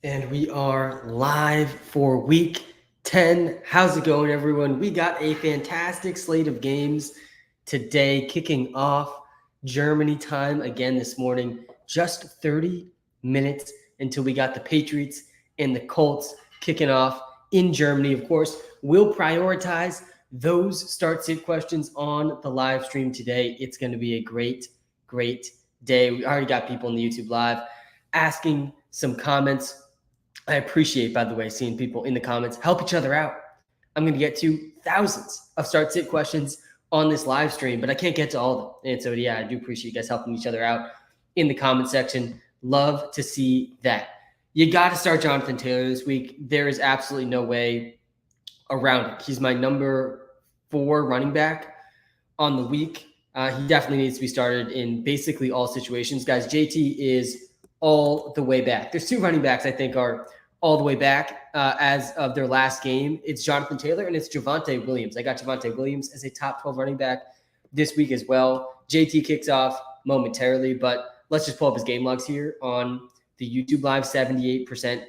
And we are live for week 10. How's it going, everyone? We got a fantastic slate of games today, kicking off Germany time again this morning. Just 30 minutes until we got the Patriots and the Colts kicking off in Germany. Of course, we'll prioritize those start sit questions on the live stream today. It's going to be a great day. We already got people in the YouTube live asking some comments. I appreciate, by the way, seeing people in the comments help each other out. I'm going to get to thousands of start sit questions on this live stream, but I can't get to all of them. And so, yeah, I do appreciate you guys helping each other out in the comment section. Love to see that. You got to start Jonathan Taylor this week. There is absolutely no way around it. He's my number 4 running back on the week. He definitely needs to be started in basically all situations. Guys, JT is all the way back. There's 2 running backs I think are all the way back as of their last game. It's Jonathan Taylor and it's Javonte Williams. I got Javonte Williams as a top 12 running back this week as well. JT kicks off momentarily, but let's just pull up his game logs here on the YouTube Live. 78%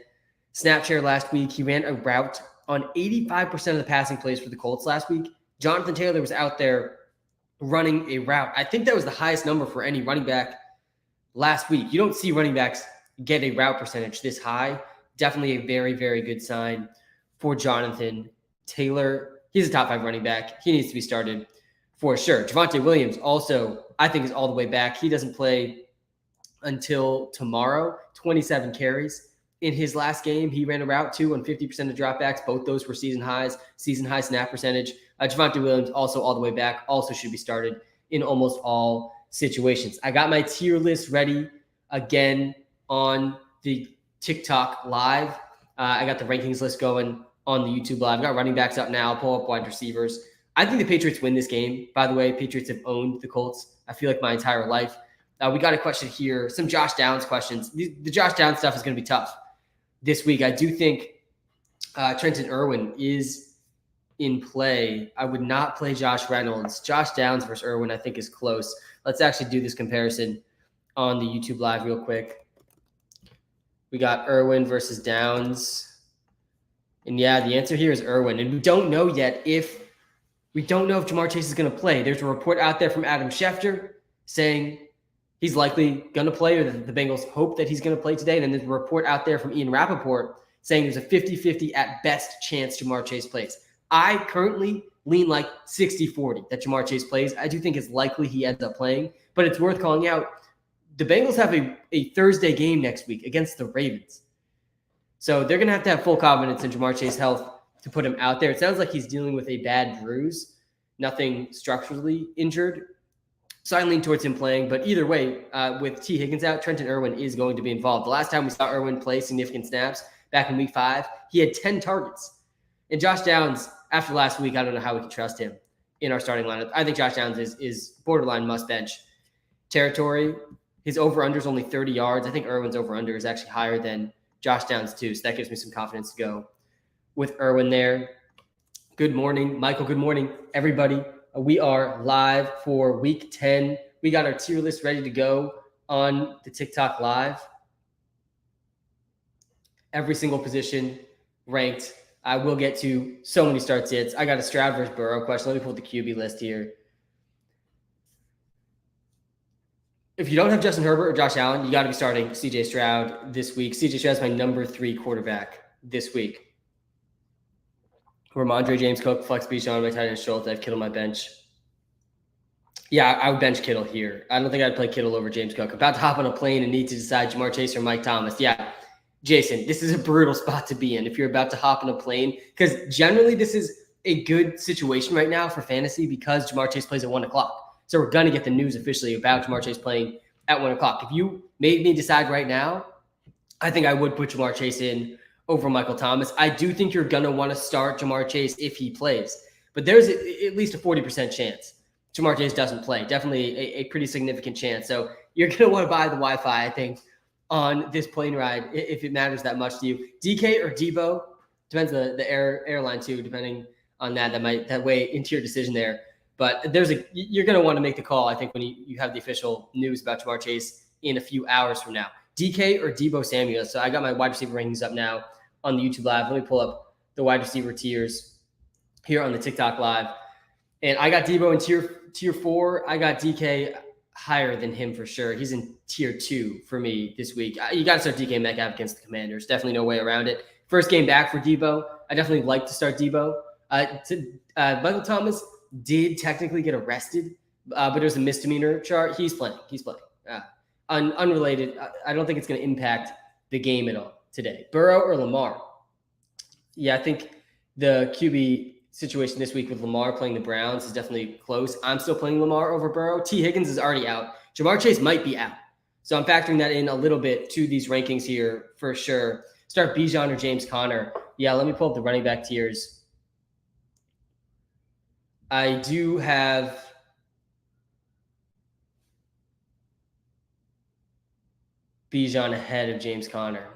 snap share last week. He ran a route on 85% of the passing plays for the Colts last week. Jonathan Taylor was out there running a route. I think that was the highest number for any running back last week. You don't see running backs get a route percentage this high. Definitely a very good sign for Jonathan Taylor. He's a top 5 running back. He needs to be started for sure. Javonte Williams also, I think, is all the way back. He doesn't play until tomorrow. 27 carries in his last game. He ran a route too on 50% of dropbacks. Both those were season high snap percentage. Javonte Williams also all the way back. Also should be started in almost all situations. I got my tier list ready again on the TikTok live. I got the rankings list going on the YouTube live. I got running backs up now. Pull up wide receivers. I think the Patriots win this game. By the way, Patriots have owned the Colts, I feel like, my entire life. We got a question here, some Josh Downs questions. The Josh Downs stuff is going to be tough this week. I do think Trenton Irwin is in play. I would not play Josh Reynolds. Josh Downs versus Irwin, I think, is close. Let's actually do this comparison on the YouTube live real quick. We got Irwin versus Downs. And yeah, the answer here is Irwin. And we don't know yet if Ja'Marr Chase is going to play. There's a report out there from Adam Schefter saying he's likely going to play, or the Bengals hope that he's going to play today. And then there's a report out there from Ian Rappaport saying there's a 50-50 at best chance Ja'Marr Chase plays. I currently lean like 60-40 that Ja'Marr Chase plays. I do think it's likely he ends up playing, but it's worth calling out. The Bengals have a Thursday game next week against the Ravens. So they're going to have full confidence in Ja'Marr Chase's health to put him out there. It sounds like he's dealing with a bad bruise, nothing structurally injured. So I lean towards him playing. But either way, with T. Higgins out, Trenton Irwin is going to be involved. The last time we saw Irwin play significant snaps back in week 5, he had 10 targets. And Josh Downs, after last week, I don't know how we can trust him in our starting lineup. I think Josh Downs is borderline must-bench territory. His over-under is only 30 yards. I think Irwin's over-under is actually higher than Josh Downs too, so that gives me some confidence to go with Irwin there. Good morning, Michael. Good morning, everybody. We are live for week 10. We got our tier list ready to go on the TikTok live. Every single position ranked. I will get to so many start sits. I got a Stroud versus Burrow question. Let me pull the QB list here. If you don't have Justin Herbert or Josh Allen, you got to be starting C.J. Stroud this week. C.J. Stroud is my number 3 quarterback this week. Ramondre, James Cook, Flex Bijan, my tight end Schultz. I have Kittle on my bench. Yeah, I would bench Kittle here. I don't think I'd play Kittle over James Cook. About to hop on a plane and need to decide Ja'Marr Chase or Mike Thomas. Yeah, Jason, this is a brutal spot to be in if you're about to hop on a plane, because generally this is a good situation right now for fantasy because Ja'Marr Chase plays at 1 o'clock. So we're going to get the news officially about Ja'Marr Chase playing at 1 o'clock. If you made me decide right now, I think I would put Ja'Marr Chase in over Michael Thomas. I do think you're going to want to start Ja'Marr Chase if he plays, but there's at least a 40% chance Ja'Marr Chase doesn't play. Definitely a pretty significant chance. So you're going to want to buy the Wi-Fi, I think, on this plane ride if it matters that much to you. DK or Debo, depends the airline too, depending on that might weigh into your decision there. But you're going to want to make the call, I think, when you have the official news about Ja'Marr Chase in a few hours from now. DK or Debo Samuel. So I got my wide receiver rankings up now on the YouTube Live. Let me pull up the wide receiver tiers here on the TikTok Live. And I got Debo in tier 4. I got DK higher than him for sure. He's in tier 2 for me this week. You got to start DK Metcalf against the Commanders. Definitely no way around it. First game back for Debo. I definitely like to start Debo. Michael Thomas did technically get arrested, but there's a misdemeanor charge. He's playing. Unrelated. I don't think it's going to impact the game at all today. Burrow or Lamar? Yeah, I think the QB situation this week with Lamar playing the Browns is definitely close. I'm still playing Lamar over Burrow. T. Higgins is already out. Jamar Chase might be out. So I'm factoring that in a little bit to these rankings here for sure. Start Bijan or James Conner. Yeah, let me pull up the running back tiers. I do have Bijan ahead of James Conner.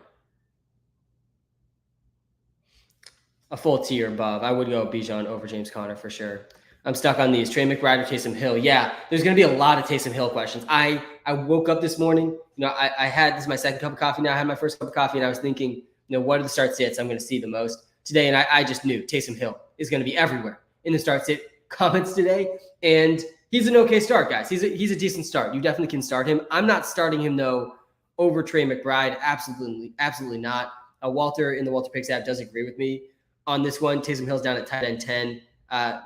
A full tier above. I would go Bijan over James Conner for sure. I'm stuck on these. Trey McBride or Taysom Hill. Yeah, there's going to be a lot of Taysom Hill questions. I woke up this morning. I had, this is my second cup of coffee now. I had my first cup of coffee, and I was thinking, what are the start sits I'm going to see the most today? And I just knew Taysom Hill is going to be everywhere in the start sit comments today. And he's an okay start, guys. He's a decent start. You definitely can start him. I'm not starting him, though, over Trey McBride. Absolutely not. Walter in the Walter Picks app does agree with me on this one. Taysom Hill's down at tight end 10.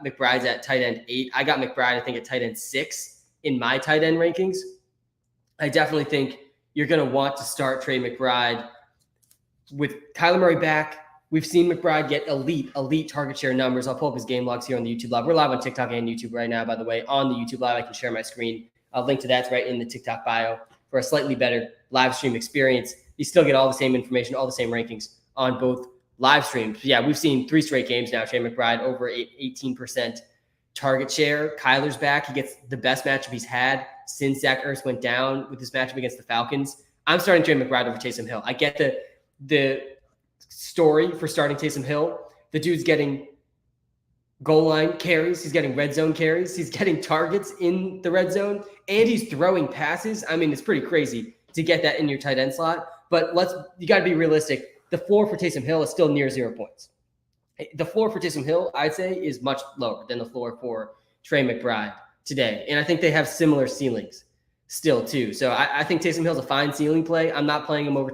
McBride's at tight end 8. I got McBride, I think, at tight end 6 in my tight end rankings. I definitely think you're going to want to start Trey McBride. With Kyler Murray back, we've seen McBride get elite target share numbers. I'll pull up his game logs here on the YouTube Live. We're live on TikTok and YouTube right now, by the way. On the YouTube Live, I can share my screen. I'll link to that right in the TikTok bio for a slightly better live stream experience. You still get all the same information, all the same rankings on both live streams. Yeah, we've seen 3 straight games now. Trey McBride over 18% target share. Kyler's back. He gets the best matchup he's had since Zach Ertz went down with this matchup against the Falcons. I'm starting Trey McBride over Taysom Hill. I get the story for starting Taysom Hill. The dude's getting goal line carries. He's getting red zone carries. He's getting targets in the red zone, and he's throwing passes. I mean, it's pretty crazy to get that in your tight end slot. But you got to be realistic. The floor for Taysom Hill is still near 0 points. The floor for Taysom Hill, I'd say, is much lower than the floor for Trey McBride today. And I think they have similar ceilings still, too. So I think Taysom Hill's a fine ceiling play. I'm not playing him over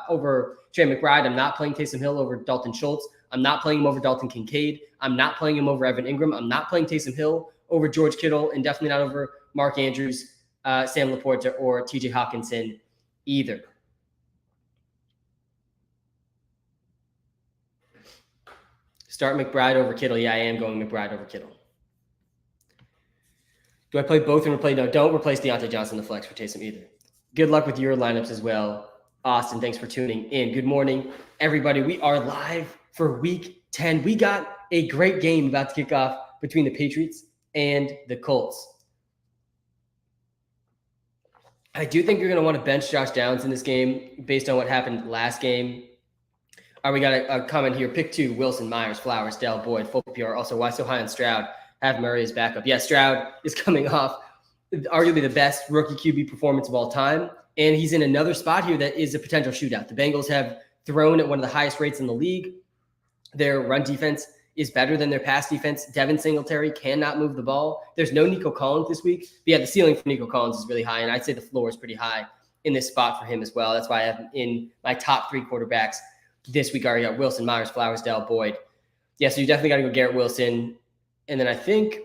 over Trey McBride. I'm not playing Taysom Hill over Dalton Schultz. I'm not playing him over Dalton Kincaid. I'm not playing him over Evan Ingram. I'm not playing Taysom Hill over George Kittle, and definitely not over Mark Andrews, Sam Laporta, or TJ Hawkinson either. Start McBride over Kittle. Yeah, I am going McBride over Kittle. Do I play both and replace? No, don't replace Deontay Johnson in the flex for Taysom either. Good luck with your lineups as well. Austin, thanks for tuning in. Good morning, everybody. We are live for week 10. We got a great game about to kick off between the Patriots and the Colts. I do think you're going to want to bench Josh Downs in this game based on what happened last game. We got a comment here. Pick 2, Wilson, Myers, Flowers, Dell, Boyd, full PR. Also, why so high on Stroud? Have Murray as backup. Yeah, Stroud is coming off arguably the best rookie QB performance of all time. And he's in another spot here that is a potential shootout. The Bengals have thrown at one of the highest rates in the league. Their run defense is better than their pass defense. Devin Singletary cannot move the ball. There's no Nico Collins this week. But yeah, the ceiling for Nico Collins is really high. And I'd say the floor is pretty high in this spot for him as well. That's why I have him in my top 3 quarterbacks this week. I already got Wilson, Myers, Flowers, Dell, Boyd. Yeah, so you definitely got to go Garrett Wilson. And then I think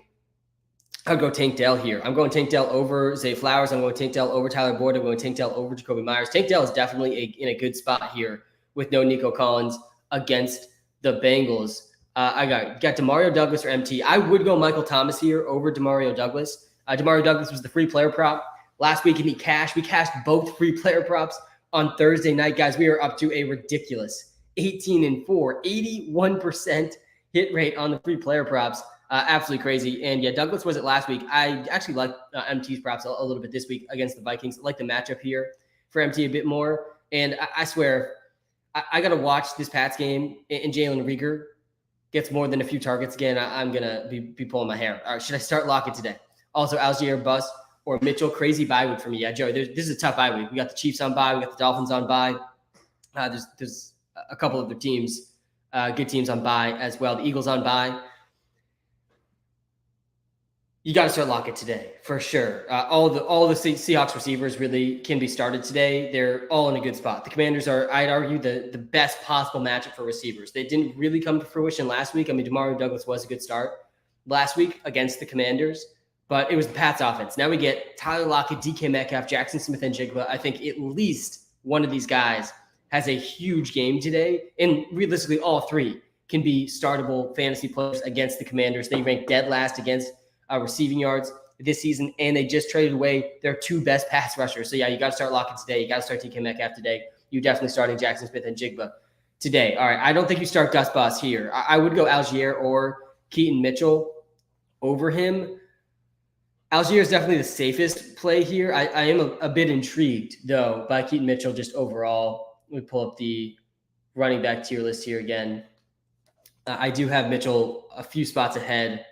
I'll go Tank Dell here. I'm going Tank Dell over Zay Flowers. I'm going Tank Dell over Tyler Boyd. I'm going Tank Dell over Jacoby Myers. Tank Dell is definitely in a good spot here with no Nico Collins against the Bengals. I got Demario Douglas or MT. I would go Michael Thomas here over Demario Douglas. Demario Douglas was the free player prop last week, and we cashed both free player props on Thursday night. Guys, we are up to a ridiculous 18-4, 81% hit rate on the free player props. Absolutely crazy. And yeah, Douglas was it last week. I actually like MT's props a little bit this week against the Vikings. I like the matchup here for MT a bit more. And I swear, I got to watch this Pats game, and Jalen Reagor gets more than a few targets again. I'm going to be pulling my hair. All right, should I start Lockett today? Also, Algier Bus or Mitchell. Crazy bye week for me. Yeah, Joey, this is a tough bye week. We got the Chiefs on bye. We got the Dolphins on bye. There's a couple of other teams, good teams on bye as well. The Eagles on bye. You got to start Lockett today for sure. All the Seahawks receivers really can be started today. They're all in a good spot. The Commanders are, I'd argue, the best possible matchup for receivers. They didn't really come to fruition last week. I mean, Demario Douglas was a good start last week against the Commanders, but it was the Pats offense. Now we get Tyler Lockett, DK Metcalf, Jackson Smith, and Jigba. I think at least one of these guys has a huge game today, and realistically, all three can be startable fantasy players against the Commanders. They rank dead last against receiving yards this season, and they just traded away their two best pass rushers. So, yeah, you got to start Lockett today. You got to start DK Metcalf today. You're definitely starting Jackson Smith and Jigba today. All right, I don't think you start Gus Bus here. I would go Algier or Keaton Mitchell over him. Algier is definitely the safest play here. I am a bit intrigued, though, by Keaton Mitchell just overall. Let me pull up the running back tier list here again. I do have Mitchell a few spots ahead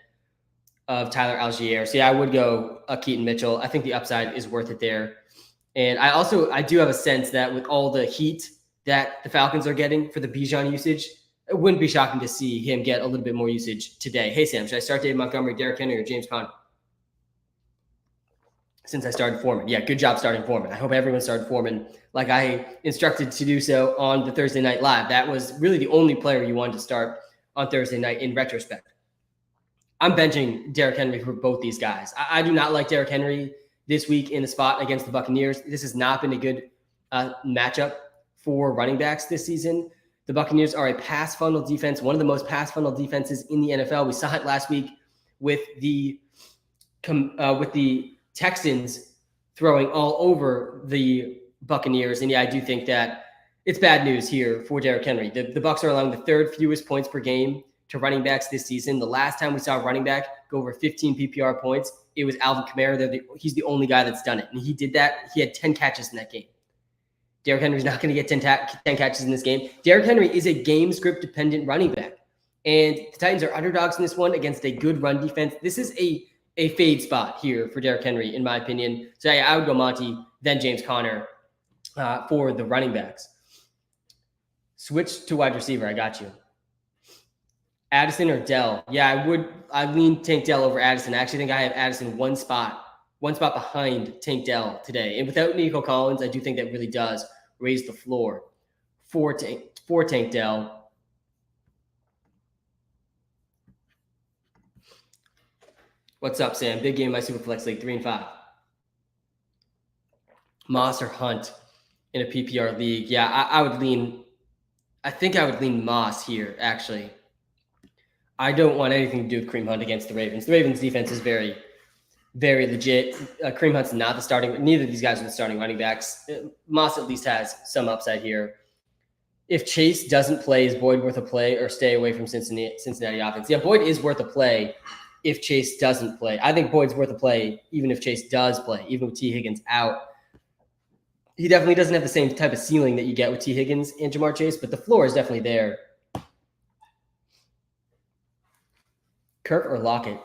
of Tyler Algier. So, yeah, I would go Keaton Mitchell. I think the upside is worth it there. And I do have a sense that with all the heat that the Falcons are getting for the Bijan usage, it wouldn't be shocking to see him get a little bit more usage today. Hey, Sam, should I start David Montgomery, Derrick Henry, or James Conner? Since I started Foreman. Yeah, good job starting Foreman. I hope everyone started Foreman like I instructed to do so on the Thursday Night Live. That was really the only player you wanted to start on Thursday night in retrospect. I'm benching Derrick Henry for both these guys. I do not like Derrick Henry this week in the spot against the Buccaneers. This has not been a good matchup for running backs this season. The Buccaneers are a pass funnel defense, one of the most pass funnel defenses in the NFL. We saw it last week with the Texans throwing all over the Buccaneers. And yeah, I do think that it's bad news here for Derrick Henry. The Bucs are allowing the third fewest points per game to running backs this season. The last time we saw a running back go over 15 PPR points, it was Alvin Kamara. He's the only guy that's done it. And he did that. He had 10 catches in that game. Derrick Henry's not going to get 10 catches in this game. Derrick Henry is a game script dependent running back. And the Titans are underdogs in this one against a good run defense. This is a fade spot here for Derrick Henry, in my opinion. So yeah, I would go Monty, then James Conner for the running backs. Switch to wide receiver. I got you. Addison or Dell? Yeah, I'd lean Tank Dell over Addison. I actually think I have Addison one spot behind Tank Dell today. And without Nico Collins, I do think that really does raise the floor for Tank Dell. What's up, Sam? Big game in my Superflex League, 3-5. Moss or Hunt in a PPR league. Yeah, I think I would lean Moss here, actually. I don't want anything to do with Kareem Hunt against the Ravens. The Ravens defense is very, very legit. Kareem Hunt's not the starting. Neither of these guys are the starting running backs. Moss at least has some upside here. If Chase doesn't play, is Boyd worth a play or stay away from Cincinnati offense? Yeah, Boyd is worth a play if Chase doesn't play. I think Boyd's worth a play even if Chase does play, even with T. Higgins out. He definitely doesn't have the same type of ceiling that you get with T. Higgins and Jamar Chase, but the floor is definitely there. Kirk or Lockett?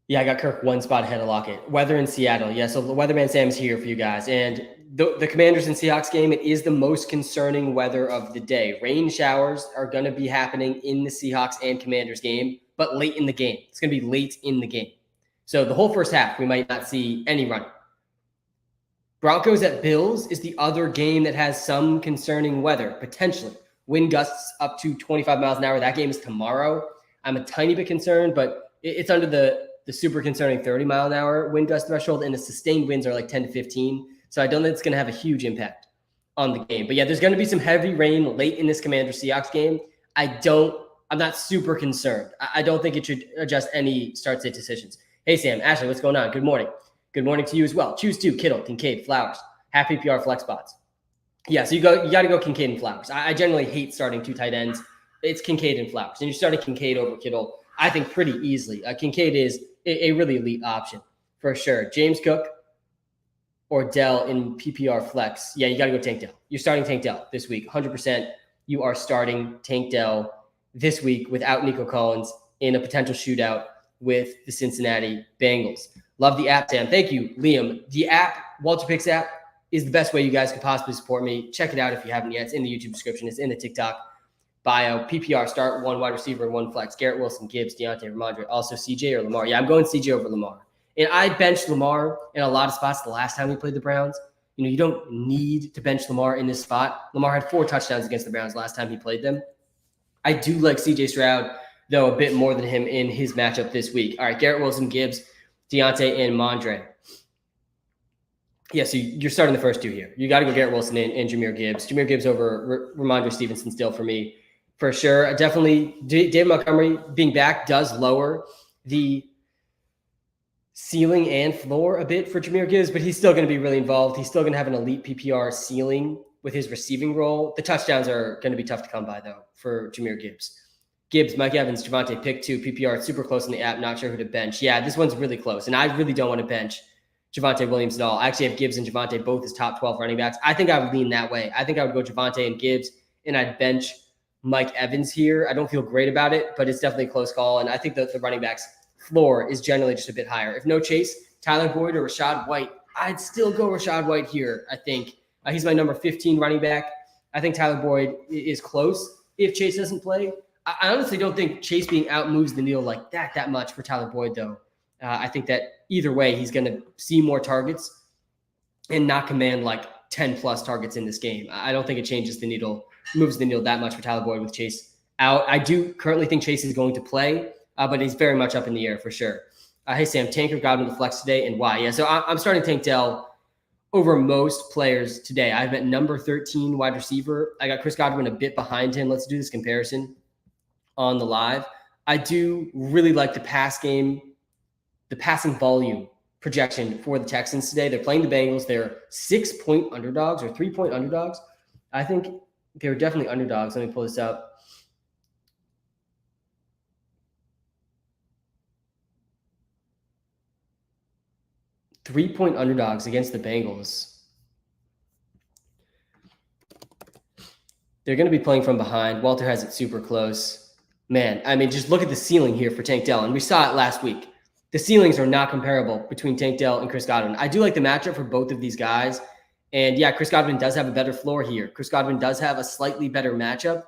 Yeah, I got Kirk one spot ahead of Lockett. Weather in Seattle. Yeah, so the Weatherman Sam's here for you guys. And the Commanders and Seahawks game, it is the most concerning weather of the day. Rain showers are going to be happening in the Seahawks and Commanders game, but late in the game. It's going to be late in the game. So the whole first half, we might not see any running. Broncos at Bills is the other game that has some concerning weather, potentially. Wind gusts up to 25 miles an hour. That game is tomorrow. I'm a tiny bit concerned, but it's under the super concerning 30-mile-an-hour wind gust threshold, and the sustained winds are like 10 to 15. So I don't think it's going to have a huge impact on the game. But yeah, there's going to be some heavy rain late in this Commander-Seahawks game. I'm not super concerned. I don't think it should adjust any start-sit decisions. Hey, Sam, Ashley, what's going on? Good morning. Good morning to you as well. Choose two: Kittle, Kincaid, Flowers. Half PPR flex spots. Yeah, so you got to go Kincaid and Flowers. I generally hate starting two tight ends. It's Kincaid and Flowers. And you're starting Kincaid over Kittle, I think, pretty easily. Kincaid is a really elite option for sure. James Cook or Dell in PPR flex. Yeah, you got to go Tank Dell. You're starting Tank Dell this week. 100% you are starting Tank Dell this week without Nico Collins in a potential shootout with the Cincinnati Bengals. Love the app, Sam. Thank you, Liam. The app, Walter Picks app, is the best way you guys could possibly support me. Check it out if you haven't yet. It's in the YouTube description. It's in the TikTok bio. PPR, start one wide receiver and one flex. Garrett Wilson, Gibbs, Deontay, Ramondre. Also CJ or Lamar. Yeah, I'm going CJ over Lamar. And I benched Lamar in a lot of spots the last time we played the Browns. You don't need to bench Lamar in this spot. Lamar had 4 touchdowns against the Browns last time he played them. I do like CJ Stroud, though, a bit more than him in his matchup this week. All right, Garrett Wilson, Gibbs, Deontay, and Mondre. Yeah, so you're starting the first 2 here. You got to go Garrett Wilson and Jahmyr Gibbs. Jahmyr Gibbs over Ramondre Stevenson still for me, for sure. Definitely, David Montgomery being back does lower the ceiling and floor a bit for Jahmyr Gibbs, but he's still going to be really involved. He's still going to have an elite PPR ceiling with his receiving role. The touchdowns are going to be tough to come by, though, for Jahmyr Gibbs. Gibbs, Mike Evans, Javonte, pick 2, PPR, super close in the app, not sure who to bench. Yeah, this one's really close, and I really don't want to bench Javonte Williams at all. I actually have Gibbs and Javonte both as top 12 running backs. I think I would lean that way. I think I would go Javonte and Gibbs, and I'd bench Mike Evans here. I don't feel great about it, but it's definitely a close call, and I think that the running backs floor is generally just a bit higher. If no Chase, Tyler Boyd or Rachaad White, I'd still go Rachaad White here, I think. He's my number 15 running back. I think Tyler Boyd is close if Chase doesn't play. I honestly don't think Chase being out moves the needle like that much for Tyler Boyd, though. I think that either way, he's going to see more targets and not command like 10-plus targets in this game. I don't think it changes the needle, moves the needle that much for Tyler Boyd with Chase out. I do currently think Chase is going to play, but he's very much up in the air for sure. Hey, Sam, Tanker got him to flex today, and why? Yeah, so I'm starting Tank Dell over most players today. I've at number 13 wide receiver. I got Chris Godwin a bit behind him. Let's do this comparison on the live. I do really like the pass game, the passing volume projection for the Texans today. They're playing the Bengals. They're 6-point underdogs or 3-point underdogs. I think they're definitely underdogs. Let me pull this up. 3-point underdogs against the Bengals. They're going to be playing from behind. Walter has it super close. Man, I mean, just look at the ceiling here for Tank Dell. And we saw it last week. The ceilings are not comparable between Tank Dell and Chris Godwin. I do like the matchup for both of these guys. And yeah, Chris Godwin does have a better floor here. Chris Godwin does have a slightly better matchup.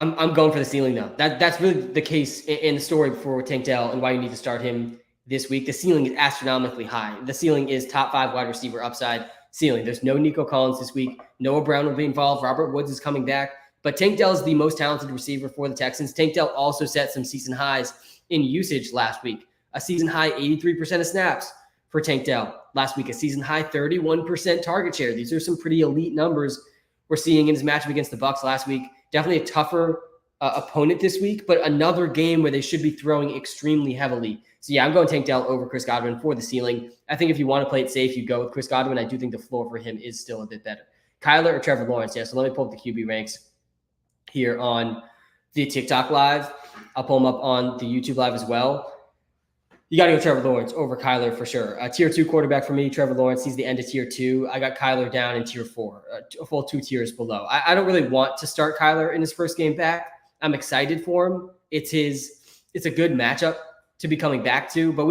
I'm going for the ceiling, though. That's really the case in the story for Tank Dell and why you need to start him this week. The ceiling is astronomically high. The ceiling is top 5 wide receiver upside ceiling. There's no Nico Collins this week. Noah Brown will be involved. Robert Woods is coming back. But Tank Dell is the most talented receiver for the Texans. Tank Dell also set some season highs in usage last week. A season high 83% of snaps for Tank Dell. Last week, a season high 31% target share. These are some pretty elite numbers we're seeing in his matchup against the Bucs last week. Definitely a tougher opponent this week, but another game where they should be throwing extremely heavily. So yeah, I'm going Tank Dell over Chris Godwin for the ceiling. I think if you want to play it safe, you go with Chris Godwin. I do think the floor for him is still a bit better. Kyler or Trevor Lawrence? Yeah, so let me pull up the QB ranks here on the TikTok live. I'll pull them up on the YouTube live as well. You got to go Trevor Lawrence over Kyler for sure. Tier 2 quarterback for me, Trevor Lawrence. He's the end of Tier 2. I got Kyler down in Tier 4, a full 2 tiers below. I don't really want to start Kyler in his first game back. I'm excited for him. It's a good matchup to be coming back to, but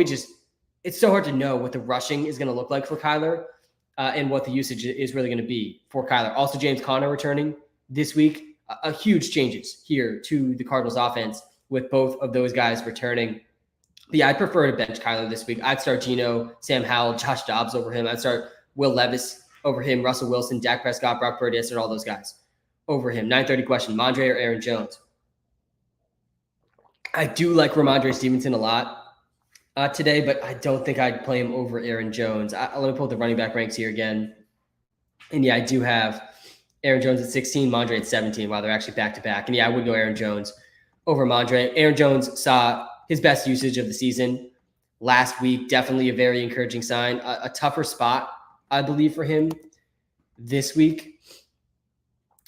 it's so hard to know what the rushing is going to look like for Kyler and what the usage is really going to be for Kyler. Also, James Conner returning this week. A huge changes here to the Cardinals offense with both of those guys returning. But yeah, I'd prefer to bench Kyler this week. I'd start Geno, Sam Howell, Josh Dobbs over him. I'd start Will Levis over him, Russell Wilson, Dak Prescott, Brock Purdy, and all those guys over him. 9:30 question, Mondre or Aaron Jones? I do like Ramondre Stevenson a lot today, but I don't think I'd play him over Aaron Jones. Let me pull up the running back ranks here again. And yeah, I do have Aaron Jones at 16, Mondre at 17. Wow, they're actually back-to-back. And yeah, I would go Aaron Jones over Mondre. Aaron Jones saw his best usage of the season last week. Definitely a very encouraging sign. A tougher spot, I believe, for him this week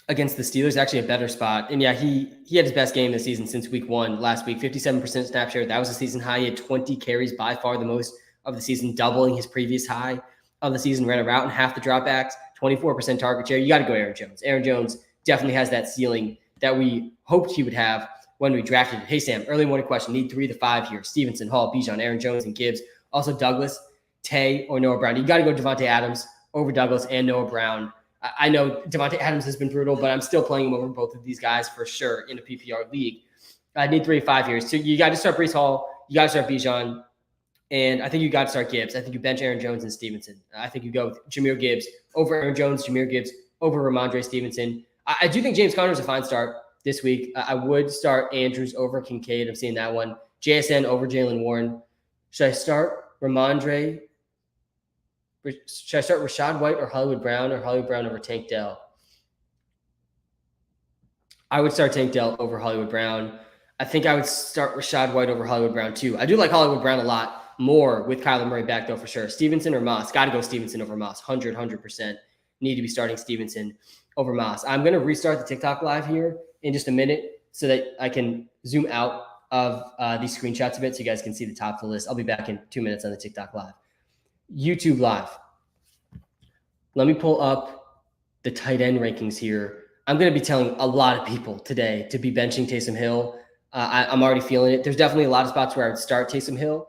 against the Steelers. Actually a better spot. And yeah, he had his best game this season since week 1 last week. 57% snap share. That was a season high. He had 20 carries, by far the most of the season, doubling his previous high of the season. Ran a route and half the dropbacks. 24% target share. You got to go Aaron Jones. Aaron Jones definitely has that ceiling that we hoped he would have when we drafted. Hey, Sam, early morning question. Need 3 to 5 here. Stevenson, Hall, Bijan, Aaron Jones, and Gibbs. Also Douglas, Tay, or Noah Brown. You got to go Devontae Adams over Douglas and Noah Brown. I know Devontae Adams has been brutal, but I'm still playing him over both of these guys for sure in a PPR league. I need 3 to 5 here. So you got to start Breece Hall. You got to start Bijan. And I think you got to start Gibbs. I think you bench Aaron Jones and Stevenson. I think you go with Jahmyr Gibbs over Aaron Jones, Jahmyr Gibbs over Ramondre Stevenson. I do think James Conner is a fine start this week. I would start Andrews over Kincaid. I'm seeing that one. JSN over Jalen Warren. Should I start Ramondre? Should I start Rachaad White or Hollywood Brown over Tank Dell? I would start Tank Dell over Hollywood Brown. I think I would start Rachaad White over Hollywood Brown too. I do like Hollywood Brown a lot more with Kyler Murray back though for sure. Stevenson or Moss? Got to go Stevenson over Moss. 100%. Need to be starting Stevenson over Moss. I'm going to restart the TikTok live here in just a minute so that I can zoom out of these screenshots a bit so you guys can see the top of the list. I'll be back in 2 minutes on the TikTok live. YouTube live. Let me pull up the tight end rankings here. I'm going to be telling a lot of people today to be benching Taysom Hill. I'm already feeling it. There's definitely a lot of spots where I would start Taysom Hill,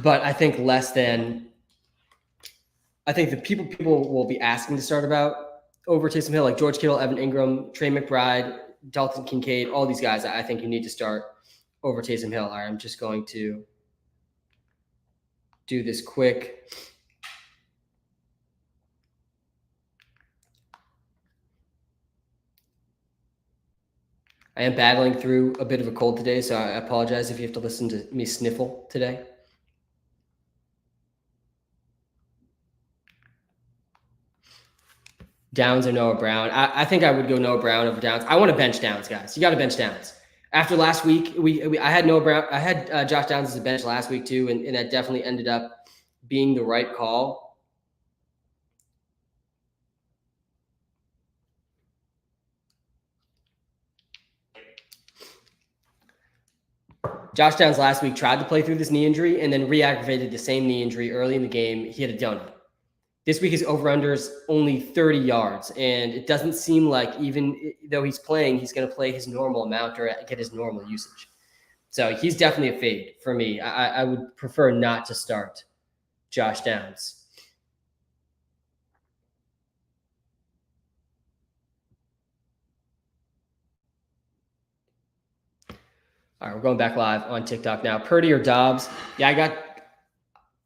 but I think the people will be asking to start about over Taysom Hill, like George Kittle, Evan Ingram, Trey McBride, Dalton Kincaid, all these guys. I think you need to start over Taysom Hill. All right, I'm just going to do this quick. I am battling through a bit of a cold today, so I apologize if you have to listen to me sniffle today. Downs or Noah Brown? I think I would go Noah Brown over Downs. I want to bench Downs, guys. You got to bench Downs. After last week, I had Noah Brown. I had Josh Downs as a bench last week too, and that definitely ended up being the right call. Josh Downs last week tried to play through this knee injury and then re-aggravated the same knee injury early in the game. He had a donut. This week his over-under is only 30 yards, and it doesn't seem like even though he's playing, he's going to play his normal amount or get his normal usage. So he's definitely a fade for me. I would prefer not to start Josh Downs. All right, we're going back live on TikTok now. Purdy or Dobbs? Yeah, I got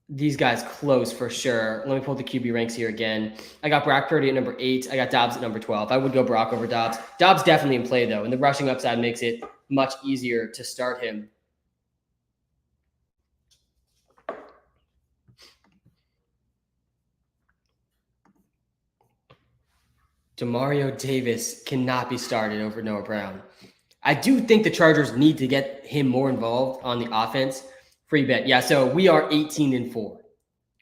these guys close for sure. Let me pull the QB ranks here again. I got Brock Purdy at number 8. I got Dobbs at number 12. I would go Brock over Dobbs. Dobbs definitely in play, though, and the rushing upside makes it much easier to start him. Demario Davis cannot be started over Noah Brown. I do think the Chargers need to get him more involved on the offense. Free bet. Yeah, so we are 18-4.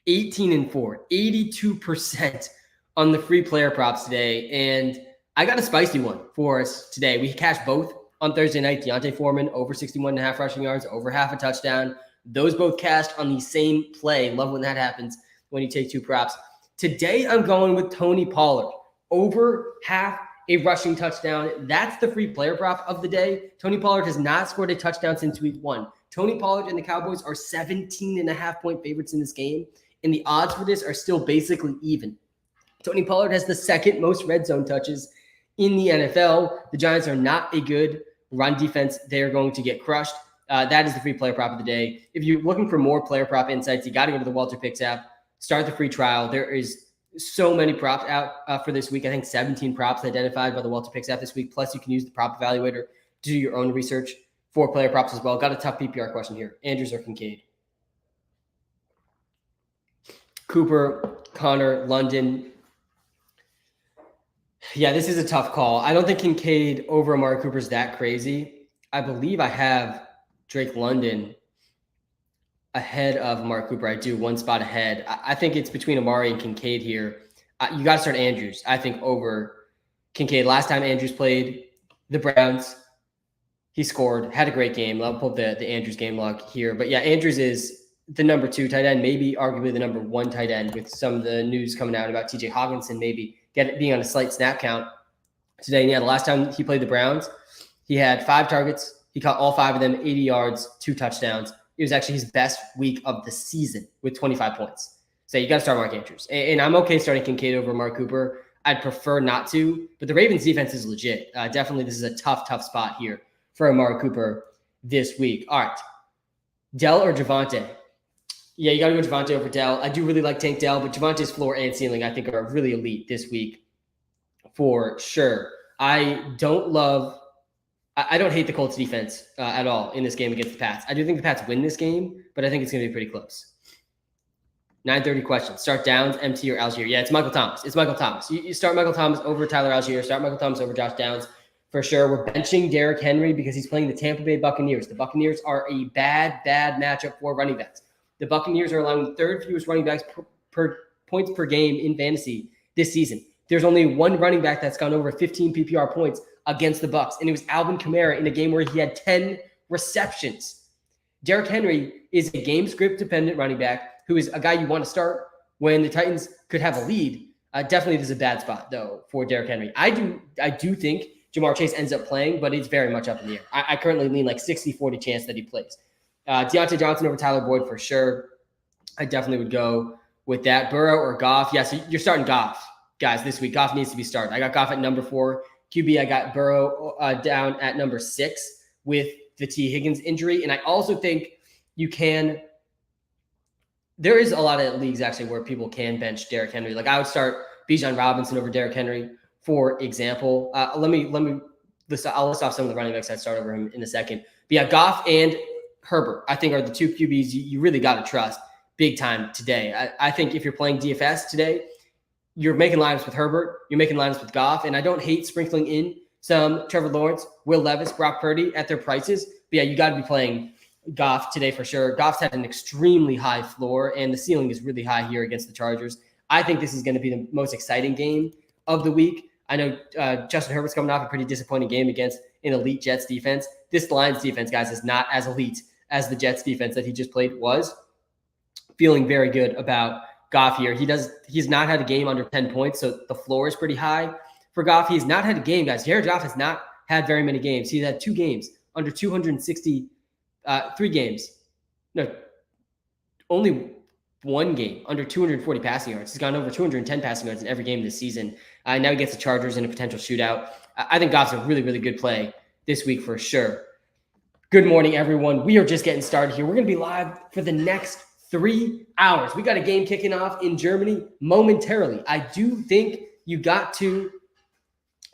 18-4. 82% on the free player props today. And I got a spicy one for us today. We cashed both on Thursday night. Deontay Foreman over 61.5 rushing yards, over half a touchdown. Those both cashed on the same play. Love when that happens when you take two props. Today, I'm going with Tony Pollard. Over half a rushing touchdown. That's the free player prop of the day. Tony Pollard has not scored a touchdown since week 1. Tony Pollard and the Cowboys are 17.5 point favorites in this game, and the odds for this are still basically even. Tony Pollard has the second most red zone touches in the NFL. The Giants are not a good run defense. They're going to get crushed. That is the free player prop of the day. If you're looking for more player prop insights, you got to go to the Weatherpicks app, start the free trial. There is so many props out for this week. I think 17 props identified by the Weatherpicks app this week. Plus, you can use the prop evaluator to do your own research for player props as well. Got a tough PPR question here. Andrews or Kincaid? Cooper, Connor, London. Yeah, this is a tough call. I don't think Kincaid over Amari Cooper is that crazy. I believe I have Drake London ahead of Amari Cooper. I do, one spot ahead. I think it's between Amari and Kincaid here. You got to start Andrews, I think, over Kincaid. Last time Andrews played the Browns, he scored, had a great game. I'll pull the Andrews game log here. But yeah, Andrews is the number 2 tight end, maybe arguably the number 1 tight end, with some of the news coming out about TJ Hawkinson maybe being on a slight snap count today. And yeah, the last time he played the Browns, He had 5 targets. He caught all 5 of them, 80 yards, 2 touchdowns. It was actually his best week of the season with 25 points. So you got to start Mark Andrews. And I'm okay starting Kincaid over Mark Cooper. I'd prefer not to, but the Ravens defense is legit. Definitely, this is a tough spot here for Amari Cooper this week. All right. Dell or Javonte? Yeah, you got to go Javonte over Dell. I do really like Tank Dell, but Javonte's floor and ceiling, I think, are really elite this week for sure. I don't hate the Colts defense at all in this game against the Pats. I do think the Pats win this game, but I think it's going to be pretty close. 9:30 question. Start Downs, MT, or Algier? Yeah, it's Michael Thomas. It's Michael Thomas. You start Michael Thomas over Tyler Algier. Start Michael Thomas over Josh Downs for sure. We're benching Derrick Henry because he's playing the Tampa Bay Buccaneers. The Buccaneers are a bad matchup for running backs. The Buccaneers are allowing the 3rd fewest running backs per points per game in fantasy this season. There's only one running back that's gone over 15 PPR points against the Bucs, and it was Alvin Kamara in a game where he had 10 receptions. Derrick Henry is a game script dependent running back who is a guy you want to start when the Titans could have a lead. Definitely this is a bad spot, though, for Derrick Henry. I do think Jamar Chase ends up playing, but it's very much up in the air. I currently lean like 60-40 chance that he plays. Deontay Johnson over Tyler Boyd for sure. I definitely would go with that. Burrow or Goff? Yeah, so you're starting Goff, guys, this week. Goff needs to be started. I got Goff at number 4. QB, I got Burrow down at number 6 with the T. Higgins injury. And I also think you can – there is a lot of leagues actually where people can bench Derrick Henry. Like I would start Bijan Robinson over Derrick Henry, for example. I'll list off some of the running backs I'd start over him in a second. But yeah, Goff and Herbert, I think, are the 2 QBs you really got to trust big time today. I think if you're playing DFS today, you're making lineups with Herbert, you're making lineups with Goff, and I don't hate sprinkling in some Trevor Lawrence, Will Levis, Brock Purdy at their prices. But yeah, you got to be playing Goff today for sure. Goff's had an extremely high floor, and the ceiling is really high here against the Chargers. I think this is going to be the most exciting game of the week. I know Justin Herbert's coming off a pretty disappointing game against an elite Jets defense. This Lions defense, guys, is not as elite as the Jets defense that he just played was. Feeling very good about Goff here. He's not had a game under 10 points, so the floor is pretty high for Goff. He's not had a game, guys. Jared Goff has not had very many games. He's had 2 games under 260 3 games. No, only 1 game under 240 passing yards. He's gone over 210 passing yards in every game this season. Now he gets the Chargers in a potential shootout. I think Goff's a really, really good play this week for sure. Good morning, everyone. We are just getting started here. We're going to be live for the next 3 hours. We got a game kicking off in Germany momentarily. I do think you got to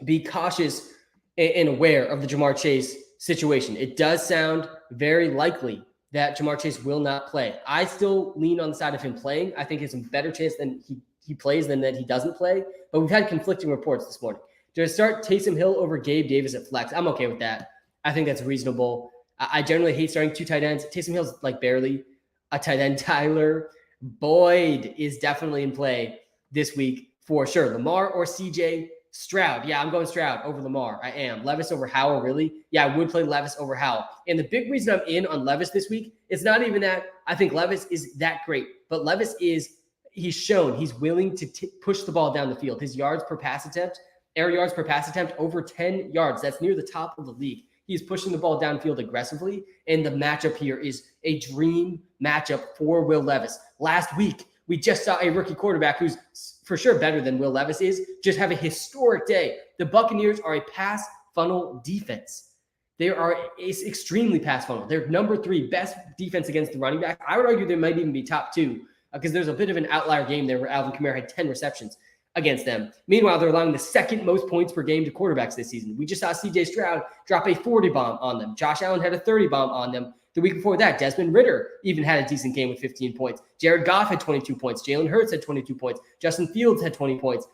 be cautious and aware of the Jamar Chase situation. It does sound very likely that Jamar Chase will not play. I still lean on the side of him playing. I think it's a better chance than he plays than that he doesn't play. But we've had conflicting reports this morning. Do I start Taysom Hill over Gabe Davis at flex? I'm okay with that. I think that's reasonable. I generally hate starting 2 tight ends. Taysom Hill's like barely a tight end. Tyler Boyd is definitely in play this week for sure. Lamar or CJ Stroud. Yeah, I'm going Stroud over Lamar. I am. Levis over Howell, really? Yeah, I would play Levis over Howell. And the big reason I'm in on Levis this week, it's not even that I think Levis is that great, but Levis he's shown he's willing to push the ball down the field. His yards per pass attempt, air yards per pass attempt, over 10 yards. That's near the top of the league. He's pushing the ball downfield aggressively, and the matchup here is a dream matchup for Will Levis. Last week, we just saw a rookie quarterback who's for sure better than Will Levis is, just have a historic day. The Buccaneers are a pass funnel defense. They are extremely pass funnel. They're number 3 best defense against the running back. I would argue they might even be top 2 because there's a bit of an outlier game there where Alvin Kamara had 10 receptions against them. Meanwhile, they're allowing the 2nd most points per game to quarterbacks this season. We just saw CJ Stroud drop a 40 bomb on them. Josh Allen had a 30 bomb on them. The week before that, Desmond Ridder even had a decent game with 15 points. Jared Goff had 22 points. Jalen Hurts had 22 points. Justin Fields had 20 points.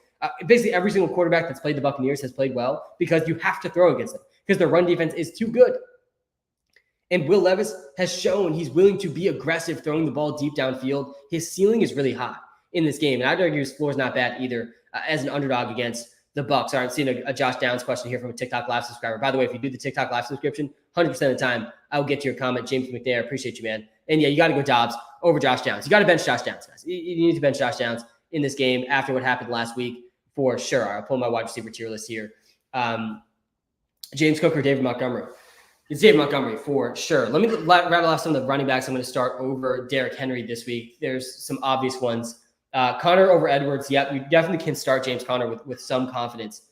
Basically, every single quarterback that's played the Buccaneers has played well because you have to throw against them because their run defense is too good. And Will Levis has shown he's willing to be aggressive throwing the ball deep downfield. His ceiling is really high in this game. And I'd argue his floor is not bad either as an underdog against the Bucs. All right, seeing a Josh Downs question here from a TikTok Live subscriber. By the way, if you do the TikTok Live subscription, 100% of the time, I will get to your comment. James McNair, appreciate you, man. And yeah, you got to go Dobbs over Josh Downs. You got to bench Josh Downs, guys. You need to bench Josh Downs in this game after what happened last week for sure. I'll pull my wide receiver tier list here. James Cook or David Montgomery? It's David Montgomery for sure. Let me rattle off some of the running backs I'm going to start over Derrick Henry this week. There's some obvious ones. Connor over Edwards. Yep, you definitely can start James Conner with some confidence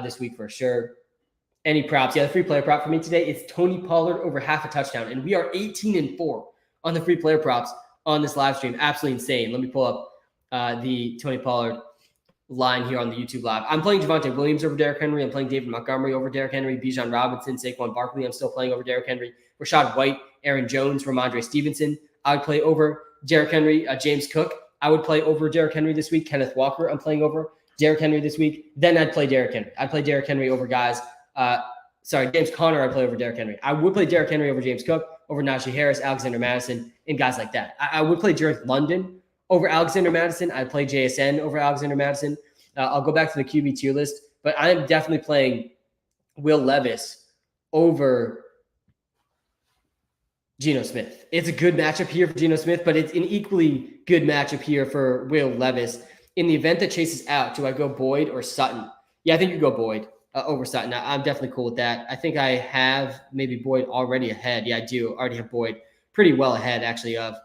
this week for sure. Any props? Yeah, the free player prop for me today is Tony Pollard over half a touchdown. And we are 18-4 on the free player props on this live stream. Absolutely insane. Let me pull up the Tony Pollard line here on the YouTube live. I'm playing Javonte Williams over Derrick Henry. I'm playing David Montgomery over Derrick Henry. Bijan Robinson, Saquon Barkley, I'm still playing over Derrick Henry. Rashad White, Aaron Jones, Ramondre Stevenson, I would play over Derrick Henry. James Cook, I would play over Derrick Henry this week. Kenneth Walker, I'm playing over Derrick Henry this week. Then I'd play Derrick Henry. I'd play Derrick Henry over guys. James Conner, I'd play over Derrick Henry. I would play Derrick Henry over James Cook, over Najee Harris, Alexander Madison, and guys like that. I would play Drake London over Alexander Madison. I'd play JSN over Alexander Madison. I'll go back to the QB tier list, but I'm definitely playing Will Levis over Geno Smith. It's a good matchup here for Geno Smith, but it's an equally good matchup here for Will Levis. In the event that Chase is out, do I go Boyd or Sutton? Yeah, I think you go Boyd over Sutton. I'm definitely cool with that. I think I have maybe Boyd already ahead. Yeah, I do already have Boyd pretty well ahead, actually, of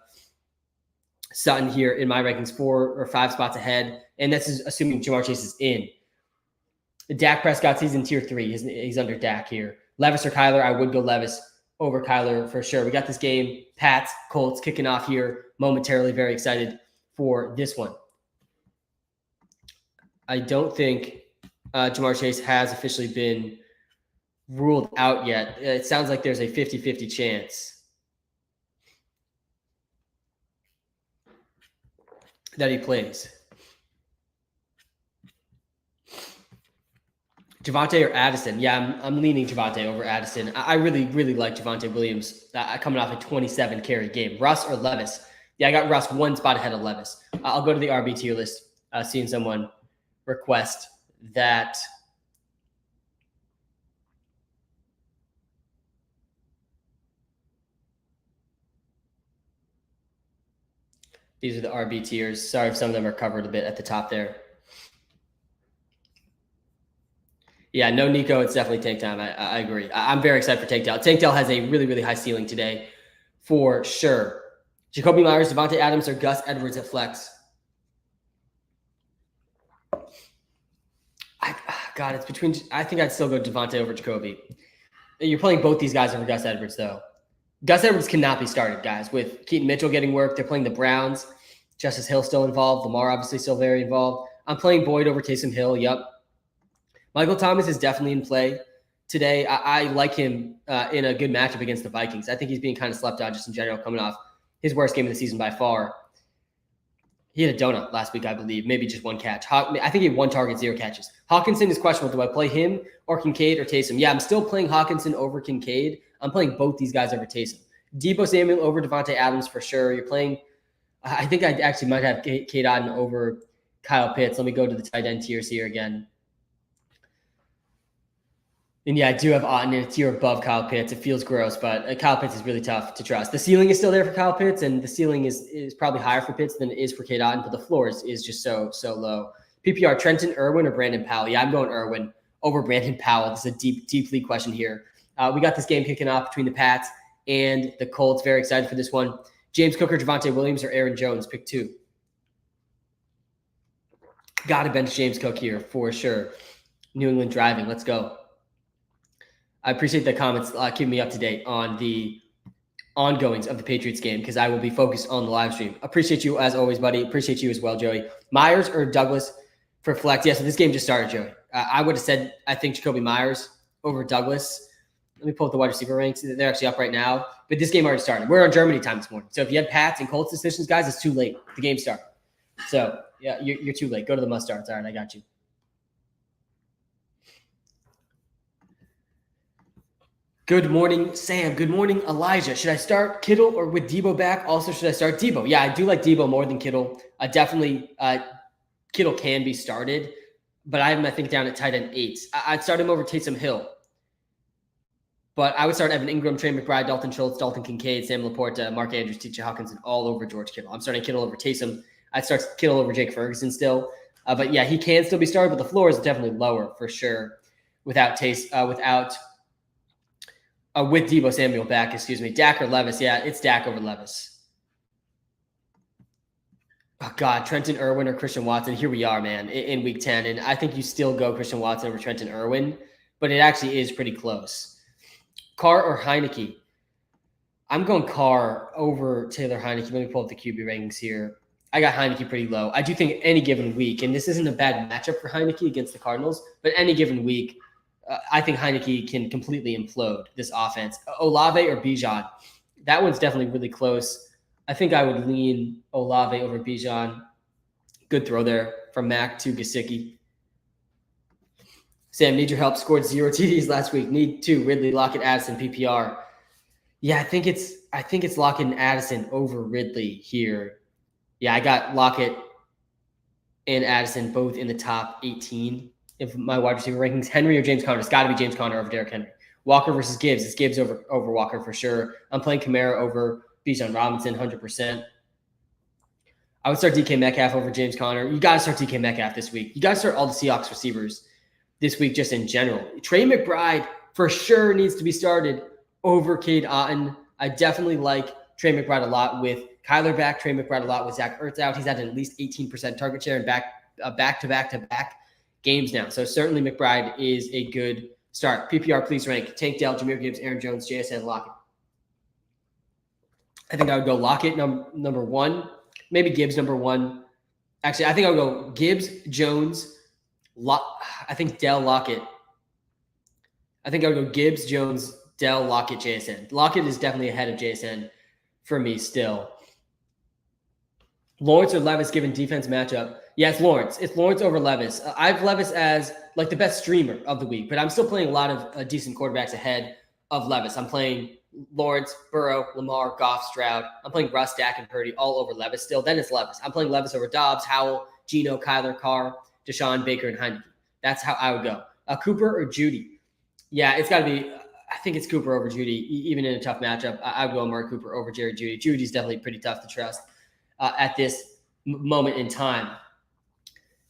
Sutton here in my rankings, 4 or 5 spots ahead. And this is assuming Jamar Chase is in. Dak Prescott, he's in tier 3. He's under Dak here. Levis or Kyler, I would go Levis over Kyler for sure. We got this game, Pats, Colts, kicking off here momentarily. Very excited for this one. I don't think Jamar Chase has officially been ruled out yet. It sounds like there's a 50-50 chance that he plays. Javonte or Addison? Yeah, I'm leaning Javonte over Addison. I really, really like Javonte Williams coming off a 27 carry game. Russ or Levis? Yeah, I got Russ 1 spot ahead of Levis. I'll go to the RB tier list, seeing someone request that. These are the RB tiers. Sorry if some of them are covered a bit at the top there. Yeah, no Nico. It's definitely Tank Time. I agree. I'm very excited for Tank Dell. Tank Dell has a really, really high ceiling today for sure. Jacoby Myers, Devontae Adams, or Gus Edwards at flex? It's between. I think I'd still go Devontae over Jacoby. You're playing both these guys over Gus Edwards, though. Gus Edwards cannot be started, guys. With Keaton Mitchell getting work, they're playing the Browns. Justice Hill still involved. Lamar obviously still very involved. I'm playing Boyd over Taysom Hill. Yep. Michael Thomas is definitely in play today. I like him in a good matchup against the Vikings. I think he's being kind of slept on just in general, coming off his worst game of the season by far. He had a donut last week, I believe. Maybe just 1 catch. I think he had 1 target, 0 catches. Hawkinson is questionable. Do I play him or Kincaid or Taysom? Yeah, I'm still playing Hawkinson over Kincaid. I'm playing both these guys over Taysom. Deebo Samuel over Devontae Adams for sure. You're playing – I think I actually might have Cade Otton over Kyle Pitts. Let me go to the tight end tiers here again. And yeah, I do have Otton in a tier above Kyle Pitts. It feels gross, but Kyle Pitts is really tough to trust. The ceiling is still there for Kyle Pitts, and the ceiling is probably higher for Pitts than it is for Cade Otton, but the floor is just so low. PPR, Trenton Irwin or Brandon Powell? Yeah, I'm going Irwin over Brandon Powell. This is a deep league question here. We got this game kicking off between the Pats and the Colts. Very excited for this one. James Cook or Javonte Williams or Aaron Jones? Pick 2. Got to bench James Cook here for sure. New England driving. Let's go. I appreciate the comments keeping me up to date on the ongoings of the Patriots game because I will be focused on the live stream. Appreciate you as always, buddy. Appreciate you as well, Joey. Myers or Douglas for flex? Yeah, so this game just started, Joey. I would have said I think Jacoby Myers over Douglas. Let me pull up the wide receiver ranks. They're actually up right now, but this game already started. We're on Germany time this morning. So if you had Pats and Colts decisions, guys, it's too late. The game started. So yeah, you're too late. Go to the must starts. All right, I got you. Good morning, Sam. Good morning, Elijah. Should I start Kittle or with Debo back? Also, should I start Debo? Yeah, I do like Debo more than Kittle. Definitely, Kittle can be started, but I have him, I think, down at tight end 8. I'd start him over Taysom Hill. But I would start Evan Ingram, Trey McBride, Dalton Schultz, Dalton Kincaid, Sam Laporta, Mark Andrews, T.J. Hawkinson, all over George Kittle. I'm starting Kittle over Taysom. I'd start Kittle over Jake Ferguson still. But yeah, he can still be started, but the floor is definitely lower for sure without with Deebo Samuel back, excuse me. Dak or Levis? Yeah, it's Dak over Levis. Oh, God, Trenton Irwin or Christian Watson. Here we are, man, in week 10. And I think you still go Christian Watson over Trenton Irwin, but it actually is pretty close. Carr or Heineke? I'm going Carr over Taylor Heineke. Let me pull up the QB rankings here. I got Heineke pretty low. I do think any given week, and this isn't a bad matchup for Heineke against the Cardinals, but any given week, I think Heineke can completely implode this offense. Olave or Bijan? That one's definitely really close. I think I would lean Olave over Bijan. Good throw there from Mac to Gesicki. Sam, need your help. Scored 0 TDs last week. Need 2. Ridley, Lockett, Addison, PPR. Yeah, I think it's Lockett and Addison over Ridley here. Yeah, I got Lockett and Addison both in the top 18 of my wide receiver rankings. Henry or James Conner? It's got to be James Conner over Derrick Henry. Walker versus Gibbs. It's Gibbs over Walker for sure. I'm playing Kamara over Bijan Robinson, 100%. I would start DK Metcalf over James Conner. You got to start DK Metcalf this week. You got to start all the Seahawks receivers this week just in general. Trey McBride for sure needs to be started over Cade Otton. I definitely like Trey McBride a lot with Kyler back, Trey McBride a lot with Zach Ertz out. He's had at least 18% target share in back-to-back games now. So certainly McBride is a good start. PPR, please rank Tank Dell, Jahmyr Gibbs, Aaron Jones, JSN, Lockett. I think I would go Lockett number 1, maybe Gibbs number 1. Actually, I think I would go Gibbs, Jones, I think Dell, Lockett. I think I would go Gibbs, Jones, Dell, Lockett, JSN. Lockett is definitely ahead of JSN for me still. Lawrence or Levis given defense matchup? Yeah, it's Lawrence. It's Lawrence over Levis. I have Levis as like the best streamer of the week, but I'm still playing a lot of decent quarterbacks ahead of Levis. I'm playing Lawrence, Burrow, Lamar, Goff, Stroud. I'm playing Russ, Dak, and Purdy all over Levis still. Then it's Levis. I'm playing Levis over Dobbs, Howell, Geno, Kyler, Carr, Deshaun, Baker, and Heineke. That's how I would go. Cooper or Judy? Yeah, it's got to be I think it's Cooper over Judy, even in a tough matchup. I would go Amari Cooper over Jerry Judy. Judy's definitely pretty tough to trust at this moment in time.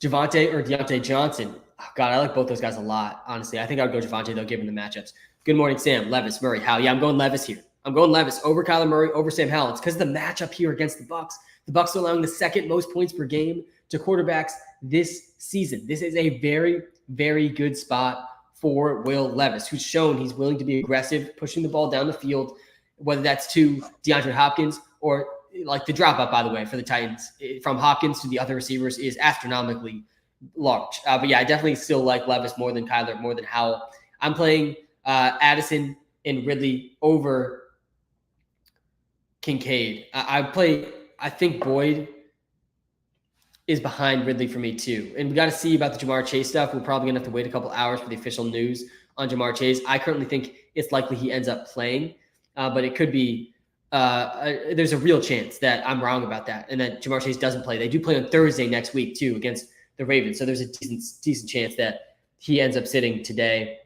Javonte or Deontay Johnson? Oh, God, I like both those guys a lot, honestly. I think I would go Javonte, though, given the matchups. Good morning, Sam. Levis, Murray, Howell. Yeah, I'm going Levis here. I'm going Levis over Kyler Murray, over Sam Howell. It's because of the matchup here against the Bucs. The Bucs are allowing the second most points per game to quarterbacks this season. This is a very, very good spot for Will Levis, who's shown he's willing to be aggressive, pushing the ball down the field, whether that's to DeAndre Hopkins or like the drop up, by the way, for the Titans from Hopkins to the other receivers is astronomically large. But yeah, I definitely still like Levis more than Kyler, more than Howell. I'm playing Addison and Ridley over Kincaid. I think Boyd is behind Ridley for me too. And we got to see about the Jamar Chase stuff. We're probably going to have to wait a couple hours for the official news on Jamar Chase. I currently think it's likely he ends up playing, but it could be there's a real chance that I'm wrong about that and that Jamar Chase doesn't play. They do play on Thursday next week too against the Ravens. So there's a decent chance that he ends up sitting today.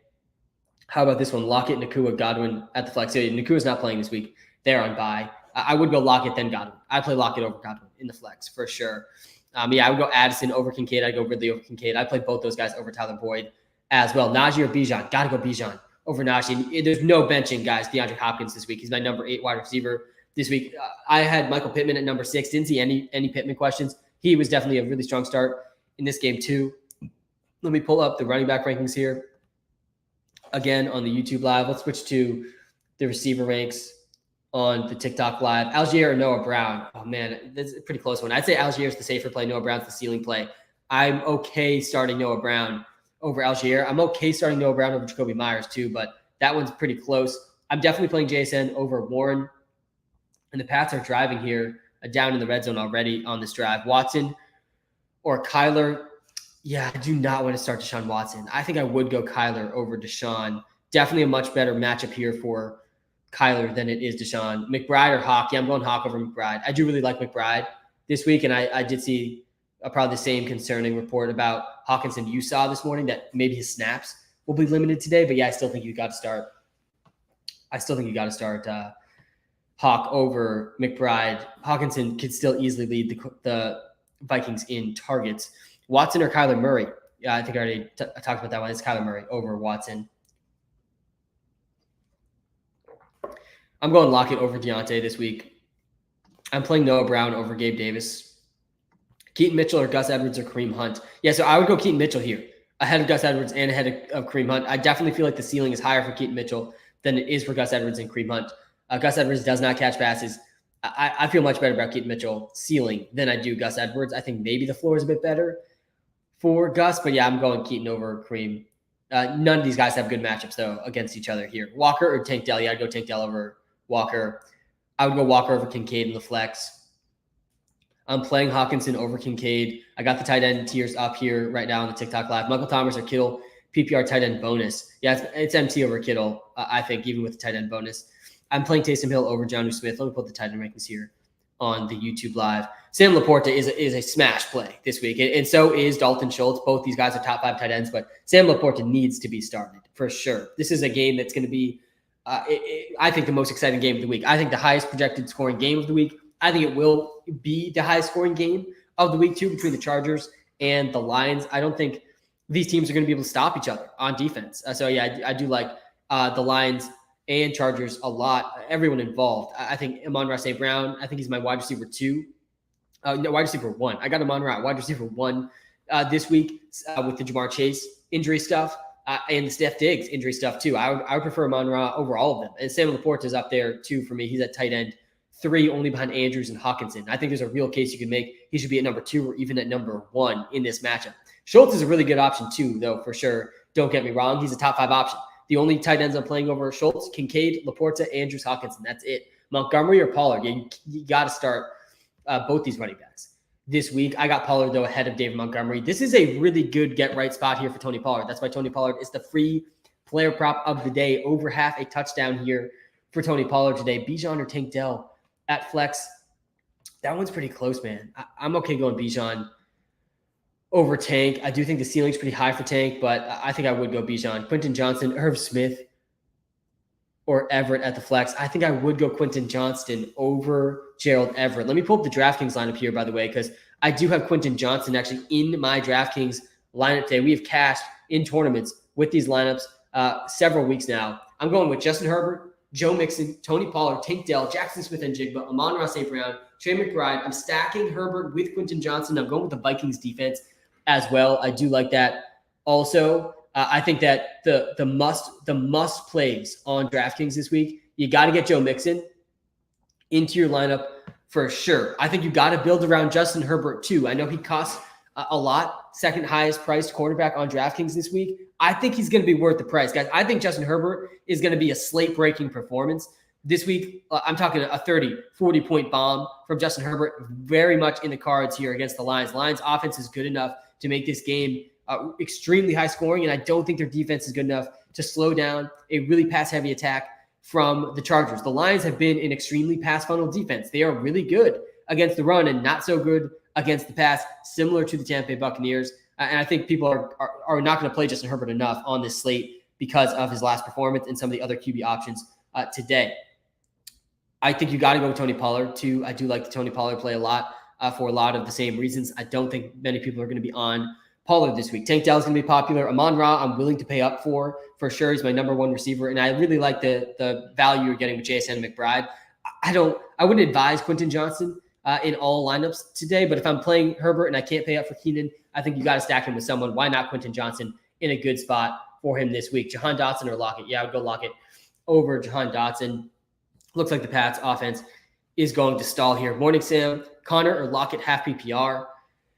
How about this one? Lockett, Nakua, Godwin at the flex. Nakua's not playing this week. They're on bye. I would go Lockett, then Godwin. I play Lockett over Godwin in the flex for sure. I would go Addison over Kincaid. I'd go Ridley over Kincaid. I play both those guys over Tyler Boyd as well. Najee or Bijan? Got to go Bijan over Najee. There's no benching, guys. DeAndre Hopkins this week. He's my number 8 wide receiver this week. I had Michael Pittman at number 6. Didn't see any Pittman questions. He was definitely a really strong start in this game too. Let me pull up the running back rankings here. Again, on the YouTube Live. Let's switch to the receiver ranks on the TikTok Live. Algier or Noah Brown? Oh, man, that's a pretty close one. I'd say Algier is the safer play. Noah Brown's the ceiling play. I'm okay starting Noah Brown over Algier. I'm okay starting Noah Brown over Jacoby Myers too, but that one's pretty close. I'm definitely playing JSN over Warren. And the Pats are driving here down in the red zone already on this drive. Watson or Kyler? Yeah, I do not want to start Deshaun Watson. I think I would go Kyler over Deshaun. Definitely a much better matchup here for Kyler than it is Deshaun. McBride or Hawk? Yeah, I'm going Hawk over McBride. I do really like McBride this week, and I did see probably the same concerning report about Hawkinson you saw this morning that maybe his snaps will be limited today. But yeah, I still think you got to start. Hawk over McBride. Hawkinson could still easily lead the Vikings in targets. Watson or Kyler Murray? Yeah, I think I already talked about that one. It's Kyler Murray over Watson. I'm going Lockett over Deontay this week. I'm playing Noah Brown over Gabe Davis. Keaton Mitchell or Gus Edwards or Kareem Hunt. Yeah, so I would go Keaton Mitchell here ahead of Gus Edwards and ahead of Kareem Hunt. I definitely feel like the ceiling is higher for Keaton Mitchell than it is for Gus Edwards and Kareem Hunt. Gus Edwards does not catch passes. I feel much better about Keaton Mitchell ceiling than I do Gus Edwards. I think maybe the floor is a bit better for Gus, but yeah, I'm going Keaton over Kareem. None of these guys have good matchups, though, against each other here. Walker or Tank Dell? Yeah, I'd go Tank Dell over Walker. I would go Walker over Kincaid in the flex. I'm playing Hawkinson over Kincaid. I got the tight end tiers up here right now on the TikTok live. Michael Thomas or Kittle, PPR tight end bonus. Yeah, it's MT over Kittle, I think, even with the tight end bonus. I'm playing Taysom Hill over Jonnu Smith. Let me put the tight end rankings here on the YouTube live. Sam Laporta is a smash play this week, and so is Dalton Schultz. Both these guys are top 5 tight ends, but Sam Laporta needs to be started for sure. This is a game that's going to be, I think, the most exciting game of the week. I think the highest projected scoring game of the week. I think it will be the highest scoring game of the week, too, between the Chargers and the Lions. I don't think these teams are going to be able to stop each other on defense. So, yeah, I do like the Lions and Chargers a lot. Everyone involved. I think Amon-Ra St. Brown, I think he's my wide receiver 2. No, wide receiver 1. I got Amon-Ra wide receiver 1 this week with the Jamar Chase injury stuff and the Steph Diggs injury stuff, too. I would prefer Amon-Ra over all of them. And Sam Laporta is up there, too, for me. He's at tight end 3, only behind Andrews and Hawkinson. I think there's a real case you can make. He should be at number 2 or even at number 1 in this matchup. Schultz is a really good option too, though, for sure. Don't get me wrong. He's a top 5 option. The only tight ends I'm playing over Schultz, Kincaid, Laporta, Andrews, Hawkinson. That's it. Montgomery or Pollard. Yeah, you got to start both these running backs. This week, I got Pollard, though, ahead of David Montgomery. This is a really good get-right spot here for Tony Pollard. That's why Tony Pollard is the free player prop of the day. Over half a touchdown here for Tony Pollard today. Bijan or Tank Dell at flex. That one's pretty close, man. I'm okay going Bijan over Tank. I do think the ceiling's pretty high for Tank, but I think I would go Bijan. Quentin Johnson, Irv Smith, or Everett at the flex. I think I would go Quentin Johnston over Gerald Everett. Let me pull up the DraftKings lineup here, by the way, because I do have Quentin Johnson actually in my DraftKings lineup today. We have cashed in tournaments with these lineups several weeks now. I'm going with Justin Herbert, Joe Mixon, Tony Pollard, Tank Dell, Jackson Smith-Njigba, Amon-Ra St. Brown, Trey McBride. I'm stacking Herbert with Quentin Johnson. I'm going with the Vikings defense as well. I do like that. Also, I think that the must plays on DraftKings this week, you got to get Joe Mixon into your lineup for sure. I think you got to build around Justin Herbert too. I know he costs a lot, second highest priced quarterback on DraftKings this week. I think he's going to be worth the price, guys. I think Justin Herbert is going to be a slate-breaking performance this week. I'm talking a 30, 40-point bomb from Justin Herbert, very much in the cards here against the Lions. Lions offense is good enough to make this game extremely high scoring, and I don't think their defense is good enough to slow down a really pass-heavy attack from the Chargers. The Lions have been an extremely pass-funnel defense. They are really good against the run and not so good against the pass, similar to the Tampa Bay Buccaneers. And I think people are not going to play Justin Herbert enough on this slate because of his last performance and some of the other QB options today. I think you got to go with Tony Pollard too. I do like the Tony Pollard play a lot for a lot of the same reasons. I don't think many people are going to be on Pollard this week. Tank Dell is going to be popular. Amon-Ra, I'm willing to pay up for sure. He's my number 1 receiver, and I really like the value you're getting with JSN McBride. I wouldn't advise Quentin Johnson in all lineups today, but if I'm playing Herbert and I can't pay up for Keenan, I think you got to stack him with someone. Why not Quentin Johnson in a good spot for him this week? Jahan Dotson or Lockett? Yeah, I would go Lockett over Jahan Dotson. Looks like the Pats offense is going to stall here. Morning, Sam. Connor or Lockett, half PPR.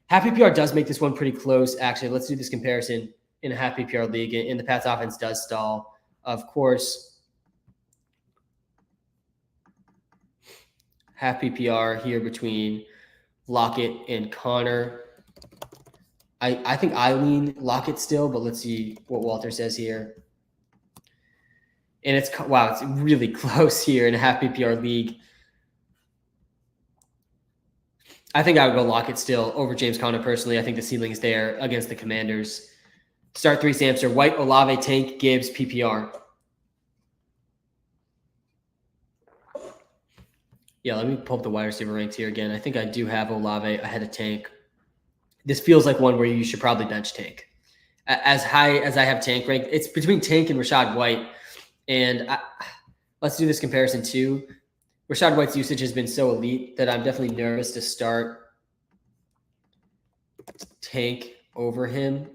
Half PPR does make this one pretty close, actually. Let's do this comparison in a half PPR league, and the Pats offense does stall, of course. Half PPR here between Lockett and Connor. I think I lean Lockett still, but let's see what Walter says here. And it's really close here in a half PPR league. I think I would go Lockett still over James Conner personally. I think the ceiling is there against the Commanders. Start 3 Samster. White, Olave, Tank, Gibbs, PPR. Yeah, let me pull up the wide receiver ranks here again. I think I do have Olave ahead of Tank. This feels like one where you should probably bench Tank. as high as I have Tank ranked. It's between Tank and Rachaad White. And let's do this comparison too. Rachaad White's usage has been so elite that I'm definitely nervous to start Tank over him.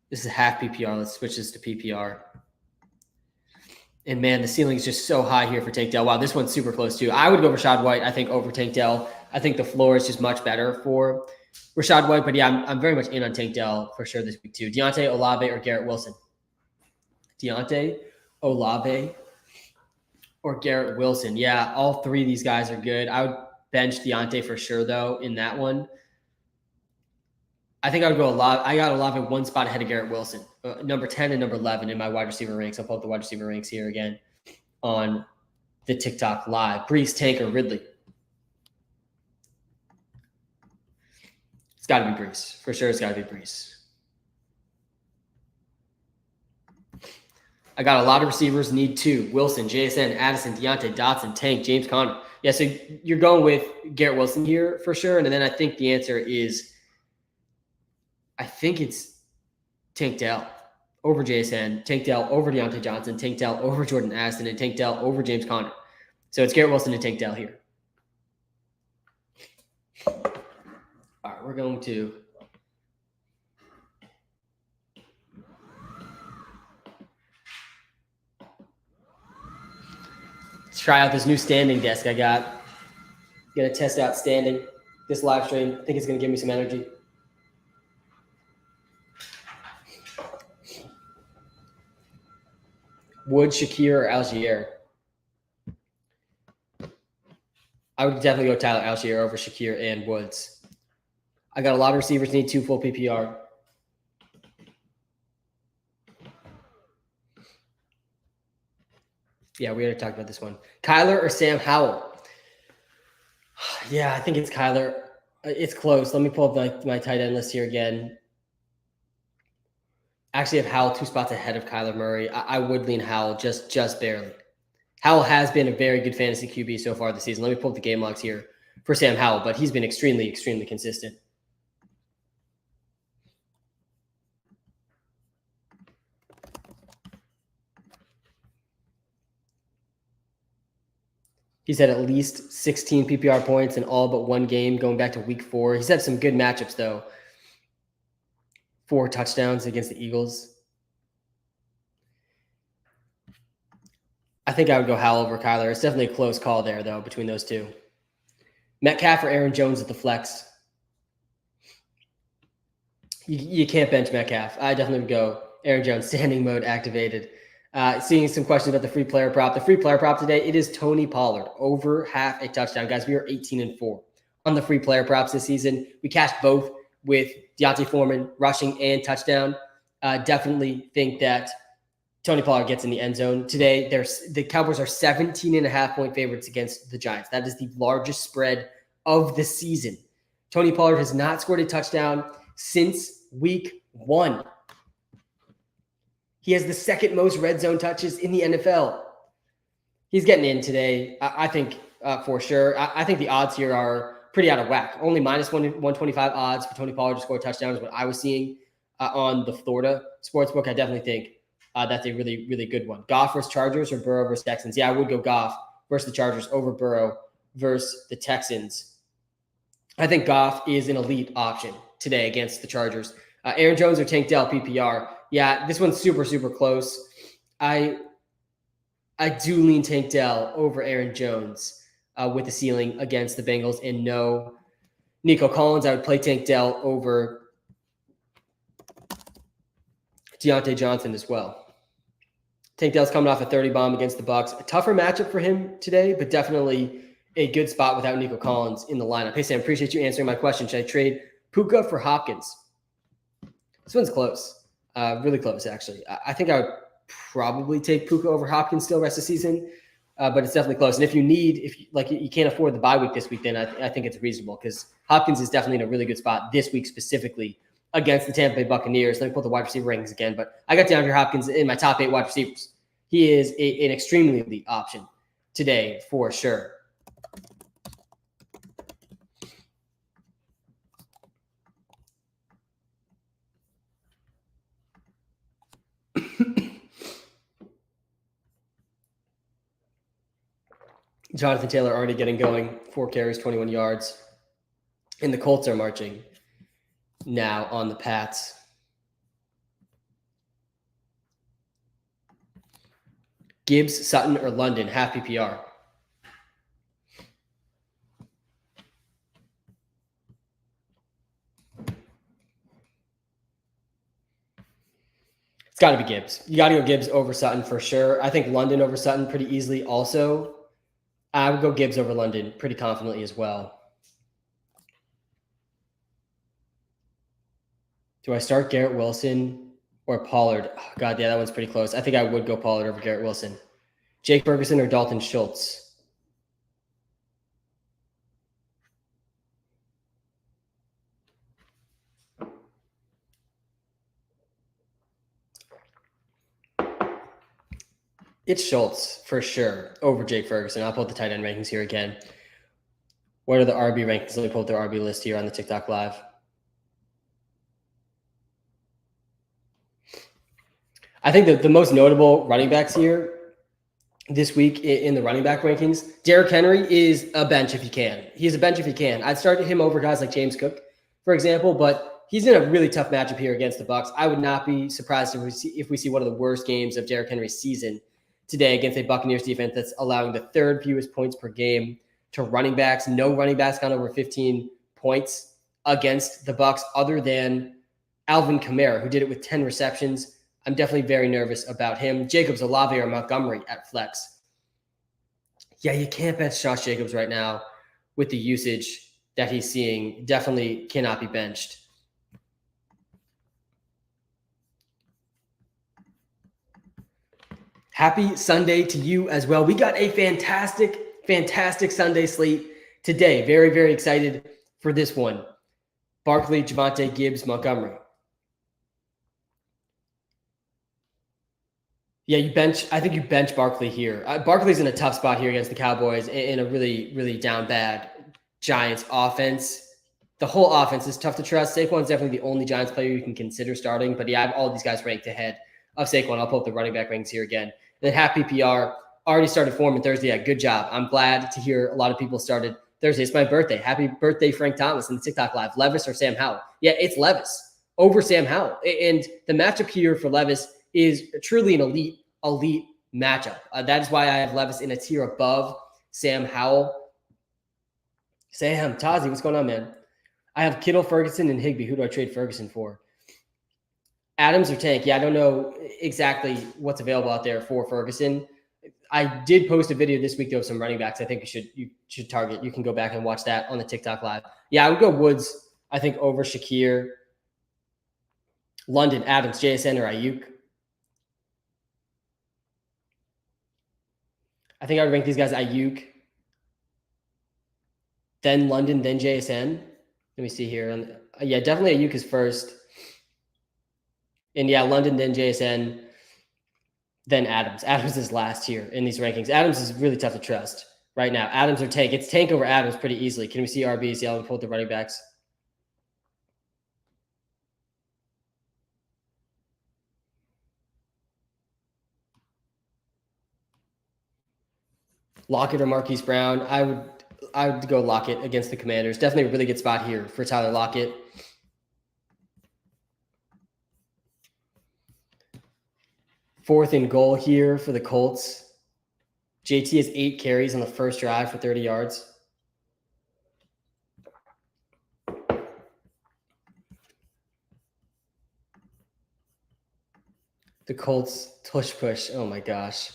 This is half PPR. Let's switch this to PPR. And man, the ceiling is just so high here for Tank Dell. Wow, this one's super close too. I would go Rachaad White, I think, over Tank Dell. I think the floor is just much better for Rachaad White. But yeah, I'm very much in on Tank Dell for sure this week too. Deontay, Olave, or Garrett Wilson? Deontay, Olave, or Garrett Wilson? Yeah, all three of these guys are good. I would bench Deontay for sure, though, in that one. I think I would go Olave. I got Olave one spot ahead of Garrett Wilson, number 10 and number 11 in my wide receiver ranks. I'll pull up the wide receiver ranks here again on the TikTok live. Brees, Tank, or Ridley? It's got to be Brees. For sure, it's got to be Brees. I got a lot of receivers, need two. Wilson, JSN, Addison, Deontay, Dotson, Tank, James Conner. Yeah, so you're going with Garrett Wilson here for sure. And then I think the answer is, I think it's Tank Dell over JSN, Tank Dell over Deontay Johnson, Tank Dell over Jordan Addison, and Tank Dell over James Conner. So it's Garrett Wilson and Tank Dell here. All right, we're going to try out this new standing desk I got. Gonna test out standing this live stream. I think it's gonna give me some energy. Wood, Shakir, or Algier? I would definitely go Tyler Algier over Shakir and Woods. I got a lot of receivers, need two full PPR. Yeah, we already talked about this one. Kyler or Sam Howell? Yeah, I think it's Kyler. It's close. Let me pull up my tight end list here again. Actually, I have Howell 2 spots ahead of Kyler Murray. I would lean Howell just barely. Howell has been a very good fantasy QB so far this season. Let me pull up the game logs here for Sam Howell, but he's been extremely consistent. He's had at least 16 PPR points in all but one game going back to week 4. He's had some good matchups, though. 4 touchdowns against the Eagles. I think I would go Howell over Kyler. It's definitely a close call there, though, between those two. Metcalf or Aaron Jones at the flex? You can't bench Metcalf. I definitely would go Aaron Jones, standing mode activated. Seeing some questions about the free player prop. The free player prop today, it is Tony Pollard, over half a touchdown. Guys, we are 18-4 on the free player props this season. We cashed both with Deontay Foreman rushing and touchdown. Definitely think that Tony Pollard gets in the end zone. Today, the Cowboys are 17.5-point favorites against the Giants. That is the largest spread of the season. Tony Pollard has not scored a touchdown since week 1. He has the second most red zone touches in the NFL. He's getting in today, I think, for sure. I think the odds here are pretty out of whack. Only minus 125 odds for Tony Pollard to score a touchdown is what I was seeing on the Florida Sportsbook. I definitely think that's a really good one. Goff versus Chargers or Burrow versus Texans? Yeah, I would go Goff versus the Chargers over Burrow versus the Texans. I think Goff is an elite option today against the Chargers. Aaron Jones or Tank Dell PPR? Yeah, this one's super close. I do lean Tank Dell over Aaron Jones with the ceiling against the Bengals, and no Nico Collins. I would play Tank Dell over Deontay Johnson as well. Tank Dell's coming off a 30 bomb against the Bucs. A tougher matchup for him today, but definitely a good spot without Nico Collins in the lineup. Hey, Sam, appreciate you answering my question. Should I trade Puka for Hopkins? This one's close. Really close, actually. I think I would probably take Puka over Hopkins still rest of the season, but it's definitely close. And if you can't afford the bye week this week, then I think it's reasonable because Hopkins is definitely in a really good spot this week specifically against the Tampa Bay Buccaneers. Let me pull the wide receiver rankings again, but I got DeAndre Hopkins in my top 8 wide receivers. He is an extremely elite option today for sure. Jonathan Taylor already getting going, 4 carries, 21 yards. And the Colts are marching now on the Pats. Gibbs, Sutton, or London, half PPR. It's got to be Gibbs. You got to go Gibbs over Sutton for sure. I think London over Sutton pretty easily also. I would go Gibbs over London pretty confidently as well. Do I start Garrett Wilson or Pollard? Oh, God, yeah, that one's pretty close. I think I would go Pollard over Garrett Wilson. Jake Ferguson or Dalton Schultz? It's Schultz for sure over Jake Ferguson. I'll pull the tight end rankings here again. What are the RB rankings? Let me pull up their RB list here on the TikTok Live. I think the most notable running backs here this week in the running back rankings, Derrick Henry is a bench if you can. He's a bench if you can. I'd start him over guys like James Cook, for example, but he's in a really tough matchup here against the Bucs. I would not be surprised if we see one of the worst games of Derrick Henry's season today against a Buccaneers defense that's allowing the third fewest points per game to running backs. No running backs gone over 15 points against the Bucs other than Alvin Kamara, who did it with 10 receptions. I'm definitely very nervous about him. Jacobs, Olave, or Montgomery at flex. Yeah, you can't bench Josh Jacobs right now with the usage that he's seeing. Definitely cannot be benched. Happy Sunday to you as well. We got a fantastic Sunday slate today. Very, very excited for this one. Barkley, Javonte, Gibbs, Montgomery. Yeah, I think you bench Barkley here. Barkley's in a tough spot here against the Cowboys in a really, really down bad Giants offense. The whole offense is tough to trust. Saquon's definitely the only Giants player you can consider starting, but yeah, I have all these guys ranked ahead of Saquon. I'll pull up the running back ranks here again. Then half PPR, already started Foreman Thursday. Yeah, good job. I'm glad to hear a lot of people started Thursday. It's my birthday. Happy birthday, Frank Thomas in the TikTok Live. Levis or Sam Howell? Yeah, it's Levis over Sam Howell. And the matchup here for Levis is truly an elite matchup. That is why I have Levis in a tier above Sam Howell. Sam, Tazi, what's going on, man? I have Kittle, Ferguson, and Higbee. Who do I trade Ferguson for? Adams or Tank? Yeah, I don't know exactly what's available out there for Ferguson. I did post a video this week, though, of some running backs I think you should target. You can go back and watch that on the TikTok Live. Yeah, I would go Woods, I think, over Shakir. London, Adams, JSN, or Ayuk. I think I would rank these guys Ayuk, then London, then JSN. Let me see here. Yeah, definitely Ayuk is first. And yeah, London, then JSN, then Adams. Adams is last here in these rankings. Adams is really tough to trust right now. Adams or Tank. It's Tank over Adams pretty easily. Can we see RBs? Yeah, let me pull the running backs. Lockett or Marquise Brown. I would go Lockett against the Commanders. Definitely a really good spot here for Tyler Lockett. Fourth and goal here for the Colts. JT has 8 carries on the first drive for 30 yards. The Colts tush push. Oh my gosh.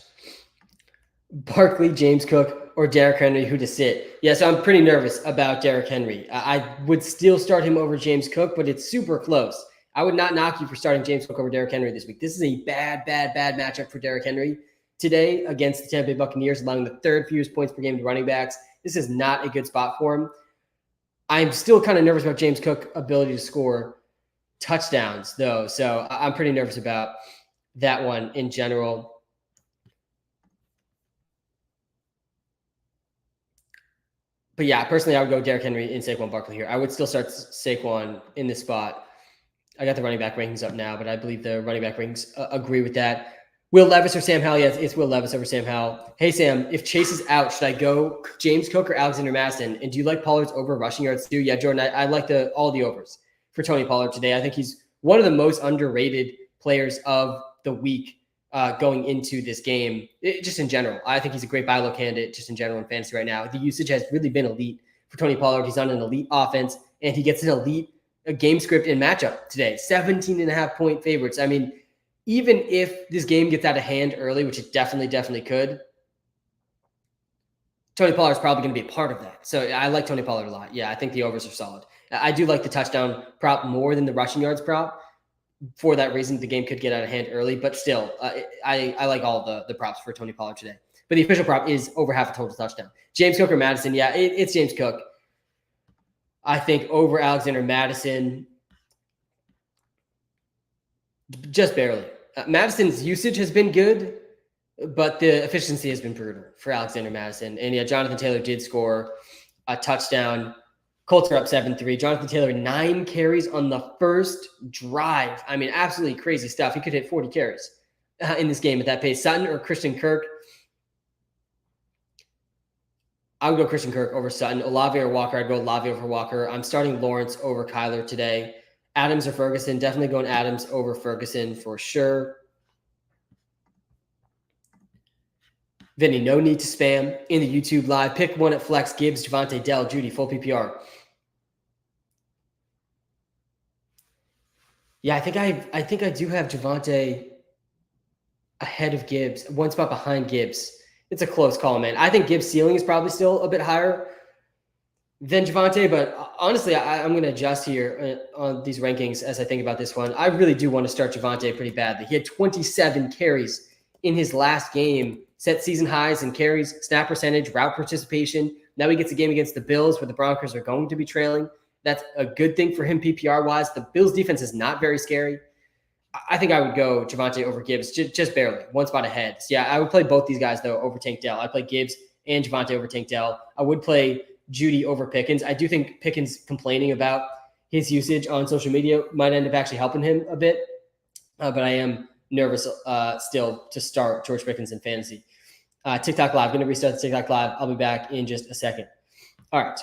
Barkley, James Cook, or Derrick Henry, who to sit? Yeah, so I'm pretty nervous about Derrick Henry. I would still start him over James Cook, but it's super close. I would not knock you for starting James Cook over Derrick Henry this week. This is a bad matchup for Derrick Henry today against the Tampa Bay Buccaneers, allowing the third fewest points per game to running backs. This is not a good spot for him. I'm still kind of nervous about James Cook's ability to score touchdowns, though. So I'm pretty nervous about that one in general. But yeah, personally, I would go Derrick Henry and Saquon Barkley here. I would still start Saquon in this spot. I got the running back rankings up now, but I believe the running back rankings agree with that. Will Levis or Sam Howell? Yes, it's Will Levis over Sam Howell. Hey, Sam, if Chase is out, should I go James Cook or Alexander Madison? And do you like Pollard's over rushing yards too? Yeah, Jordan, I like all the overs for Tony Pollard today. I think he's one of the most underrated players of the week going into this game, just in general. I think he's a great buy low candidate just in general in fantasy right now. The usage has really been elite for Tony Pollard. He's on an elite offense, and he gets an elite game script and matchup today. 17.5-point favorites. I mean, even if this game gets out of hand early, which it definitely could, Tony Pollard is probably going to be a part of that. So I like Tony Pollard a lot. Yeah, I think the overs are solid. I do like the touchdown prop more than the rushing yards prop. For that reason, the game could get out of hand early, but still, I like all the props for Tony Pollard today. But the official prop is over half a total touchdown. James Cook or Madison? Yeah, it's James Cook. I think over Alexander Madison, just barely. Madison's usage has been good, but the efficiency has been brutal for Alexander Madison. And yeah, Jonathan Taylor did score a touchdown. Colts are up 7-3. Jonathan Taylor, 9 carries on the first drive. I mean, absolutely crazy stuff. He could hit 40 carries in this game at that pace. Sutton or Christian Kirk? I would go Christian Kirk over Sutton. Olave or Walker? I'd go Olave over Walker. I'm starting Lawrence over Kyler today. Adams or Ferguson? Definitely going Adams over Ferguson for sure. Vinny, no need to spam in the YouTube live. Pick one at flex. Gibbs, Javonte, Dell, Judy, full PPR. Yeah, I think I do have Javonte ahead of Gibbs, one spot behind Gibbs. It's a close call, man. I think Gibbs' ceiling is probably still a bit higher than Javonte, but honestly, I'm going to adjust here on these rankings as I think about this one. I really do want to start Javonte pretty badly. He had 27 carries in his last game, set season highs in carries, snap percentage, route participation. Now he gets a game against the Bills where the Broncos are going to be trailing. That's a good thing for him PPR-wise. The Bills' defense is not very scary. I think I would go Javonte over Gibbs, just barely, one spot ahead. So yeah, I would play both these guys, though, over Tank Dell. I'd play Gibbs and Javonte over Tank Dell. I would play Judy over Pickens. I do think Pickens complaining about his usage on social media might end up actually helping him a bit, but I am nervous still to start George Pickens in fantasy. TikTok Live. Going to restart the TikTok Live. I'll be back in just a second. All right.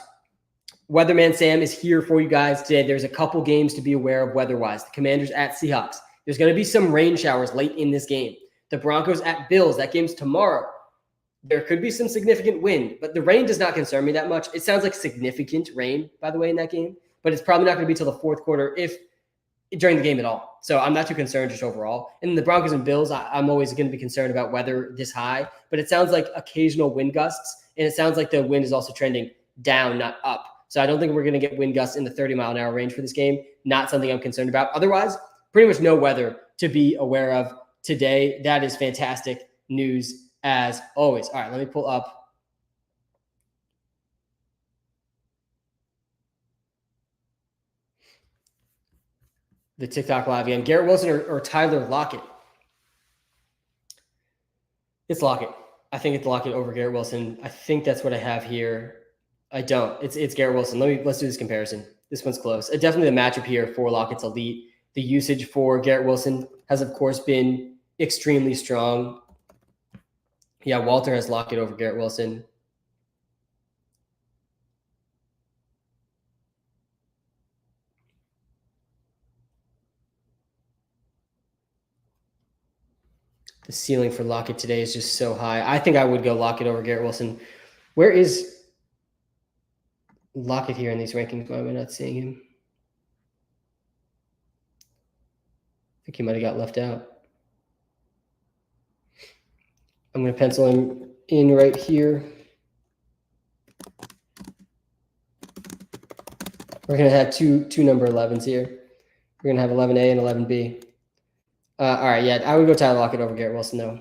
Weatherman Sam is here for you guys today. There's a couple games to be aware of weather-wise. The Commanders at Seahawks. There's going to be some rain showers late in this game. The Broncos at Bills. That game's tomorrow. There could be some significant wind, but the rain does not concern me that much. It sounds like significant rain, by the way, in that game, but it's probably not going to be till the fourth quarter, if during the game at all. So I'm not too concerned just overall. And the Broncos and Bills, I'm always going to be concerned about weather this high, but it sounds like occasional wind gusts, and it sounds like the wind is also trending down, not up. So I don't think we're going to get wind gusts in the 30-mile-an-hour range for this game. Not something I'm concerned about. Otherwise, pretty much no weather to be aware of today. That is fantastic news as always. All right, let me pull up the TikTok live again. Garrett Wilson or Tyler Lockett? It's Lockett. I think it's Lockett over Garrett Wilson. I think that's what I have here. I don't. It's Garrett Wilson. Let's do this comparison. This one's close. Definitely the matchup here for Lockett's elite. The usage for Garrett Wilson has, of course, been extremely strong. Yeah, Walter has Lockett over Garrett Wilson. The ceiling for Lockett today is just so high. I think I would go Lockett over Garrett Wilson. Where is Lockett here in these rankings? Why am I not seeing him? I think he might have got left out. I'm going to pencil him in right here. We're going to have two number 11s here. We're going to have 11A and 11B. All right, yeah, I would go Tyler Lockett over Garrett Wilson, though.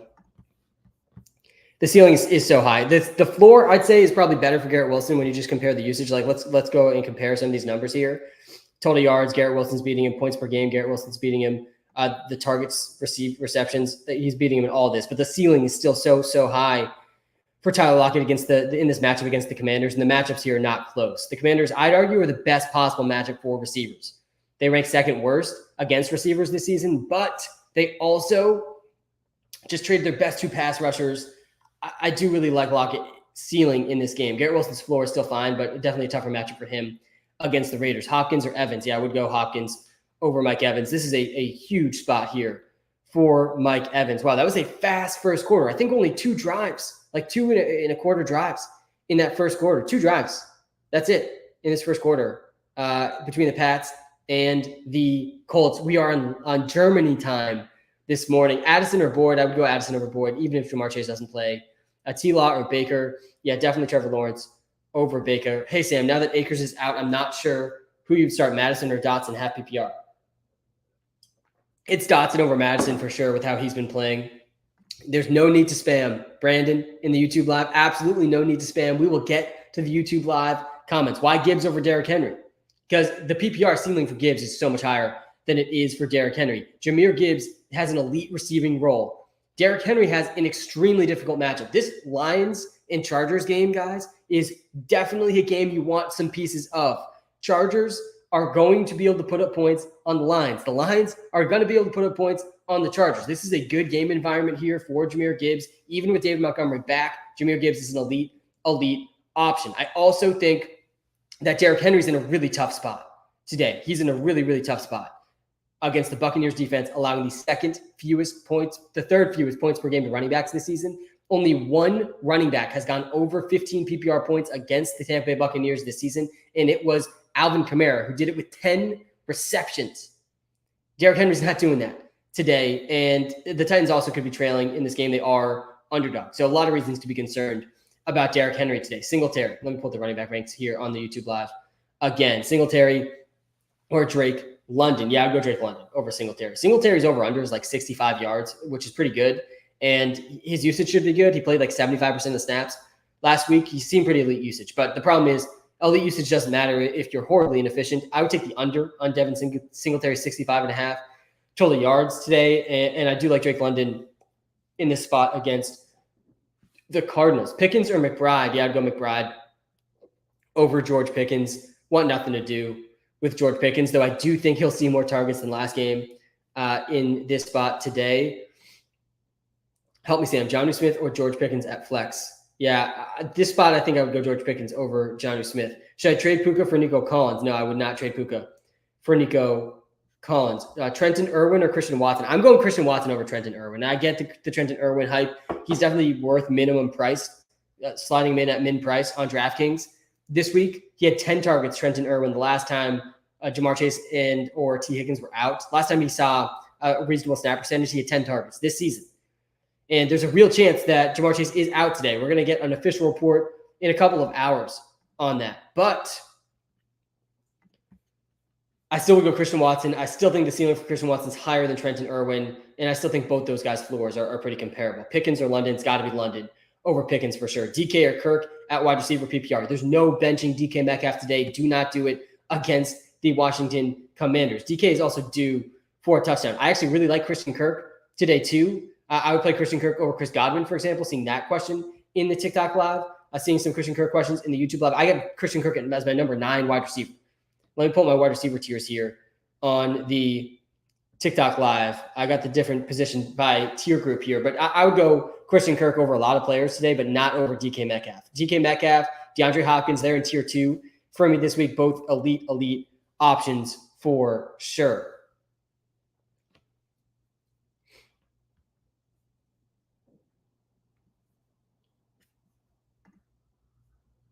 The ceiling is so high. The floor, I'd say, is probably better for Garrett Wilson when you just compare the usage. Like, let's go and compare some of these numbers here. Total yards, Garrett Wilson's beating him. Points per game, Garrett Wilson's beating him. The targets, received, receptions, he's beating him in all this. But the ceiling is still so high for Tyler Lockett in this matchup against the Commanders. And the matchups here are not close. The Commanders, I'd argue, are the best possible matchup for receivers. They rank second worst against receivers this season, but they also just traded their best 2 pass rushers. I do really like Lockett ceiling in this game. Garrett Wilson's floor is still fine, but definitely a tougher matchup for him against the Raiders. Hopkins or Evans? Yeah, I would go Hopkins over Mike Evans. This is a huge spot here for Mike Evans. Wow, that was a fast first quarter. I think only 2 drives, like 2 and a quarter drives in that first quarter. 2 drives. That's it in this first quarter between the Pats and the Colts. We are on Germany time this morning. Addison or Boyd? I would go Addison over Boyd, even if Jamar Chase doesn't play. T-Law or Baker? Yeah, definitely Trevor Lawrence over Baker. Hey, Sam, now that Akers is out, I'm not sure who you'd start, Madison or Dotson, half PPR. It's Dotson over Madison for sure with how he's been playing. There's no need to spam. Brandon in the YouTube Live, absolutely no need to spam. We will get to the YouTube Live comments. Why Gibbs over Derrick Henry? Because the PPR ceiling for Gibbs is so much higher than it is for Derrick Henry. Jahmyr Gibbs has an elite receiving role. Derrick Henry has an extremely difficult matchup. This Lions and Chargers game, guys, is definitely a game you want some pieces of. Chargers are going to be able to put up points on the Lions. The Lions are going to be able to put up points on the Chargers. This is a good game environment here for Jahmyr Gibbs. Even with David Montgomery back, Jahmyr Gibbs is an elite option. I also think that Derrick Henry's in a really tough spot today. He's in a really tough spot against the Buccaneers defense, allowing the third fewest points per game to running backs this season. Only 1 running back has gone over 15 PPR points against the Tampa Bay Buccaneers this season, and it was Alvin Kamara, who did it with 10 receptions. Derrick Henry's not doing that today, and the Titans also could be trailing in this game. They are underdogs. So a lot of reasons to be concerned about Derrick Henry today. Singletary. Let me pull the running back ranks here on the YouTube Live. Again, Singletary or Drake London. Yeah, I'd go Drake London over Singletary. Singletary's over-under is like 65 yards, which is pretty good. And his usage should be good. He played like 75% of the snaps last week. He's seen pretty elite usage. But the problem is elite usage doesn't matter if you're horribly inefficient. I would take the under on Devin Singletary, 65.5 total yards today. And I do like Drake London in this spot against the Cardinals. Pickens or McBride? Yeah, I'd go McBride over George Pickens. Want nothing to do with George Pickens, though I do think he'll see more targets than last game in this spot today. Help me, Sam. Jonnu Smith or George Pickens at flex? Yeah, this spot, I think I would go George Pickens over Jonnu Smith. Should I trade Puka for Nico Collins? No, I would not trade Puka for Nico Collins. Trenton Irwin or Christian Watson? I'm going Christian Watson over Trenton Irwin. I get the Trenton Irwin hype. He's definitely worth minimum price, sliding him in at min price on DraftKings. This week, he had 10 targets, Trenton Irwin, the last time Jamar Chase or T. Higgins were out. Last time he saw a reasonable snap percentage, he had 10 targets this season. And there's a real chance that Jamar Chase is out today. We're going to get an official report in a couple of hours on that. But I still would go Christian Watson. I still think the ceiling for Christian Watson is higher than Trenton Irwin. And I still think both those guys' floors are pretty comparable. Pickens or London, it's got to be London over Pickens for sure. DK or Kirk at wide receiver PPR. There's no benching DK Metcalf today. Do not do it against the Washington Commanders. DK is also due for a touchdown. I actually really like Christian Kirk today too. I would play Christian Kirk over Chris Godwin, for example, seeing that question in the TikTok Live, seeing some Christian Kirk questions in the YouTube Live. I got Christian Kirk as my number 9 wide receiver. Let me pull my wide receiver tiers here on the TikTok Live. I got the different position by tier group here, but I would go Christian Kirk over a lot of players today, but not over DK Metcalf. DK Metcalf, DeAndre Hopkins, they're in tier 2 for me this week, both elite options for sure.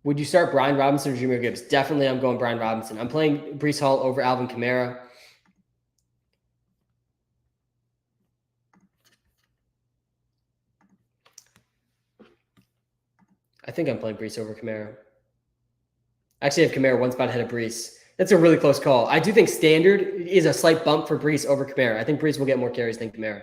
Would you start Brian Robinson or Jahmyr Gibbs? Definitely I'm going Brian Robinson. I'm playing Breece Hall over Alvin Kamara. I think I'm playing Breece over Kamara. I actually have Kamara one spot ahead of Breece. That's a really close call. I do think standard is a slight bump for Breece over Kamara. I think Breece will get more carries than Kamara.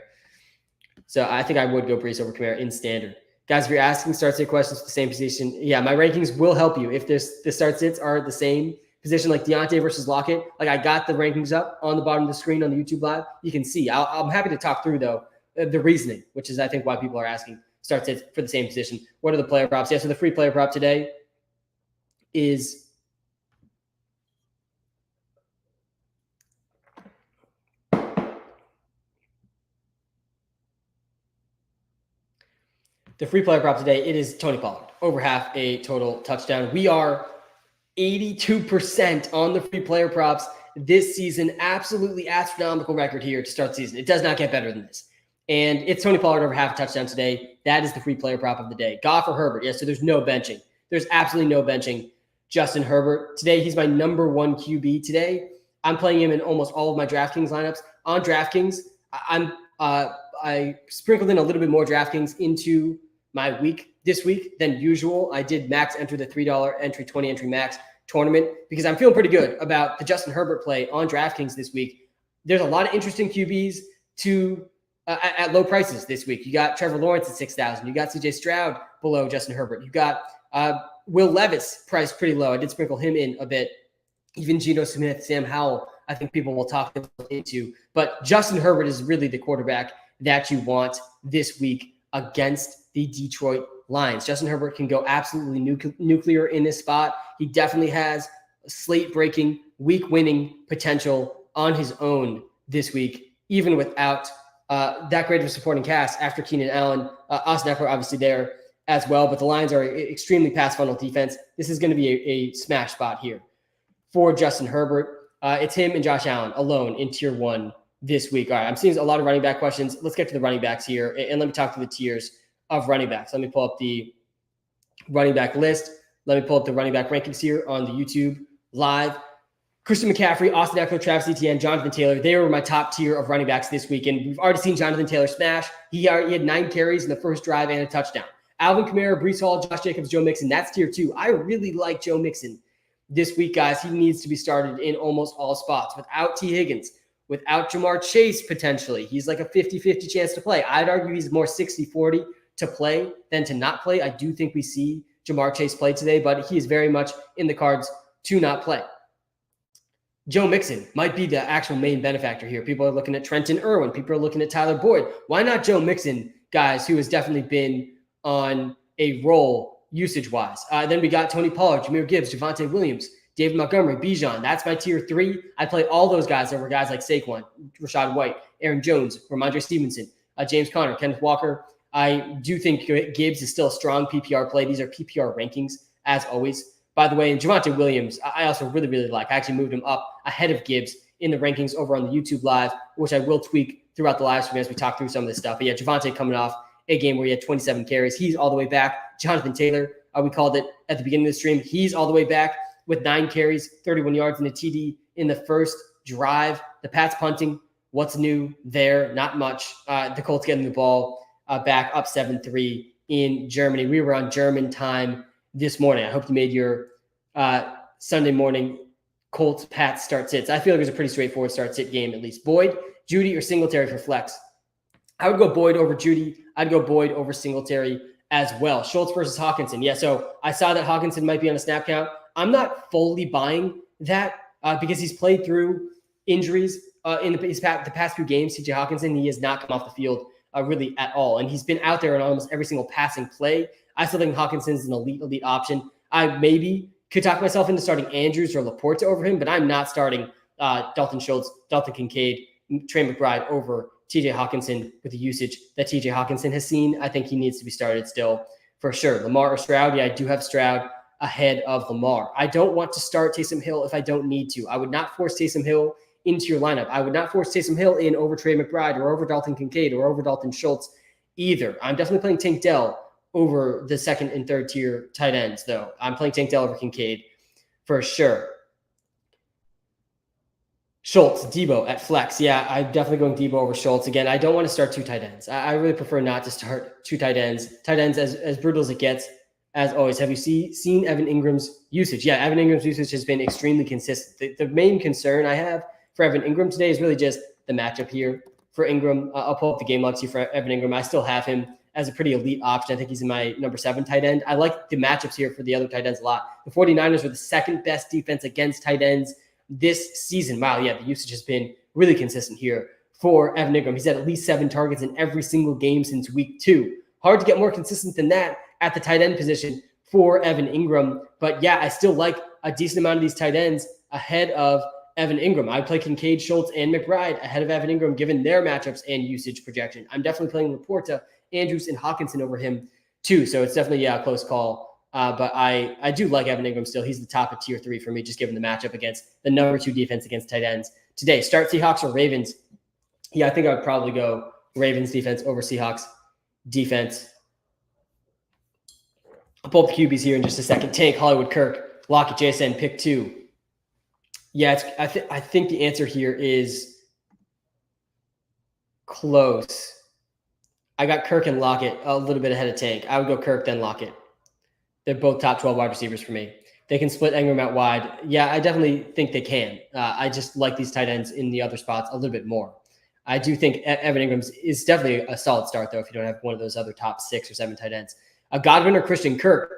So I think I would go Breece over Kamara in standard. Guys, if you're asking start-sit questions for the same position, yeah, my rankings will help you. If the start-sits are the same position, like Deontay versus Lockett, like I got the rankings up on the bottom of the screen on the YouTube Live. You can see. I'm happy to talk through, though, the reasoning, which is, I think, why people are asking start-sits for the same position. What are the player props? Yeah, so the free player prop today is The free player prop today, it is Tony Pollard, over half a total touchdown. We are 82% on the free player props this season. Absolutely astronomical record here to start the season. It does not get better than this. And it's Tony Pollard over half a touchdown today. That is the free player prop of the day. Goff or Herbert. Yes, so there's no benching. There's absolutely no benching Justin Herbert. Today, he's my number one QB today. I'm playing him in almost all of my DraftKings lineups. On DraftKings, I sprinkled in a little bit more DraftKings into my week this week than usual. I did max enter the $3 entry, 20 entry max tournament because I'm feeling pretty good about the Justin Herbert play on DraftKings this week. There's a lot of interesting QBs at low prices this week. You got Trevor Lawrence at 6,000. You got CJ Stroud below Justin Herbert. You got Will Levis priced pretty low. I did sprinkle him in a bit. Even Geno Smith, Sam Howell, I think people will talk into. But Justin Herbert is really the quarterback that you want this week against the Detroit Lions. Justin Herbert can go absolutely nuclear in this spot. He definitely has slate-breaking, week-winning potential on his own this week, even without that great of a supporting cast after Keenan Allen. Austin Eckler obviously there as well, but the Lions are an extremely pass-funnel defense. This is going to be a smash spot here for Justin Herbert. It's him and Josh Allen alone in tier one this week. All right, I'm seeing a lot of running back questions. Let's get to the running backs here, and let me talk to the tiers of running backs. Let me pull up the running back list. Let me pull up the running back rankings here on the YouTube live. Christian McCaffrey, Austin Eckler, Travis Etienne, Jonathan Taylor, they were my top tier of running backs this week, and we've already seen Jonathan Taylor smash. He had 9 carries in the first drive and a touchdown. Alvin Kamara, Breece Hall, Josh Jacobs, Joe Mixon, that's tier 2. I really like Joe Mixon this week, guys. He needs to be started in almost all spots. Without T. Higgins, without Jamar Chase potentially, he's like a 50-50 chance to play. I'd argue he's more 60-40 to play than to not play. I do think we see Jamar Chase play today, but he is very much in the cards to not play. Joe Mixon might be the actual main benefactor here. People are looking at Trenton Irwin. People are looking at Tyler Boyd. Why not Joe Mixon, guys, who has definitely been on a roll usage-wise? Then we got Tony Pollard, Jahmyr Gibbs, Javonte Williams, David Montgomery, Bijan. That's my tier 3. I play all those guys over guys like Saquon, Rashad White, Aaron Jones, Ramondre Stevenson, James Conner, Kenneth Walker. I do think Gibbs is still a strong PPR play. These are PPR rankings, as always. By the way, and Javonte Williams, I also really, really like. I actually moved him up ahead of Gibbs in the rankings over on the YouTube Live, which I will tweak throughout the live stream as we talk through some of this stuff. But yeah, Javonte coming off a game where he had 27 carries. He's all the way back. Jonathan Taylor, we called it at the beginning of the stream. He's all the way back with 9 carries, 31 yards, and a TD in the first drive. The Pats punting. What's new there? Not much. The Colts getting the ball back up 7-3 in Germany. We were on German time this morning. I hope you made your Sunday morning Colts-Pats start-sits. I feel like it was a pretty straightforward start-sit game, at least. Boyd, Judy, or Singletary for flex? I would go Boyd over Judy. I'd go Boyd over Singletary as well. Schultz versus Hawkinson. Yeah, so I saw that Hawkinson might be on a snap count. I'm not fully buying that because he's played through injuries in the past few games. CJ Hawkinson, he has not come off the field really at all, and he's been out there in almost every single passing play. I still think Hawkinson's an elite option. I maybe could talk myself into starting Andrews or Laporta over him, but I'm not starting Dalton Schultz, Dalton Kincaid, Trey McBride over TJ Hawkinson with the usage that TJ Hawkinson has seen. I think he needs to be started still for sure. Lamar or Stroud? Yeah, I do have Stroud ahead of Lamar. I don't want to start Taysom Hill if I don't need to. I would not force Taysom Hill into your lineup. I would not force Taysom Hill in over Trey McBride or over Dalton Kincaid or over Dalton Schultz either. I'm definitely playing Tank Dell over the second and third tier tight ends, though. I'm playing Tank Dell over Kincaid for sure. Schultz, Debo at flex. Yeah, I'm definitely going Debo over Schultz. Again, I don't want to start 2 tight ends. I really prefer not to start 2 tight ends. Tight ends, as brutal as it gets, as always. Have you seen Evan Ingram's usage? Yeah, Evan Ingram's usage has been extremely consistent. The main concern I have for Evan Ingram today is really just the matchup here for Ingram. I'll pull up the game log here for Evan Ingram. I still have him as a pretty elite option. I think he's in my number 7 tight end. I like the matchups here for the other tight ends a lot. The 49ers were the second best defense against tight ends this season. Wow, yeah, the usage has been really consistent here for Evan Ingram. He's had at least 7 targets in every single game since week 2. Hard to get more consistent than that at the tight end position for Evan Ingram. But yeah, I still like a decent amount of these tight ends ahead of Evan Ingram. I'd play Kincaid, Schultz, and McBride ahead of Evan Ingram given their matchups and usage projection. I'm definitely playing Laporta, Andrews, and Hawkinson over him 2. So it's definitely, a close call. But I do like Evan Ingram still. He's the top of tier 3 for me, just given the matchup against the number 2 defense against tight ends today. Start Seahawks or Ravens? Yeah, I think I would probably go Ravens defense over Seahawks defense. I'll pull up the QBs here in just a second. Tank, Hollywood, Kirk, Lockett, JSN, pick 2. Yeah, I think the answer here is close. I got Kirk and Lockett a little bit ahead of Tank. I would go Kirk, then Lockett. They're both top 12 wide receivers for me. They can split Ingram out wide. Yeah, I definitely think they can. I just like these tight ends in the other spots a little bit more. I do think Evan Ingram is definitely a solid start, though, if you don't have one of those other top 6 or 7 tight ends. Godwin or Christian Kirk?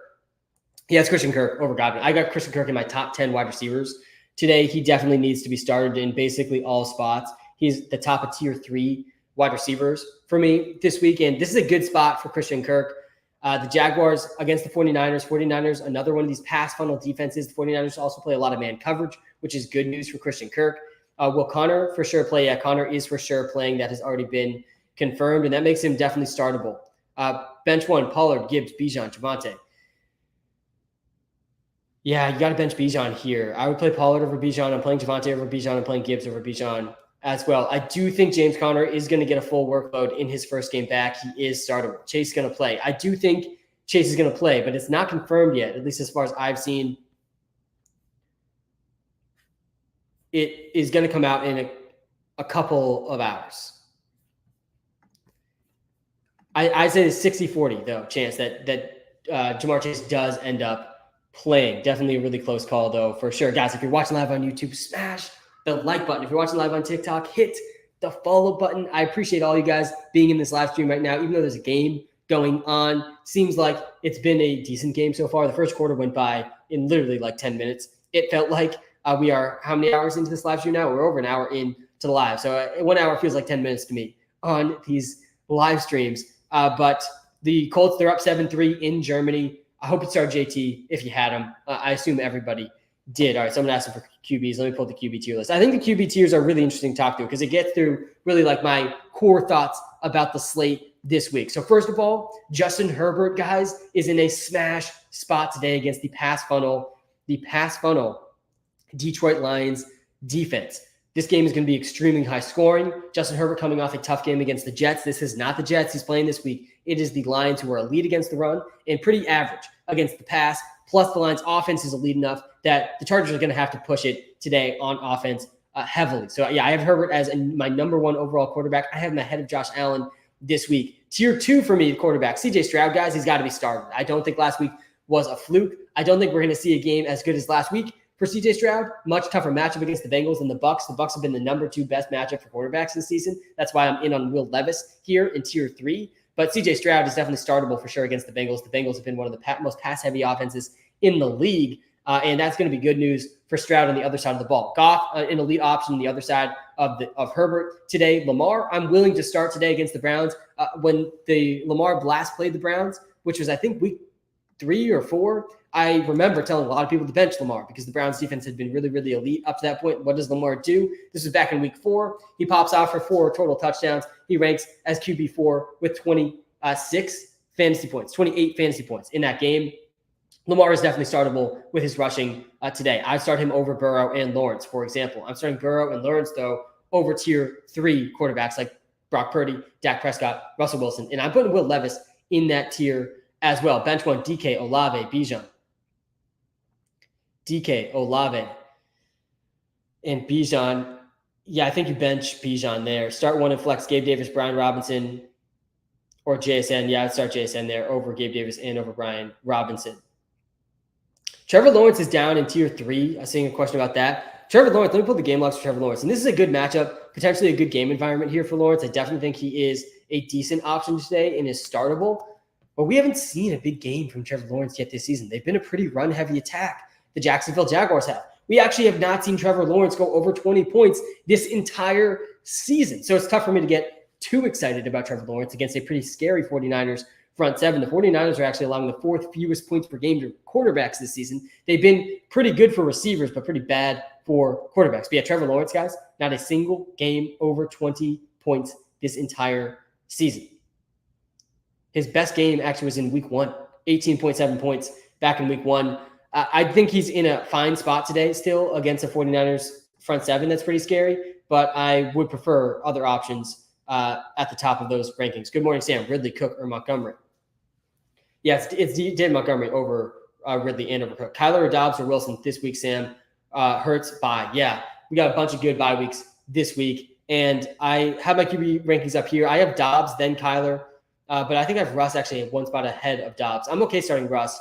Yeah, it's Christian Kirk over Godwin. I got Christian Kirk in my top 10 wide receivers. Today, he definitely needs to be started in basically all spots. He's the top of tier 3 wide receivers for me this weekend. This is a good spot for Christian Kirk. The Jaguars against the 49ers. 49ers, another one of these pass funnel defenses. The 49ers also play a lot of man coverage, which is good news for Christian Kirk. Will Connor for sure play? Yeah, Connor is for sure playing. That has already been confirmed, and that makes him definitely startable. Bench 1, Pollard, Gibbs, Bijan, Javonte. Yeah, you got to bench Bijan here. I would play Pollard over Bijan. I'm playing Javonte over Bijan. I'm playing Gibbs over Bijan as well. I do think James Conner is going to get a full workload in his first game back. He is startable. Chase is going to play. I do think Chase is going to play, but it's not confirmed yet, at least as far as I've seen. It is going to come out in a couple of hours. I say it's 60-40, though, chance that Jamar Chase does end up playing. Definitely a really close call, though, for sure. Guys, if you're watching live on YouTube, smash the like button. If you're watching live on TikTok, hit the follow button. I appreciate all you guys being in this live stream right now, even though there's a game going on. Seems like it's been a decent game so far. The first quarter went by in literally like 10 minutes. It felt like we are how many hours into this live stream now? We're over an hour into the live. So 1 hour feels like 10 minutes to me on these live streams. But the Colts, they're up 7-3 in Germany. I hope you start JT if you had him. I assume everybody did. All right, so I'm going to ask for QBs. Let me pull the QB tier list. I think the QB tiers are really interesting to talk through because it gets through really like my core thoughts about the slate this week. So first of all, Justin Herbert, guys, is in a smash spot today against the pass funnel Detroit Lions defense. This game is going to be extremely high scoring. Justin Herbert coming off a tough game against the Jets. This is not the Jets he's playing this week. It is the Lions, who are elite against the run and pretty average against the pass. Plus, the Lions' offense is elite enough that the Chargers are going to have to push it today on offense heavily. So, yeah, I have Herbert as my number 1 overall quarterback. I have him ahead of Josh Allen this week. Tier 2 for me, the quarterback. CJ Stroud, guys, he's got to be started. I don't think last week was a fluke. I don't think we're going to see a game as good as last week for CJ Stroud. Much tougher matchup against the Bengals than the Bucs. The Bucs have been the number 2 best matchup for quarterbacks this season. That's why I'm in on Will Levis here in tier 3. But CJ Stroud is definitely startable for sure against the Bengals. The Bengals have been one of the most pass-heavy offenses in the league, and that's going to be good news for Stroud on the other side of the ball. Goff, an elite option on the other side of Herbert today. Lamar, I'm willing to start today against the Browns. When the Lamar last played the Browns, which was, I think, week 3 or 4, I remember telling a lot of people to bench Lamar because the Browns defense had been really, really elite up to that point. What does Lamar do? This was back in week 4. He pops out for 4 total touchdowns. He ranks as QB4 with 26 fantasy points, 28 fantasy points in that game. Lamar is definitely startable with his rushing today. I'd start him over Burrow and Lawrence, for example. I'm starting Burrow and Lawrence, though, over tier 3 quarterbacks like Brock Purdy, Dak Prescott, Russell Wilson. And I'm putting Will Levis in that tier as well. Bench 1, DK, Olave, Bijan. DK, Olave, and Bijan. Yeah, I think you bench Bijan there. Start 1 and flex Gabe Davis, Brian Robinson, or JSN. Yeah, I'd start JSN there over Gabe Davis and over Brian Robinson. Trevor Lawrence is down in tier 3. I was seeing a question about that. Trevor Lawrence, let me pull the game logs for Trevor Lawrence. And this is a good matchup, potentially a good game environment here for Lawrence. I definitely think he is a decent option today and is startable. But we haven't seen a big game from Trevor Lawrence yet this season. They've been a pretty run-heavy attack. The Jacksonville Jaguars have. We actually have not seen Trevor Lawrence go over 20 points this entire season. So it's tough for me to get too excited about Trevor Lawrence against a pretty scary 49ers front 7. The 49ers are actually allowing the 4th fewest points per game to quarterbacks this season. They've been pretty good for receivers, but pretty bad for quarterbacks. But yeah, Trevor Lawrence, guys, not a single game over 20 points this entire season. His best game actually was in week 1, 18.7 points back in week 1. I think he's in a fine spot today still against the 49ers front seven. That's pretty scary, but I would prefer other options at the top of those rankings. Good morning, Sam. Ridley, Cook, or Montgomery? Yeah, it's David Montgomery over Ridley and over Cook. Kyler or Dobbs or Wilson this week, Sam? Hurts, bye. Yeah, we got a bunch of good bye weeks this week. And I have my QB rankings up here. I have Dobbs, then Kyler. But I think I have Russ actually at one spot ahead of Dobbs. I'm okay starting Russ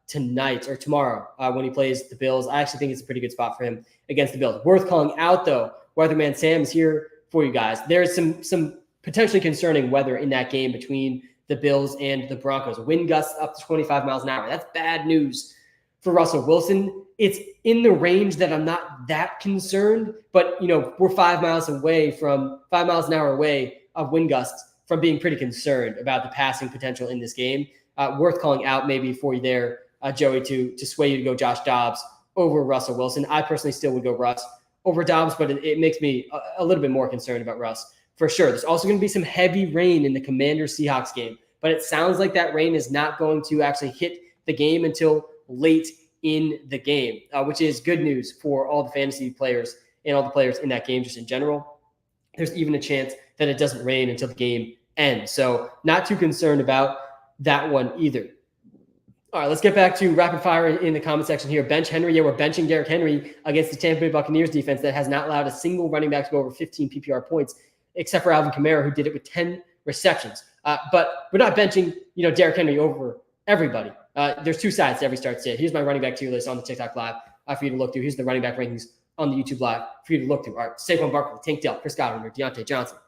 tonight or tomorrow when he plays the Bills. I actually think it's a pretty good spot for him against the Bills. Worth calling out, though. Weatherman Sam is here for you guys. There's some potentially concerning weather in that game between the Bills and the Broncos. Wind gusts up to 25 miles an hour. That's bad news for Russell Wilson. It's in the range that I'm not that concerned, but we're 5 miles an hour away of wind gusts from being pretty concerned about the passing potential in this game. Worth calling out maybe for you there, Joey, to sway you to go Josh Dobbs over Russell Wilson. I personally still would go Russ over Dobbs, but it makes me a little bit more concerned about Russ for sure. There's also going to be some heavy rain in the Commanders-Seahawks game, but it sounds like that rain is not going to actually hit the game until late in the game, which is good news for all the fantasy players and all the players in that game just in general. There's even a chance that it doesn't rain until the game ends. So not too concerned about that one either. All right, let's get back to rapid fire in the comment section here. Bench Henry. Yeah, we're benching Derrick Henry against the Tampa Bay Buccaneers defense that has not allowed a single running back to go over 15 PPR points, except for Alvin Kamara, who did it with 10 receptions. But we're not benching, Derrick Henry over everybody. There's two sides to every start sit. Here's my running back tier list on the TikTok Live for you to look through. Here's the running back rankings on the YouTube Live for you to look through. All right, Saquon Barkley, Tank Dell, Chris Godwin, or Deontay Johnson.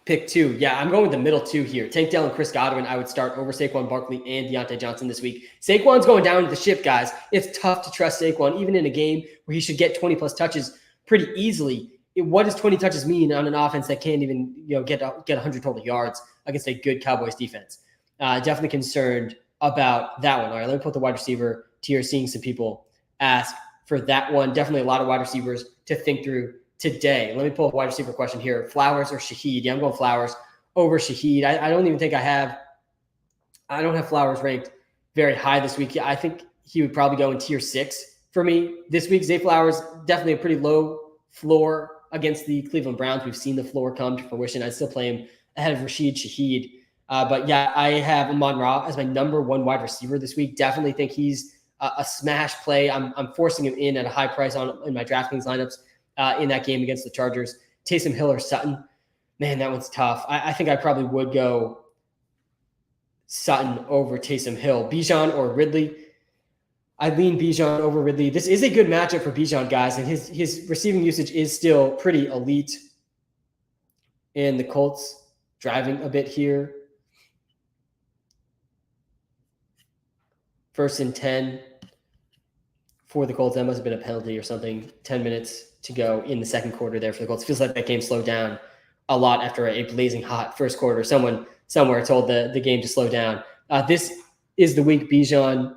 Pick 2. Yeah, I'm going with the middle 2 here. Tank Dell and Chris Godwin, I would start over Saquon Barkley and Deontay Johnson this week. Saquon's going down to the ship, guys. It's tough to trust Saquon, even in a game where he should get 20-plus touches pretty easily. What does 20 touches mean on an offense that can't even get 100 total yards against a good Cowboys defense? Definitely concerned about that one. All right, let me put the wide receiver tier, seeing some people ask for that one. Definitely a lot of wide receivers to think through today. Let me pull a wide receiver question here. Flowers or Shaheed? Yeah, I'm going Flowers over Shaheed. I don't even think I don't have Flowers ranked very high this week. I think he would probably go in tier 6 for me this week. Zay Flowers, definitely a pretty low floor against the Cleveland Browns. We've seen the floor come to fruition. I still play him ahead of Rashid Shaheed. But yeah, I have Amon-Ra as my number 1 wide receiver this week. Definitely think he's a smash play. I'm forcing him in at a high price in my DraftKings lineups in that game against the Chargers. Taysom Hill or Sutton. Man, that one's tough. I think I probably would go Sutton over Taysom Hill. Bijan or Ridley. I lean Bijan over Ridley. This is a good matchup for Bijan, guys, and his receiving usage is still pretty elite. And the Colts driving a bit here. 1st and 10 for the Colts. That must have been a penalty or something. 10 minutes to go in the second quarter there for the Colts. Feels like that game slowed down a lot after a blazing hot first quarter. Someone somewhere told the game to slow down. This is the week Bijan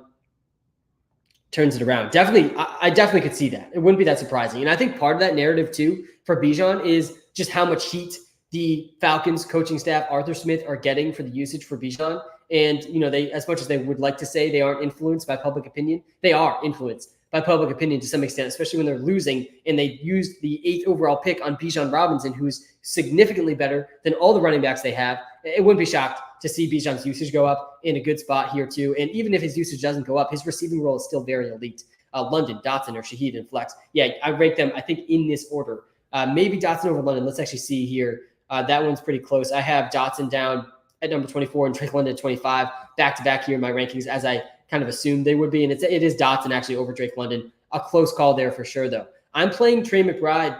turns it around. I definitely could see that. It wouldn't be that surprising. And I think part of that narrative too for Bijan is just how much heat the Falcons coaching staff, Arthur Smith, are getting for the usage for Bijan. And, they, as much as they would like to say they aren't influenced by public opinion, they are influenced by public opinion to some extent, especially when they're losing and they used the 8th overall pick on Bijan Robinson, who's significantly better than all the running backs they have. It wouldn't be shocked to see Bijan's usage go up in a good spot here too. And even if his usage doesn't go up, his receiving role is still very elite. London, Dotson, or Shaheed and Flex. Yeah, I rank them, I think, in this order. Maybe Dotson over London. Let's actually see here. That one's pretty close. I have Dotson down at number 24 and Drake London at 25, back-to-back here in my rankings, as I kind of assumed they would be. And it is Dotson actually over Drake London. A close call there for sure, though. I'm playing Trey McBride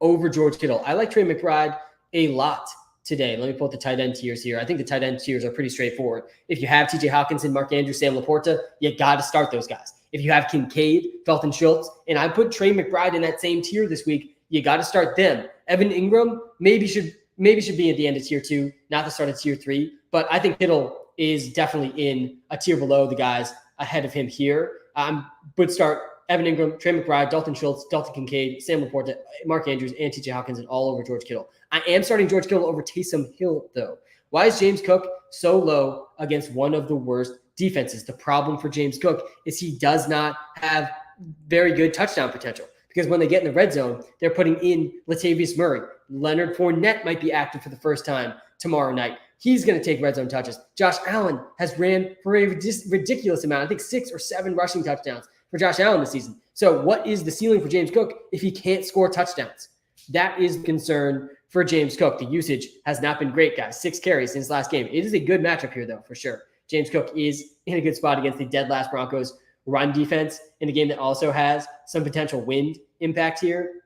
over George Kittle. I like Trey McBride a lot today. Let me pull up the tight end tiers here. I think the tight end tiers are pretty straightforward. If you have TJ Hawkinson, Mark Andrews, Sam Laporta, you got to start those guys. If you have Kincaid, Felton Schultz, and I put Trey McBride in that same tier this week, you got to start them. Evan Ingram maybe should be at the end of tier 2, not the start of tier 3. But I think Kittle is definitely in a tier below the guys ahead of him here. Would start Evan Ingram, Trey McBride, Dalton Schultz, Dalton Kincaid, Sam Laporta, Mark Andrews, and TJ Hawkinson all over George Kittle. I am starting George Kittle over Taysom Hill, though. Why is James Cook so low against one of the worst defenses? The problem for James Cook is he does not have very good touchdown potential, because when they get in the red zone, they're putting in Latavius Murray. Leonard Fournette might be active for the first time tomorrow night. He's going to take red zone touches. Josh Allen has ran for a ridiculous amount, I think 6 or 7 rushing touchdowns for Josh Allen this season. So what is the ceiling for James Cook if he can't score touchdowns? That is the concern for James Cook. The usage has not been great, guys. 6 carries in his last game. It is a good matchup here, though, for sure. James Cook is in a good spot against the dead last Broncos run defense in a game that also has some potential wind impact here.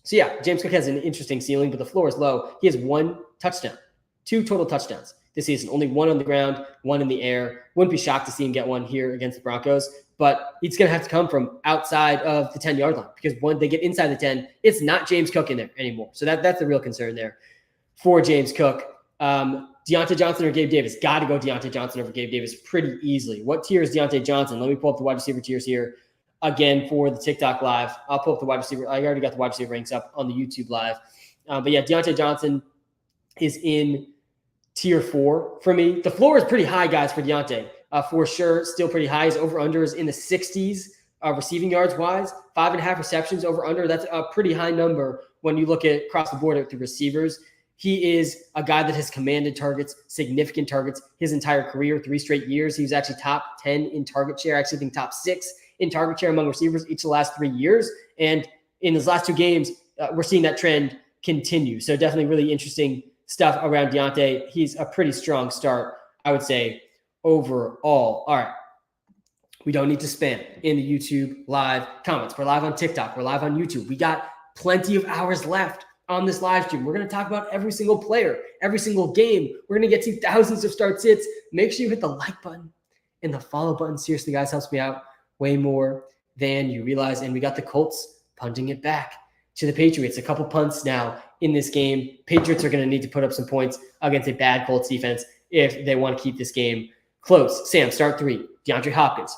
So yeah, James Cook has an interesting ceiling, but the floor is low. He has 1 touchdown, 2 total touchdowns this season, only 1 on the ground, 1 in the air. Wouldn't be shocked to see him get 1 here against the Broncos, but it's going to have to come from outside of the 10-yard line, because when they get inside the 10, it's not James Cook in there anymore. So that's the real concern there for James Cook. Deontay Johnson or Gabe Davis? Got to go Deontay Johnson over Gabe Davis pretty easly. What tier is Deontay Johnson? Let me pull up the wide receiver tiers here again for the TikTok live. I'll pull up the wide receiver. I already got the wide receiver ranks up on the YouTube live. But yeah, Deontay Johnson is in tier 4 for me. The floor is pretty high, guys, for Deontay. For sure, still pretty high. His over-under is in the 60s receiving yards wise. 5.5 receptions over-under. That's a pretty high number when you look at across the board at the receivers. He is a guy that has commanded targets, significant targets, his entire career, 3 straight years. He was actually top 10 in target share, I actually think top 6 in target share among receivers each of the last 3 years. And in his last 2 games, we're seeing that trend continue. So definitely really interesting stuff around Deontay. He's a pretty strong start, I would say, overall. All right. We don't need to spam in the YouTube live comments. We're live on TikTok. We're live on YouTube. We got plenty of hours left on this live stream. We're going to talk about every single player, every single game. We're going to get to thousands of start sits. Make sure you hit the like button and the follow button. Seriously, guys, helps me out way more than you realize. And we got the Colts punting it back to the Patriots. A couple punts now in this game. Patriots are going to need to put up some points against a bad Colts defense if they want to keep this game close. Sam, start 3. DeAndre Hopkins,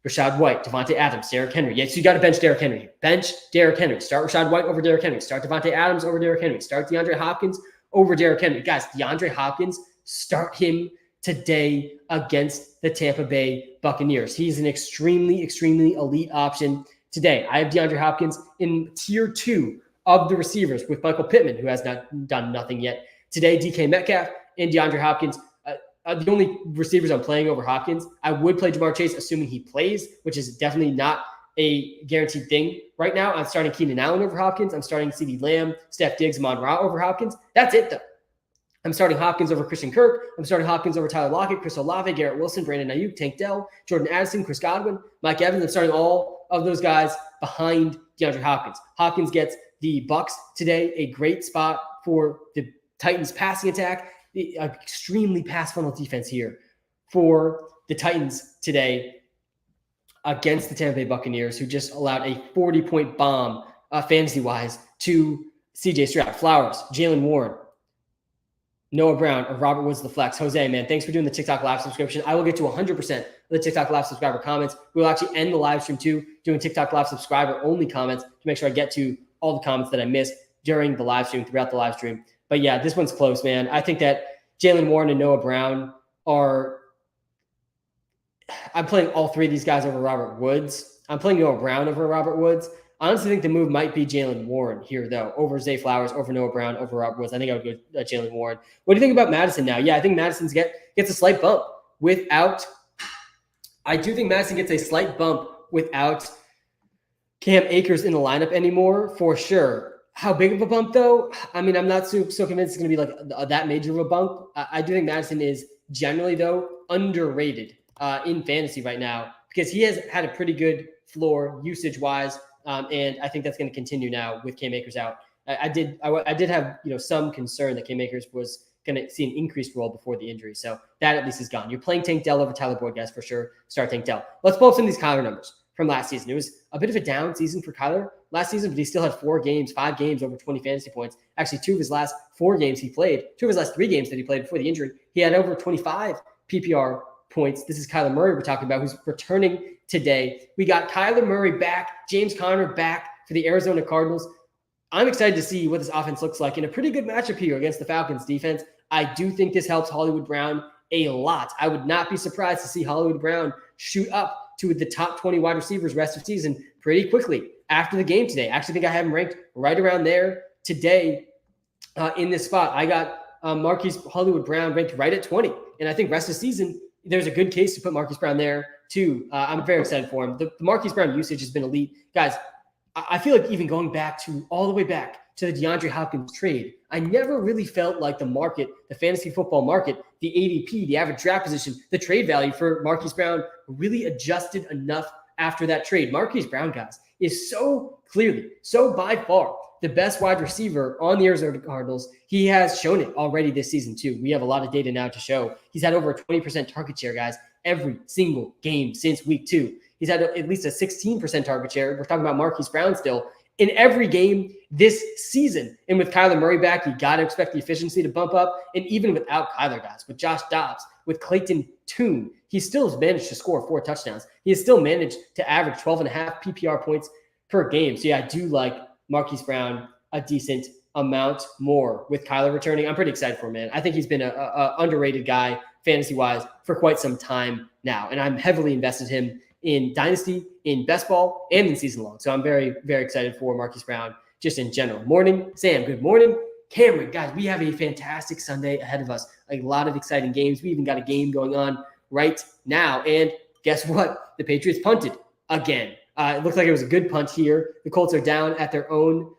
Rashad White, Devontae Adams, Derrick Henry. Yes, you got to bench Derrick Henry. Bench Derrick Henry. Start Rashad White over Derrick Henry. Start Devontae Adams over Derrick Henry. Start DeAndre Hopkins over Derrick Henry. Guys, DeAndre Hopkins, start him today against the Tampa Bay Buccaneers. He's an extremely, extremely elite option today. I have DeAndre Hopkins in tier 2 of the receivers with Michael Pittman, who has not done nothing yet. Today, DK Metcalf and DeAndre Hopkins. The only receivers I'm playing over Hopkins, I would play Jamar Chase, assuming he plays, which is definitely not a guaranteed thing right now. I'm starting Keenan Allen over Hopkins. I'm starting CeeDee Lamb, Steph Diggs, Amon-Ra over Hopkins. That's it, though. I'm starting Hopkins over Christian Kirk. I'm starting Hopkins over Tyler Lockett, Chris Olave, Garrett Wilson, Brandon Ayuk, Tank Dell, Jordan Addison, Chris Godwin, Mike Evans. I'm starting all of those guys behind DeAndre Hopkins. Hopkins gets the Bucks today, a great spot for the Titans passing attack. Extremely pass funnel defense here for the Titans today against the Tampa Bay Buccaneers, who just allowed a 40-point bomb fantasy-wise to CJ Stroud, Flowers, Jalen Warren, Noah Brown, or Robert Woods the flex. Jose, man, thanks for doing the TikTok live subscription. I will get to 100% of the TikTok live subscriber comments. We'll actually end the live stream too, doing TikTok live subscriber only comments to make sure I get to all the comments that I missed during the live stream, throughout the live stream. But yeah, this one's close, man. I think that Jalen Warren and Noah Brown I'm playing all 3 of these guys over Robert Woods. I'm playing Noah Brown over Robert Woods. I honestly think the move might be Jalen Warren here, though, over Zay Flowers, over Noah Brown, over Robert Woods. I think I would go Jalen Warren. What do you think about Madison now? Yeah, I think Madison gets a slight bump I do think Madison gets a slight bump without Cam Akers in the lineup anymore, for sure. How big of a bump, though? I mean, I'm not so convinced it's going to be like that major of a bump. I do think Madison is generally, though, underrated in fantasy right now, because he has had a pretty good floor usage-wise, and I think that's going to continue now with Cam Akers out. I did have some concern that Cam Akers was going to see an increased role before the injury, so that at least is gone. You're playing Tank Dell over Tyler Boyd, guys, for sure. Start Tank Dell. Let's pull up some of these Kyler numbers from last season. It was a bit of a down season for Kyler last season, but he still had 5 games over 20 fantasy points. Actually, 2 of his last 4 games he played, 2 of his last 3 games that he played before the injury, he had over 25 PPR points. This is Kyler Murray we're talking about, who's returning today. We got Kyler Murray back, James Conner back for the Arizona Cardinals. I'm excited to see what this offense looks like in a pretty good matchup here against the Falcons defense. I do think this helps Hollywood Brown a lot. I would not be surprised to see Hollywood Brown shoot up to the top 20 wide receivers rest of season pretty quickly after the game today. I actually think I have him ranked right around there today in this spot. I got Marquise Hollywood Brown ranked right at 20. And I think rest of the season, there's a good case to put Marquise Brown there too. I'm very excited for him. The Marquise Brown usage has been elite. Guys, I feel like even going back to all the way back to the DeAndre Hopkins trade, I never really felt like the market, the fantasy football market, the ADP, the average draft position, the trade value for Marquise Brown really adjusted enough after that trade. Marquise Brown, guys, is so clearly, so by far the best wide receiver on the Arizona Cardinals. He has shown it already this season too. We have a lot of data now to show. He's had over a 20% target share, guys, every single game since week 2. He's had at least a 16% target share. We're talking about Marquise Brown still in every game this season. And with Kyler Murray back, you got to expect the efficiency to bump up. And even without Kyler, guys, with Josh Dobbs, with Clayton Tune, he still has managed to score 4 touchdowns. He has still managed to average 12.5 PPR points per game. So yeah, I do like Marquise Brown a decent amount more with Kyler returning. I'm pretty excited for him, man. I think he's been a underrated guy fantasy-wise for quite some time now. And I'm heavily invested in him in Dynasty, in Best Ball, and in Season Long. So I'm very, very excited for Marquise Brown just in general. Morning, Sam. Good morning. Cameron, guys, we have a fantastic Sunday ahead of us. A lot of exciting games. We even got a game going on right now. And guess what? The Patriots punted again. It looked like it was a good punt here. The Colts are down at their own.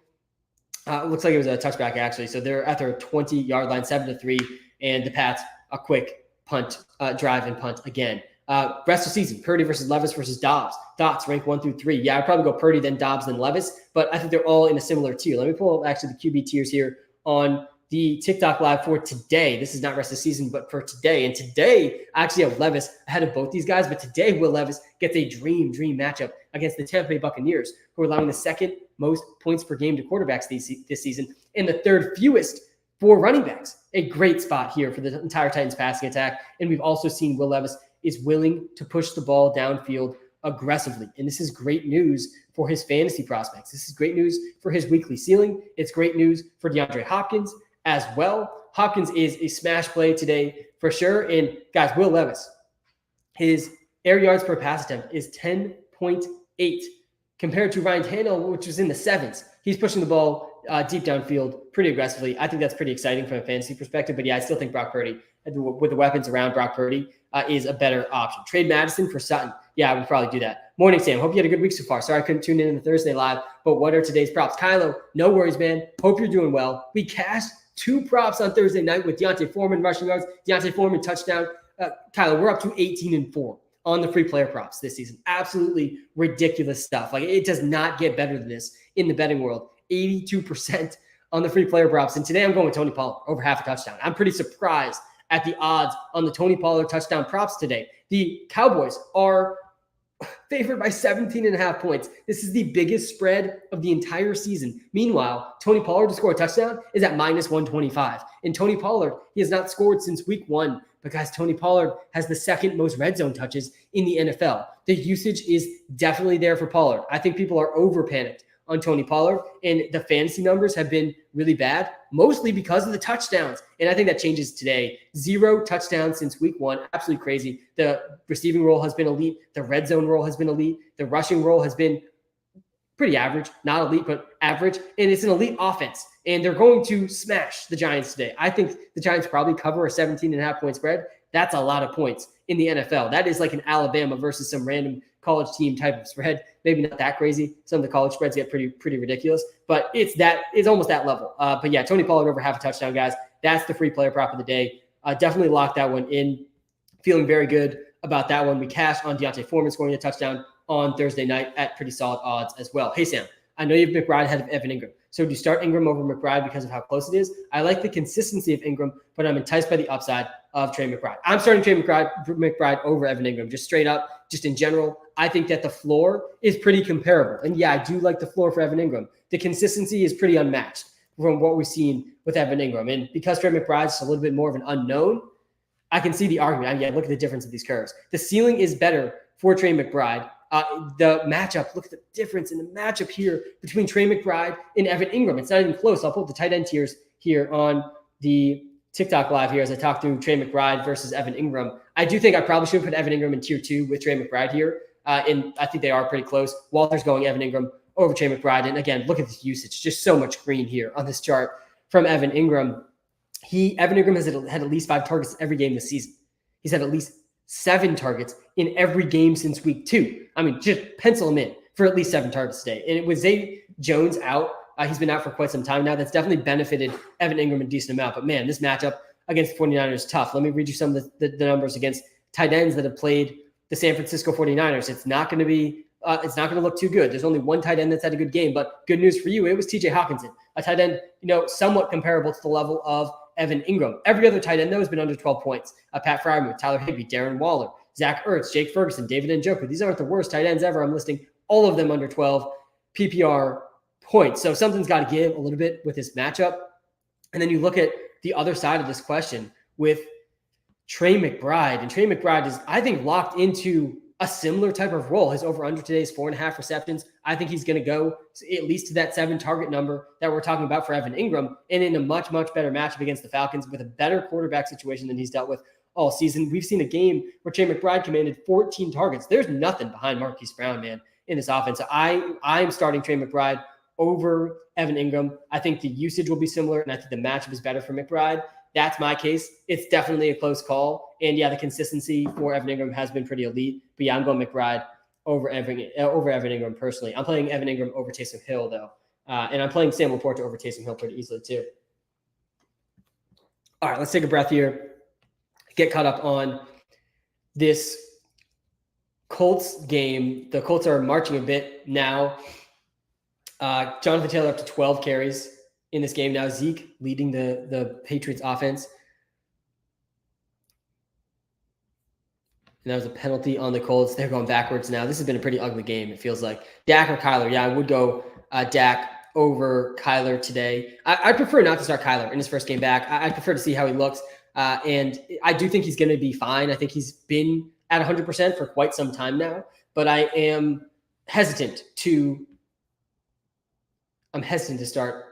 It looks like it was a touchback, actually. So they're at their 20-yard line, 7-3. And the Pats, a quick punt, drive and punt again. Rest of season, Purdy versus Levis versus Dobbs. Dots rank 1 through 3. Yeah, I'd probably go Purdy, then Dobbs, then Levis, but I think they're all in a similar tier. Let me pull up actually the QB tiers here on the TikTok live for today. This is not rest of season, but for today. And today, I actually have Levis ahead of both these guys, but today Will Levis gets a dream matchup against the Tampa Bay Buccaneers, who are allowing the second most points per game to quarterbacks this season and the third fewest for running backs. A great spot here for the entire Titans passing attack. And we've also seen Will Levis is willing to push the ball downfield aggressively. And this is great news for his fantasy prospects. This is great news for his weekly ceiling. It's great news for DeAndre Hopkins as well. Hopkins is a smash play today for sure. And guys, Will Levis, his air yards per pass attempt is 10.8 compared to Ryan Tannehill, which was in the 7s. He's pushing the ball deep downfield pretty aggressively. I think that's pretty exciting from a fantasy perspective. But yeah, I still think Brock Purdy, with the weapons around Brock Purdy, is a better option. Trade Madison for Sutton. Yeah, I would probably do that. Morning, Sam. Hope you had a good week so far. Sorry I couldn't tune in the Thursday live, but what are today's props? Kylo, no worries, man. Hope you're doing well. We cashed 2 props on Thursday night with Deontay Foreman rushing yards, Deontay Foreman touchdown. Kylo, we're up to 18-4 on the free player props this season. Absolutely ridiculous stuff. Like, it does not get better than this in the betting world. 82% on the free player props. And today I'm going with Tony Pollard over half a touchdown. I'm pretty surprised at the odds on the Tony Pollard touchdown props today. The Cowboys are favored by 17.5 points. This is the biggest spread of the entire season. Meanwhile, Tony Pollard to score a touchdown is at -125. And Tony Pollard, he has not scored since week 1. But guys, Tony Pollard has the second most red zone touches in the NFL. The usage is definitely there for Pollard. I think people are over panicked on Tony Pollard, and the fantasy numbers have been really bad, mostly because of the touchdowns. And I think that changes today. 0 touchdowns since week 1. Absolutely crazy. The receiving role has been elite. The red zone role has been elite. The rushing role has been pretty average, not elite, but average. And it's an elite offense. And they're going to smash the Giants today. I think the Giants probably cover a 17.5 point spread. That's a lot of points in the NFL. That is like an Alabama versus some random college team type of spread. Maybe not that crazy. Some of the college spreads get pretty ridiculous, but it's almost that level. But yeah, Tony Pollard over half a touchdown, guys. That's the free player prop of the day. Definitely lock that one in. Feeling very good about that one. We cashed on Deontay Foreman scoring a touchdown on Thursday night at pretty solid odds as well. Hey, Sam, I know you have McBride ahead of Evan Ingram. So do you start Ingram over McBride because of how close it is? I like the consistency of Ingram, but I'm enticed by the upside of Trey McBride. I'm starting Trey McBride over Evan Ingram, just straight up, just in general. I think that the floor is pretty comparable. And yeah, I do like the floor for Evan Ingram. The consistency is pretty unmatched from what we've seen with Evan Ingram. And because Trey McBride is a little bit more of an unknown, I can see the argument. Yeah, look at the difference of these curves. The ceiling is better for Trey McBride. The matchup, look at the difference in the matchup here between Trey McBride and Evan Ingram. It's not even close. I'll pull up the tight end tiers here on the TikTok live here as I talk through Trey McBride versus Evan Ingram. I do think I probably should put Evan Ingram in tier 2 with Trey McBride here. And I think they are pretty close. Walter's going Evan Ingram over Trey McBride. And again, look at this usage. Just so much green here on this chart from Evan Ingram. Evan Ingram has had at least 5 targets every game this season. He's had at least 7 targets in every game since week 2. I mean, just pencil him in for at least 7 targets today. And with Zay Jones out, he's been out for quite some time now. That's definitely benefited Evan Ingram a decent amount. But man, this matchup against the 49ers is tough. Let me read you some of the numbers against tight ends that have played the San Francisco 49ers. It's not going to look too good. There's only one tight end that's had a good game, but good news for you, it was TJ Hawkinson, a tight end, somewhat comparable to the level of Evan Ingram. Every other tight end, though, has been under 12 points. Pat Freiermuth, Tyler Higbee, Darren Waller, Zach Ertz, Jake Ferguson, David Njoku. These aren't the worst tight ends ever. I'm listing all of them under 12 PPR points. So something's got to give a little bit with this matchup. And then you look at the other side of this question with Trey McBride. And Trey McBride is, I think, locked into a similar type of role. His over-under today is 4.5 receptions. I think he's going to go at least to that 7 target number that we're talking about for Evan Ingram, and in a much, much better matchup against the Falcons with a better quarterback situation than he's dealt with all season. We've seen a game where Trey McBride commanded 14 targets. There's nothing behind Marquise Brown, man, in this offense. So I'm starting Trey McBride over Evan Ingram. I think the usage will be similar, and I think the matchup is better for McBride. That's my case. It's definitely a close call. And yeah, the consistency for Evan Ingram has been pretty elite. But yeah, I'm going McBride over Evan Ingram personally. I'm playing Evan Ingram over Taysom Hill, though. And I'm playing Sam Laporta over Taysom Hill pretty easily, too. All right, let's take a breath here. Get caught up on this Colts game. The Colts are marching a bit now. Jonathan Taylor up to 12 carries in this game now. Zeke leading the Patriots offense. And that was a penalty on the Colts. They're going backwards now. This has been a pretty ugly game, it feels like. Dak or Kyler? Yeah, I would go Dak over Kyler today. I prefer not to start Kyler in his first game back. I prefer to see how he looks. And I do think he's going to be fine. I think he's been at 100% for quite some time now. But I am hesitant to start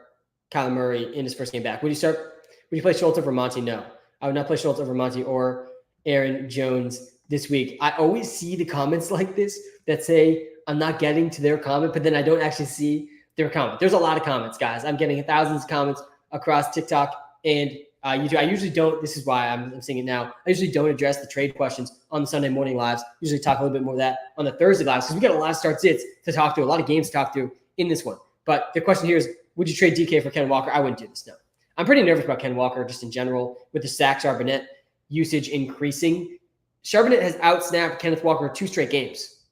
Kyler Murray in his first game back. Would you play Schultz over Monty? No. I would not play Schultz over Monty or Aaron Jones this week. I always see the comments like this that say I'm not getting to their comment, but then I don't actually see their comment. There's a lot of comments, guys. I'm getting thousands of comments across TikTok and YouTube. I usually don't. This is why I'm seeing it now. I usually don't address the trade questions on the Sunday morning lives. Usually talk a little bit more of that on the Thursday lives because we got a lot of start sits to talk through, a lot of games to talk through in this one. But the question here is, would you trade DK for Ken Walker? I wouldn't do this, no. I'm pretty nervous about Ken Walker just in general with the Sack Charbonnet usage increasing. Charbonnet has outsnapped Kenneth Walker 2 straight games.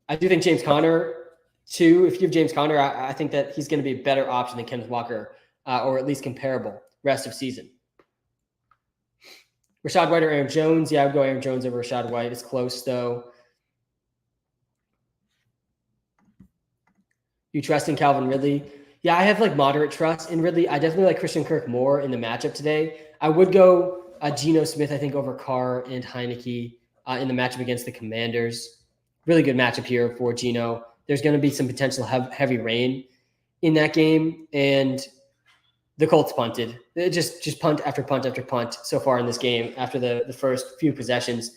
I do think James Conner, too. If you have James Conner, I think that he's going to be a better option than Kenneth Walker, or at least comparable rest of season. Rashad White or Aaron Jones? Yeah, I would go Aaron Jones over Rashad White. It's close, though. You trust in Calvin Ridley? Yeah, I have moderate trust in Ridley. I definitely like Christian Kirk more in the matchup today. I would go Geno Smith, I think, over Carr and Heineke in the matchup against the Commanders. Really good matchup here for Geno. There's going to be some potential heavy rain in that game, and the Colts punted. Just punt after punt after punt so far in this game after the first few possessions.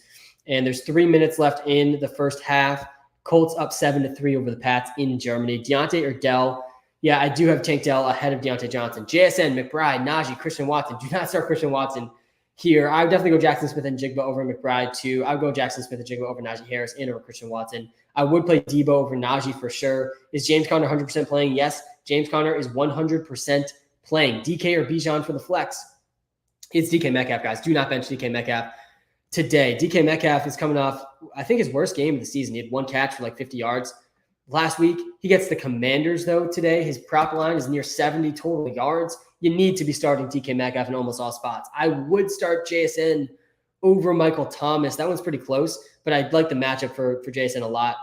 And there's 3 minutes left in the first half. Colts up 7-3 over the Pats in Germany. Deontay or Dell? Yeah, I do have Tank Dell ahead of Deontay Johnson. JSN, McBride, Najee, Christian Watson. Do not start Christian Watson here. I would definitely go Jackson Smith and Jigba over McBride too. I would go Jackson Smith and Jigba over Najee Harris and over Christian Watson. I would play Debo over Najee for sure. Is James Conner 100% playing? Yes, James Conner is 100% playing. DK or Bijan for the flex? It's DK Metcalf, guys. Do not bench DK Metcalf today. DK Metcalf is coming off, I think, his worst game of the season. He had 1 catch for 50 yards last week. He gets the Commanders, though, today. His prop line is near 70 total yards. You need to be starting DK Metcalf in almost all spots. I would start JSN over Michael Thomas. That one's pretty close, but I like the matchup for JSN a lot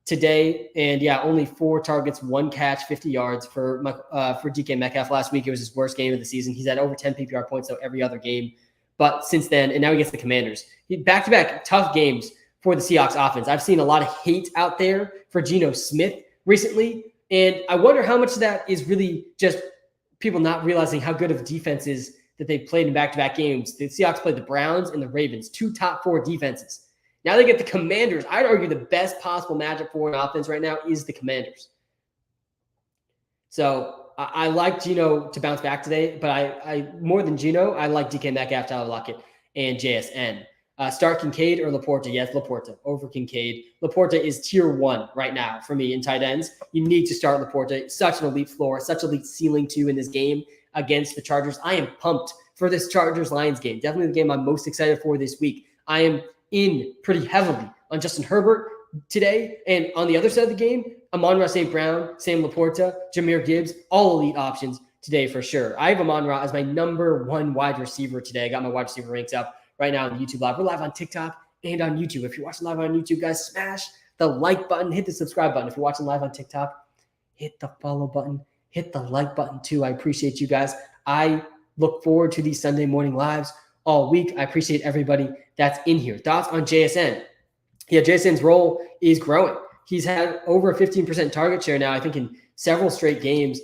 today. And yeah, only 4 targets, 1 catch, 50 yards for DK Metcalf last week. It was his worst game of the season. He's had over 10 PPR points, though, every other game But since then, and now he gets the Commanders. Back-to-back tough games for the Seahawks offense. I've seen a lot of hate out there for Geno Smith recently, and I wonder how much of that is really just people not realizing how good of defenses that they played in back-to-back games. The Seahawks played the Browns and the Ravens, 2 top 4 defenses. Now they get the Commanders. I'd argue the best possible matchup for an offense right now is the Commanders. So I like Geno to bounce back today, but I more than Geno, I like DK Metcalf, Tyler Lockett, and JSN. Start Kincaid or Laporta? Yes, Laporta over Kincaid. Laporta is tier 1 right now for me in tight ends. You need to start Laporta. Such an elite floor, such elite ceiling too in this game against the Chargers. I am pumped for this Chargers-Lions game. Definitely the game I'm most excited for this week. I am in pretty heavily on Justin Herbert today. And on the other side of the game, Amon-Ra St. Brown, Sam Laporta, Jahmyr Gibbs, all elite options today for sure. I have Amon-Ra as my number 1 wide receiver today. I got my wide receiver ranks up right now on YouTube Live. We're live on TikTok and on YouTube. If you're watching live on YouTube, guys, smash the like button, hit the subscribe button. If you're watching live on TikTok, hit the follow button, hit the like button too. I appreciate you guys. I look forward to these Sunday morning lives all week. I appreciate everybody that's in here. Thoughts on JSN? Yeah, JSN's role is growing. He's had over a 15% target share now, I think, in several straight games.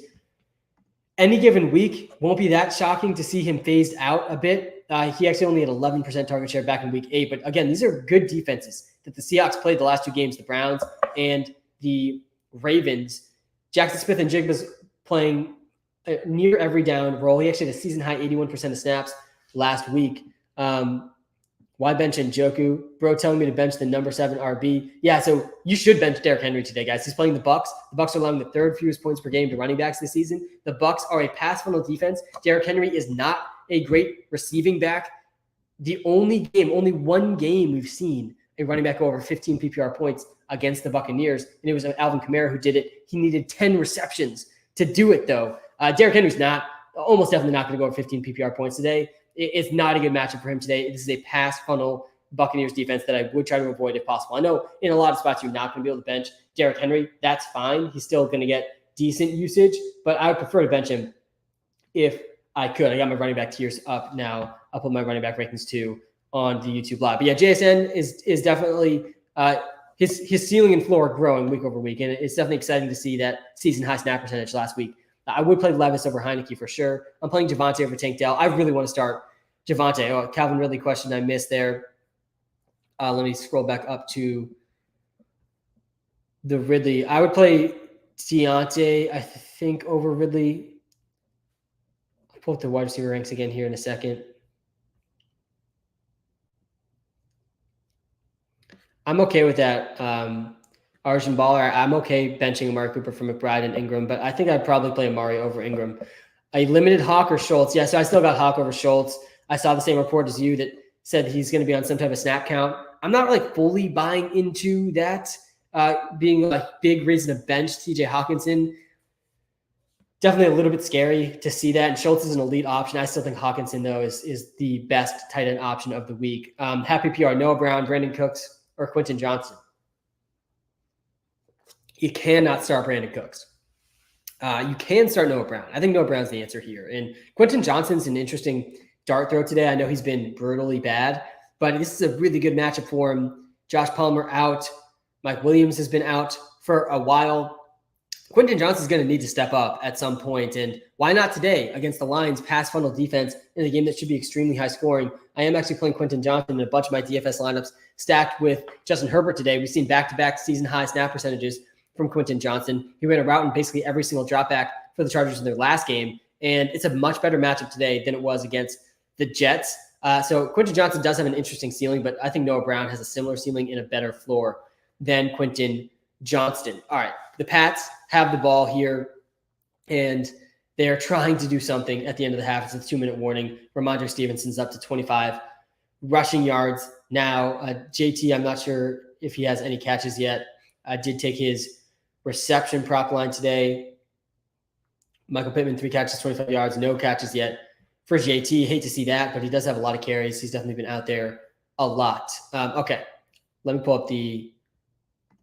Any given week won't be that shocking to see him phased out a bit. He actually only had 11% target share back in week 8. But again, these are good defenses that the Seahawks played the last 2 games, the Browns and the Ravens. Jackson Smith and Jigba's playing near every down role. He actually had a season-high 81% of snaps last week. Why bench Njoku? Bro telling me to bench the number 7 RB. Yeah, so you should bench Derrick Henry today, guys. He's playing the Bucs. The Bucs are allowing the 3rd fewest points per game to running backs this season. The Bucs are a pass funnel defense. Derrick Henry is not a great receiving back. Only one game we've seen a running back go over 15 PPR points against the Buccaneers, and it was Alvin Kamara who did it. He needed 10 receptions to do it, though. Derrick Henry's almost definitely not going to go over 15 PPR points today. It's not a good matchup for him today. This is a pass funnel Buccaneers defense that I would try to avoid if possible. I know in a lot of spots you're not going to be able to bench Derrick Henry. That's fine. He's still going to get decent usage, but I would prefer to bench him if I could. I got my running back tiers up now. I'll put my running back rankings too on the YouTube Live. But yeah, JSN is definitely his ceiling and floor are growing week over week, and it's definitely exciting to see that season high snap percentage last week. I would play Levis over Heineke for sure. I'm playing Javonte over Tank Dell. I really want to start Javonte. Oh, Calvin Ridley question I missed there. Let me scroll back up to the Ridley. I would play Deontay, I think, over Ridley. I'll pull up the wide receiver ranks again here in a second. I'm okay with that. Arjun Baller, I'm okay benching Amari Cooper for McBride and Ingram, but I think I'd probably play Amari over Ingram. A limited Hawk or Schultz? Yeah, so I still got Hawk over Schultz. I saw the same report as you that said he's going to be on some type of snap count. I'm not like fully buying into that being a big reason to bench TJ Hawkinson. Definitely a little bit scary to see that. And Schultz is an elite option. I still think Hawkinson, though, is the best tight end option of the week. Happy PR, Noah Brown, Brandon Cooks, or Quentin Johnson. You cannot start Brandon Cooks. You can start Noah Brown. I think Noah Brown's the answer here. And Quentin Johnson's an interesting dart throw today. I know he's been brutally bad, but this is a really good matchup for him. Josh Palmer out. Mike Williams has been out for a while. Quentin Johnson's going to need to step up at some point, and why not today against the Lions pass funnel defense in a game that should be extremely high scoring? I am actually playing Quentin Johnson in a bunch of my DFS lineups stacked with Justin Herbert today. We've seen back-to-back season high snap percentages from Quentin Johnson. He ran a route in basically every single drop back for the Chargers in their last game, and it's a much better matchup today than it was against the Jets. So Quentin Johnson does have an interesting ceiling, but I think Noah Brown has a similar ceiling and a better floor than Quentin Johnston. All right, the Pats have the ball here, and they're trying to do something at the end of the half. It's a 2-minute warning. Ramondre Stevenson's up to 25 rushing yards now. JT, I'm not sure if he has any catches yet. I did take his reception prop line today. Michael Pittman, 3 catches, 25 yards, no catches yet for JT. Hate to see that, but he does have a lot of carries. He's definitely been out there a lot. Okay, let me pull up the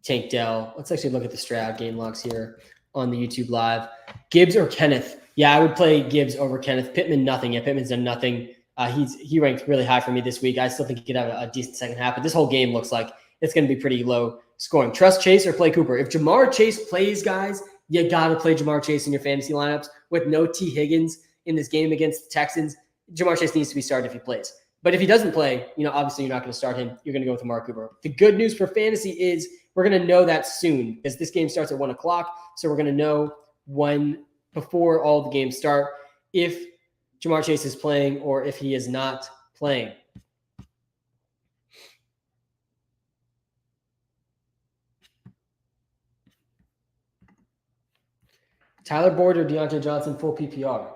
Tank Dell. Let's actually look at the Stroud game logs here on the YouTube Live. Gibbs or Kenneth? Yeah, I would play Gibbs over Kenneth. Pittman, nothing. Yeah, Pittman's done nothing He ranked really high for me this week. I still think he could have a decent second half, but this whole game looks like it's going to be pretty low scoring. Trust Chase or play Cooper. If Jamar Chase plays, guys, you got to play Jamar Chase in your fantasy lineups. With no T. Higgins in this game against the Texans, Jamar Chase needs to be started if he plays. But if he doesn't play, obviously you're not going to start him. You're going to go with Amari Cooper. The good news for fantasy is we're going to know that soon because this game starts at 1 o'clock. So we're going to know when before all the games start if Jamar Chase is playing or if he is not playing. Tyler Boyd or Deontay Johnson, full PPR?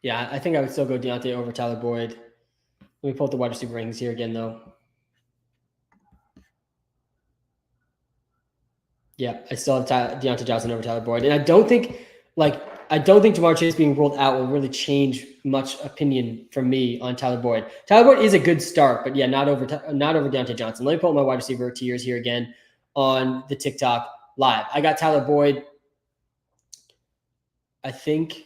Yeah, I think I would still go Deontay over Tyler Boyd. Let me pull up the wide receiver rankings here again, though. Yeah, I still have Deontay Johnson over Tyler Boyd. And I don't think Jamar Chase being ruled out will really change much opinion from me on Tyler Boyd. Tyler Boyd is a good start, but yeah, not over Deontay Johnson. Let me pull up my wide receiver tiers here again on the TikTok live. I got Tyler Boyd, I think,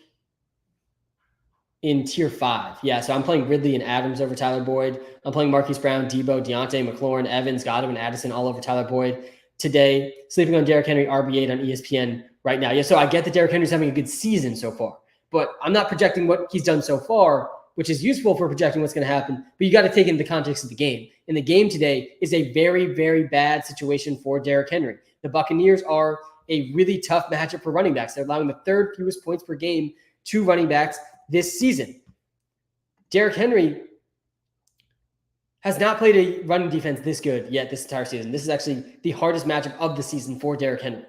in tier 5. Yeah, so I'm playing Ridley and Adams over Tyler Boyd. I'm playing Marquise Brown, Debo, Deontay, McLaurin, Evans, Godwin, Addison all over Tyler Boyd today. Sleeping on Derrick Henry, RB8 on ESPN right now. Yeah, so I get that Derrick Henry's having a good season so far, but I'm not projecting what he's done so far, which is useful for projecting what's going to happen, but you got to take into the context of the game. And the game today is a very, very bad situation for Derrick Henry. The Buccaneers are a really tough matchup for running backs. They're allowing the 3rd fewest points per game to running backs this season. Derrick Henry has not played a running defense this good yet this entire season. This is actually the hardest matchup of the season for Derrick Henry.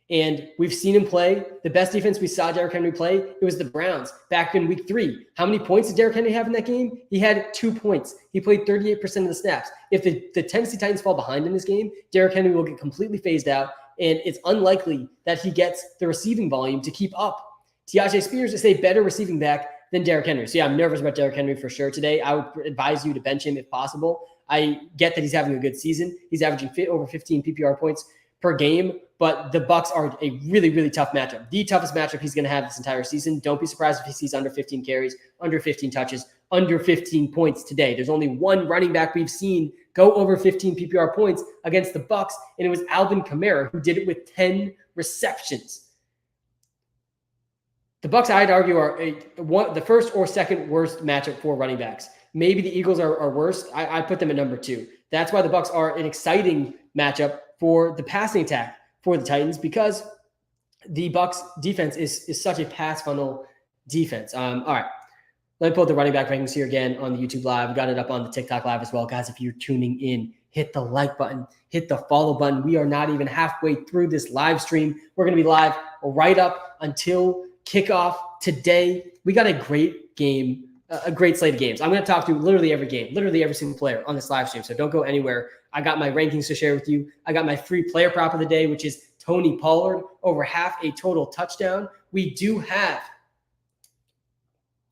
And we've seen him play. The best defense we saw Derrick Henry play, it was the Browns back in week 3. How many points did Derrick Henry have in that game? He had 2 points. He played 38% of the snaps. If the Tennessee Titans fall behind in this game, Derrick Henry will get completely phased out, and it's unlikely that he gets the receiving volume to keep up. Tyjae Spears is a better receiving back than Derrick Henry. So yeah, I'm nervous about Derrick Henry for sure today. I would advise you to bench him if possible. I get that he's having a good season. He's averaging over 15 PPR points per game, but the Bucs are a really, really tough matchup. The toughest matchup he's going to have this entire season. Don't be surprised if he sees under 15 carries, under 15 touches, under 15 points today. There's only one running back we've seen go over 15 PPR points against the Bucs, and it was Alvin Kamara, who did it with 10 receptions. The Bucs, I'd argue, are the first or second worst matchup for running backs. Maybe the Eagles are worse. I put them at number 2. That's why the Bucs are an exciting matchup for the passing attack for the Titans, because the Bucs defense is such a pass funnel defense. All right, let me pull up the running back rankings here again on the YouTube Live. We got it up on the TikTok Live as well. Guys, if you're tuning in, hit the like button, hit the follow button. We are not even halfway through this live stream. We're going to be live right up until kickoff today. We got a great game, a great slate of games. I'm going to talk to literally every game, literally every single player on this live stream. So don't go anywhere. I got my rankings to share with you. I got my free player prop of the day, which is Tony Pollard over half a total touchdown. We do have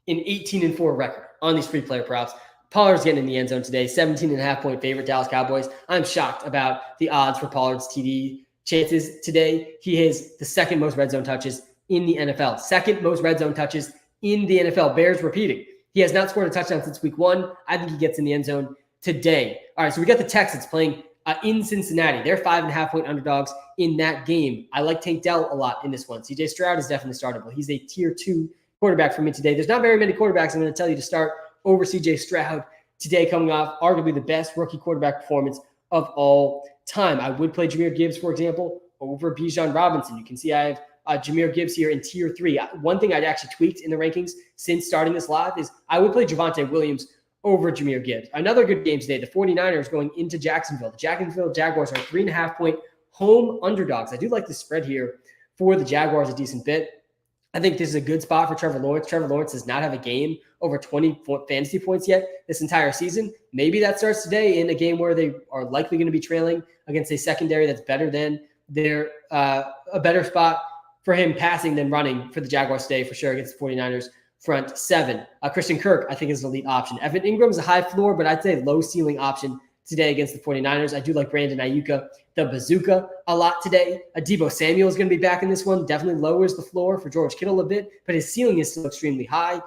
an 18-4 record on these free player props. Pollard's getting in the end zone today, 17.5 point favorite, Dallas Cowboys. I'm shocked about the odds for Pollard's TD chances today. He has the 2nd most red zone touches in the NFL. 2nd most red zone touches in the NFL. Bears repeating. He has not scored a touchdown since week 1. I think he gets in the end zone today. All right, so we got the Texans playing in Cincinnati. They're 5.5 point underdogs in that game. I like Tank Dell a lot in this one. CJ Stroud is definitely startable. He's a tier 2 quarterback for me today. There's not very many quarterbacks I'm going to tell you to start over CJ Stroud today, coming off arguably the best rookie quarterback performance of all time. I would play Jahmyr Gibbs, for example, over Bijan Robinson. You can see I have Jahmyr Gibbs here in tier 3. One thing I'd actually tweaked in the rankings since starting this live is I would play Javonte Williams over Jahmyr Gibbs. Another good game today. The 49ers going into Jacksonville. The Jacksonville Jaguars are 3.5 point home underdogs. I do like the spread here for the Jaguars a decent bit. I think this is a good spot for Trevor Lawrence. Trevor Lawrence does not have a game over 20 fantasy points yet this entire season. Maybe that starts today in a game where they are likely going to be trailing against a secondary that's better than their a better spot for him passing than running for the Jaguars today for sure against the 49ers front 7. Christian Kirk, I think, is an elite option. Evan Ingram is a high floor, but I'd say low ceiling option today against the 49ers. I do like Brandon Ayuka, the bazooka, a lot today. Deebo Samuel is going to be back in this one. Definitely lowers the floor for George Kittle a bit, but his ceiling is still extremely high.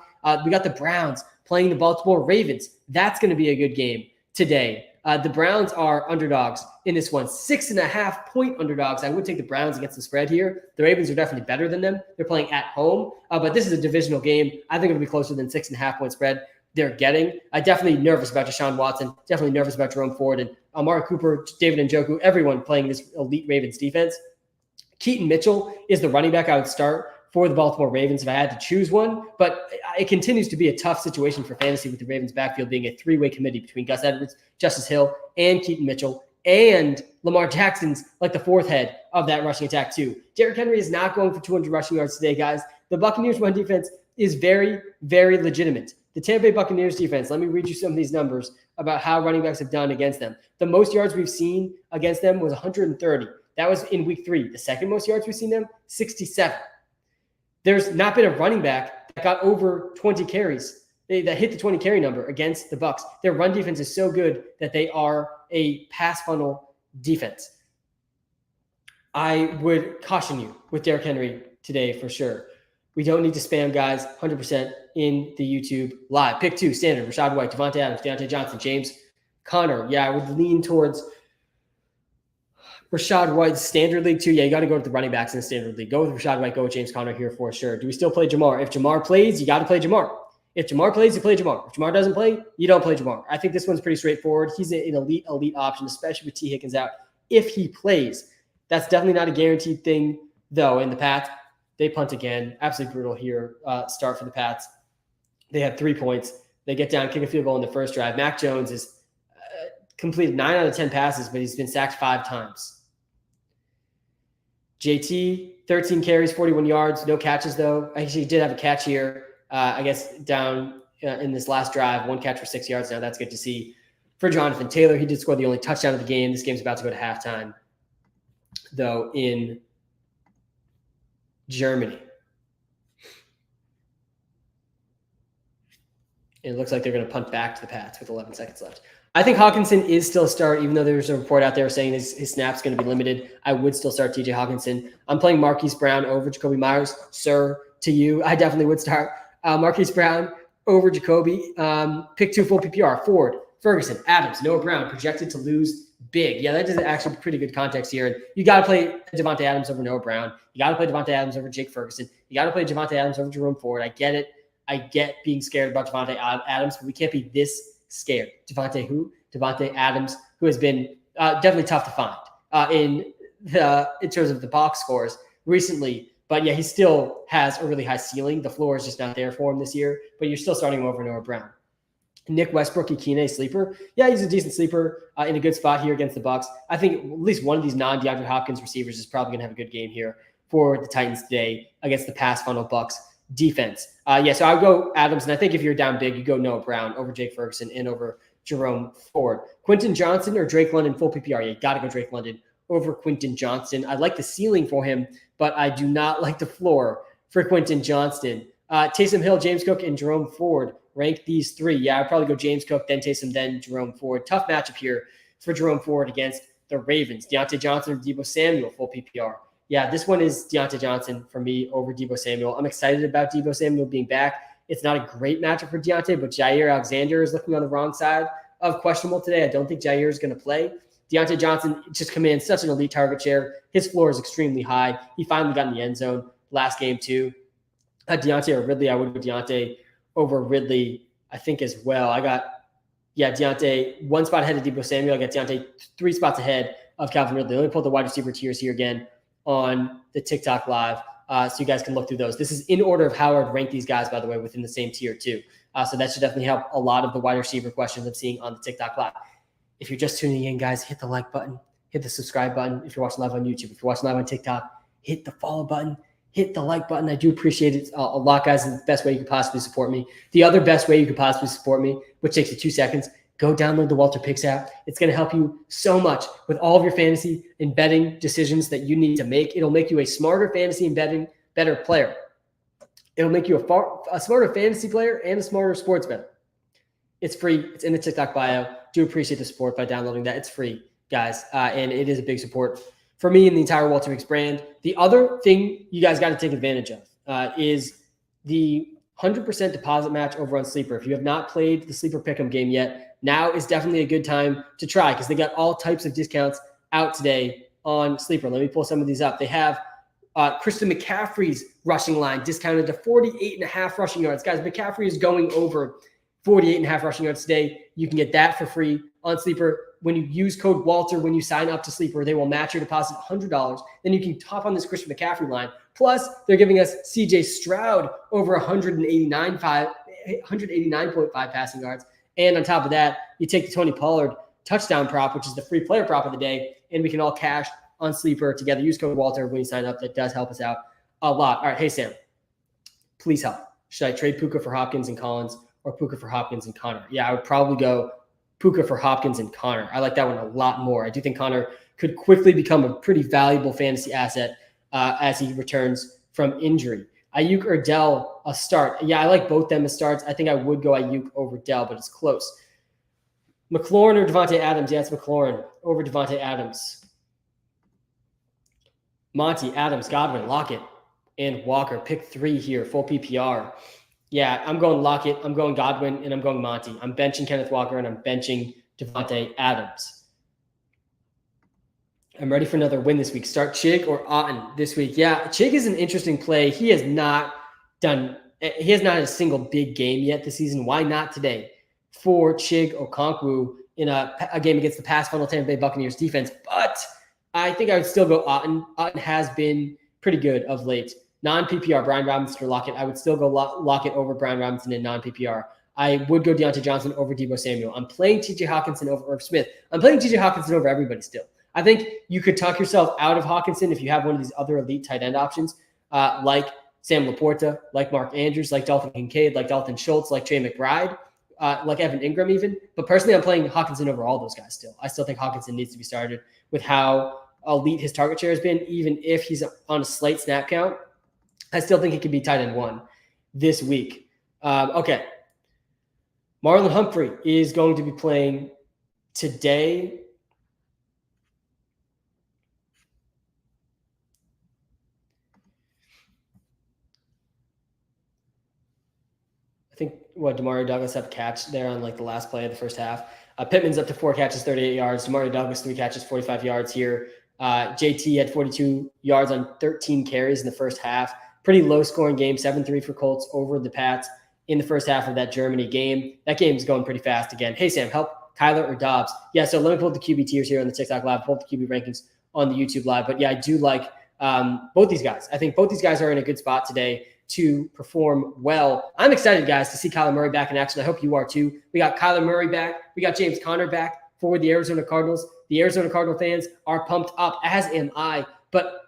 We got the Browns playing the Baltimore Ravens. That's going to be a good game today. The Browns are underdogs in this one, 6.5-point underdogs. I would take the Browns against the spread here. The Ravens are definitely better than them. They're playing at home, but this is a divisional game. I think it'll be closer than 6.5-point spread they're getting. I'm definitely nervous about Deshaun Watson, definitely nervous about Jerome Ford and Amari Cooper, David Njoku, everyone playing this elite Ravens defense. Keaton Mitchell is the running back I would start for the Baltimore Ravens if I had to choose one, but it continues to be a tough situation for fantasy with the Ravens backfield being a three-way committee between Gus Edwards, Justice Hill, and Keaton Mitchell, and Lamar Jackson's like the fourth head of that rushing attack too. Derrick Henry is not going for 200 rushing yards today, guys. The Buccaneers' run defense is very, very legitimate. The Tampa Bay Buccaneers defense, let me read you some of these numbers about how running backs have done against them. The most yards we've seen against them was 130. That was in week 3. The second most yards we've seen them, 67. There's not been a running back that got over 20 carries, that hit the 20 carry number against the Bucs. Their run defense is so good that they are a pass funnel defense. I would caution you with Derrick Henry today for sure. We don't need to spam guys 100% in the YouTube live. Pick 2, standard, Rachaad White, Devontae Adams, Deontay Johnson, James Conner. Yeah, I would lean towards Rachaad White's standard league too. Yeah, you got to go with the running backs in the standard league. Go with Rachaad White, go with James Conner here for sure. Do we still play Jamar? If Jamar plays, you got to play Jamar. If Jamar plays, you play Jamar. If Jamar doesn't play, you don't play Jamar. I think this one's pretty straightforward. He's an elite option, especially with T. Higgins out. If he plays, that's definitely not a guaranteed thing, though. In the Pats, they punt again. Absolutely brutal here. Start for the Pats. They have 3 points. They get down, kick a field goal in the first drive. Mac Jones has completed 9 out of 10 passes, but he's been sacked 5 times. JT, 13 carries, 41 yards, no catches, though. Actually, he did have a catch here, I guess, down in this last drive. 1 catch for 6 yards now. That's good to see. For Jonathan Taylor, he did score the only touchdown of the game. This game's about to go to halftime, though, in Germany. It looks like they're going to punt back to the Pats with 11 seconds left. I think Hawkinson is still a start, even though there's a report out there saying his snap's going to be limited. I would still start TJ Hawkinson. I'm playing Marquise Brown over Jacoby Myers. Sir, to you, I definitely would start Marquise Brown over Jacoby. Pick 2 full PPR. Ford, Ferguson, Adams, Noah Brown projected to lose big. Yeah, that is actually pretty good context here. And you got to play Devontae Adams over Noah Brown. You got to play Devontae Adams over Jake Ferguson. You got to play Devontae Adams over Jerome Ford. I get it. I get being scared about Devontae Adams, but we can't be this scared. Devontae who? Devontae Adams, who has been definitely tough to find in terms of the box scores recently. But yeah, he still has a really high ceiling. The floor is just not there for him this year, but you're still starting him over Noah Brown. Nick Westbrook, Ikine, sleeper. Yeah, he's a decent sleeper in a good spot here against the Bucs. I think at least one of these non-DeAndre Hopkins receivers is probably going to have a good game here for the Titans today against the pass funnel Bucs defense. So I would go Adams, and I think if you're down big, you go Noah Brown over Jake Ferguson and over Jerome Ford. Quentin Johnson or Drake London full PPR. Yeah, you got to go Drake London over Quentin Johnson. I like the ceiling for him, but I do not like the floor for Quentin Johnston. Taysom Hill, James Cook, and Jerome Ford. Rank these 3. Yeah, I'd probably go James Cook, then Taysom, then Jerome Ford. Tough matchup here for Jerome Ford against the Ravens. Deontay Johnson or Deebo Samuel, full PPR. Yeah, this one is Deontay Johnson for me over Deebo Samuel. I'm excited about Deebo Samuel being back. It's not a great matchup for Deontay, but Jair Alexander is looking on the wrong side of questionable today. I don't think Jair is going to play. Deontay Johnson just commands such an elite target share. His floor is extremely high. He finally got in the end zone last game too. Deontay or Ridley, I would go Deontay over Ridley, I think, as well. I got, Deontay 1 spot ahead of Deebo Samuel. I got Deontay 3 spots ahead of Calvin Ridley. Let me pull the wide receiver tiers here again on the TikTok live so you guys can look through those. This is in order of how I'd rank these guys, by the way, within the same tier too. So that should definitely help a lot of the wide receiver questions I'm seeing on the TikTok live. If you're just tuning in, guys, hit the like button, hit the subscribe button. If you're watching live on YouTube, if you're watching live on TikTok, hit the follow button, hit the like button. I do appreciate it a lot, guys. It's the best way you could possibly support me. The other best way you could possibly support me, which takes you 2 seconds, go download the Walter Picks app. It's going to help you so much with all of your fantasy and betting decisions that you need to make. It'll make you a smarter fantasy and betting better player. It'll make you a smarter fantasy player and a smarter sports bettor. It's free. It's in the TikTok bio. do appreciate the support by downloading that. It's free, guys, and it is a big support for me and the entire Weatherman brand. The other thing you guys got to take advantage of is the 100% deposit match over on Sleeper. If you have not played the Sleeper Pick'em game yet, now is definitely a good time to try because they got all types of discounts out today on Sleeper. Let me pull some of these up. They have Christian McCaffrey's rushing line discounted to 48.5 rushing yards. Guys, McCaffrey is going over 48.5 rushing yards today. You can get that for free on Sleeper. When you use code Walter, when you sign up to Sleeper, they will match your deposit $100. Then you can top on this Christian McCaffrey line. Plus, they're giving us CJ Stroud over 189.5 passing yards. And on top of that, you take the Tony Pollard touchdown prop, which is the free player prop of the day, and we can all cash on Sleeper together. Use code Walter when you sign up. That does help us out a lot. All right, hey, Sam, please help. Should I trade Puka for Hopkins and Collins or Puka for Hopkins and Connor? Yeah, I would probably go Puka for Hopkins and Connor. I like that one a lot more. I do think Connor could quickly become a pretty valuable fantasy asset as he returns from injury. Ayuk or Dell, a start. Yeah, I like both them as starts. I think I would go Ayuk over Dell, but it's close. McLaurin or Devontae Adams? Yeah, it's McLaurin over Devontae Adams. Monty, Adams, Godwin, Lockett, and Walker. Pick 3 here, full PPR. Yeah, I'm going Lockett, I'm going Godwin, and I'm going Monty. I'm benching Kenneth Walker, and I'm benching Devontae Adams. I'm ready for another win this week. Start Chig or Otten this week. Yeah, Chig is an interesting play. He has not had a single big game yet this season. Why not today for Chig Okonkwo in a game against the pass funnel Tampa Bay Buccaneers defense? But I think I would still go Otten. Otten has been pretty good of late. Non-PPR, Brian Robinson or Lockett. I would still go Lockett over Brian Robinson in non-PPR. I would go Deontay Johnson over Deebo Samuel. I'm playing TJ Hawkinson over Irv Smith. I'm playing TJ Hawkinson over everybody still. I think you could talk yourself out of Hawkinson if you have one of these other elite tight end options, like Sam Laporta, like Mark Andrews, like Dalton Kincaid, like Dalton Schultz, like Trey McBride, like Evan Ingram even. But personally, I'm playing Hawkinson over all those guys still. I still think Hawkinson needs to be started with how elite his target share has been, even if he's on a slight snap count. I still think he could be tight end 1 this week. Okay. Marlon Humphrey is going to be playing today. I think Demario Douglas had a catch there on like the last play of the first half. Pittman's up to 4 catches, 38 yards. Demario Douglas 3 catches, 45 yards here. JT had 42 yards on 13 carries in the first half. Pretty low-scoring game, 7-3 for Colts over the Pats in the first half of that Germany game. That game's going pretty fast again. Hey, Sam, help Kyler or Dobbs? Yeah, so let me pull up the QB tiers here on the TikTok Live, pull up the QB rankings on the YouTube Live. But, yeah, I do like both these guys. I think both these guys are in a good spot today to perform well. I'm excited, guys, to see Kyler Murray back in action. I hope you are too. We got Kyler Murray back. We got James Conner back for the Arizona Cardinals. The Arizona Cardinal fans are pumped up, as am I. But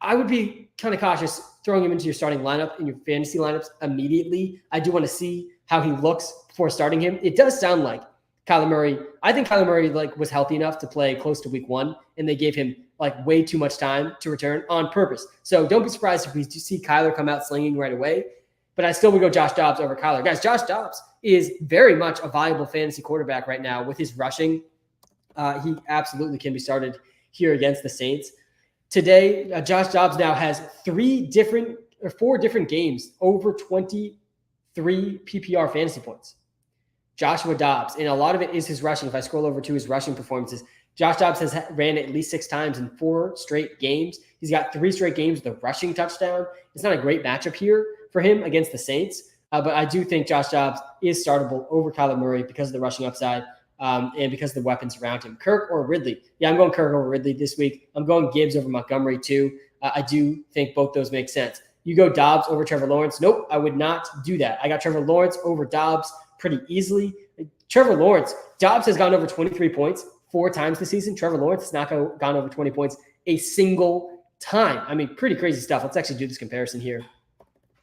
I would be kind of cautious throwing him into your starting lineup, in your fantasy lineups immediately. I do want to see how he looks before starting him. It does sound like Kyler Murray. I think Kyler Murray was healthy enough to play close to week 1, and they gave him way too much time to return on purpose. So don't be surprised if we do see Kyler come out slinging right away. But I still would go Josh Dobbs over Kyler. Guys, Josh Dobbs is very much a viable fantasy quarterback right now with his rushing. He absolutely can be started here against the Saints. Today, Josh Dobbs now has 4 different games over 23 PPR fantasy points. Joshua Dobbs, and a lot of it is his rushing. If I scroll over to his rushing performances, Josh Dobbs has ran at least 6 times in 4 straight games. He's got 3 straight games with a rushing touchdown. It's not a great matchup here for him against the Saints, but I do think Josh Dobbs is startable over Kyler Murray because of the rushing upside and because of the weapons around him. Kirk or Ridley? Yeah, I'm going Kirk over Ridley this week. I'm going Gibbs over Montgomery too. I do think both those make sense. You go Dobbs over Trevor Lawrence? Nope, I would not do that. I got Trevor Lawrence over Dobbs pretty easily. Trevor Lawrence, Dobbs has gone over 23 points 4 times this season. Trevor Lawrence has not gone over 20 points a single time. I mean, pretty crazy stuff. Let's actually do this comparison here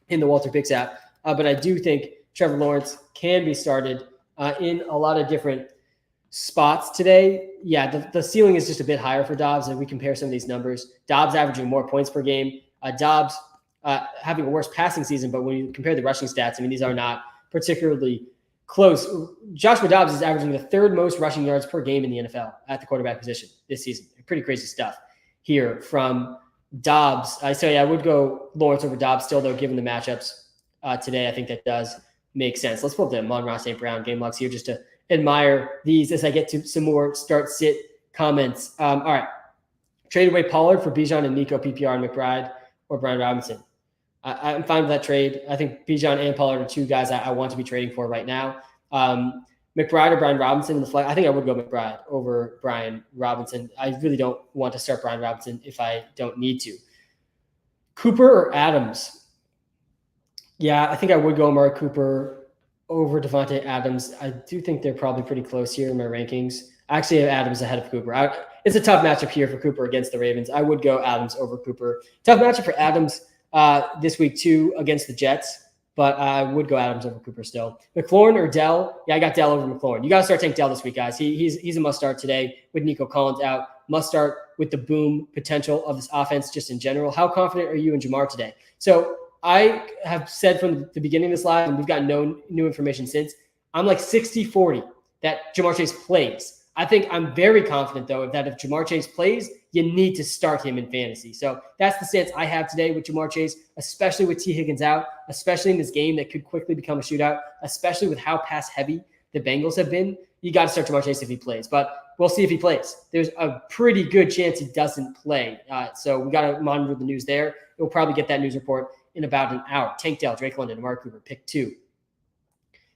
in the Walter Picks app. But I do think Trevor Lawrence can be started in a lot of different spots today. Yeah, the ceiling is just a bit higher for Dobbs if we compare some of these numbers. Dobbs averaging more points per game. Dobbs having a worse passing season, but when you compare the rushing stats, I mean, these are not particularly Close. Joshua Dobbs is averaging the third most rushing yards per game in the NFL at the quarterback position this season. Pretty crazy stuff here from Dobbs. I would go Lawrence over Dobbs still, though, given the matchups today. I think that does make sense. Let's pull up the Amon-Ra St. Brown game logs here just to admire these as I get to some more start-sit comments. All right. Trade away Pollard for Bijan and Nico, PPR, and McBride or Brian Robinson. I'm fine with that trade. I think Bijan and Pollard are two guys I want to be trading for right now. McBride or Brian Robinson in the flex. I think I would go McBride over Brian Robinson. I really don't want to start Brian Robinson if I don't need to. Cooper or Adams? Yeah, I think I would go Amari Cooper over Devontae Adams. I do think they're probably pretty close here in my rankings. I actually have Adams ahead of Cooper. It's a tough matchup here for Cooper against the Ravens. I would go Adams over Cooper. Tough matchup for Adams this week too against the Jets, but I would go Adams over Cooper still. McLaurin or Dell? Yeah, I got Dell over McLaurin. You got to start Tank Dell this week, guys. He's a must start today with Nico Collins out. Must start with the boom potential of this offense just in general. How confident are you in Jamar today? So I have said from the beginning of this live, and we've got no new information since, I'm like 60-40 that Jamar Chase plays. I think I'm very confident, though, that if Jamar Chase plays, you need to start him in fantasy. So that's the stance I have today with Jamar Chase, especially with T. Higgins out, especially in this game that could quickly become a shootout, especially with how pass-heavy the Bengals have been. You got to start Jamar Chase if he plays, but we'll see if he plays. There's a pretty good chance he doesn't play. So we got to monitor the news there. We'll probably get that news report in about an hour. Tank Dell, Drake London, Amari Cooper, pick 2.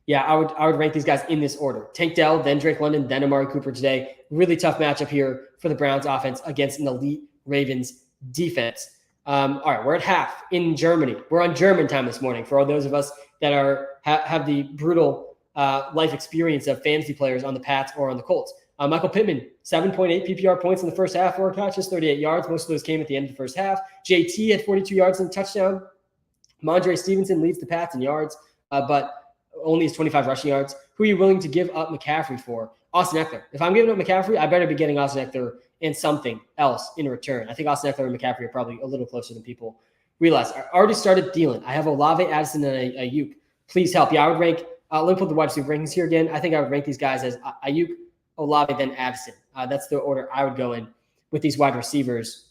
Yeah, I would rank these guys in this order. Tank Dell, then Drake London, then Amari Cooper today. Really tough matchup here for the Browns offense against an elite Ravens defense. All right, we're at half in Germany. We're on German time this morning for all those of us that have the brutal life experience of fantasy players on the Pats or on the Colts. Michael Pittman, 7.8 PPR points in the first half, 4 catches, 38 yards. Most of those came at the end of the first half. JT had 42 yards and a touchdown. Mondre Stevenson leads the Pats in yards, but only has 25 rushing yards. Who are you willing to give up McCaffrey for? Austin Eckler. If I'm giving up McCaffrey, I better be getting Austin Eckler and something else in return. I think Austin Eckler and McCaffrey are probably a little closer than people realize. I already started Thielen. I have Olave, Addison, and Ayuk. Please help. Yeah, I would rank let me put the wide receiver rankings here again. I think I would rank these guys as Ayuk, Olave, then Addison. That's the order I would go in with these wide receivers.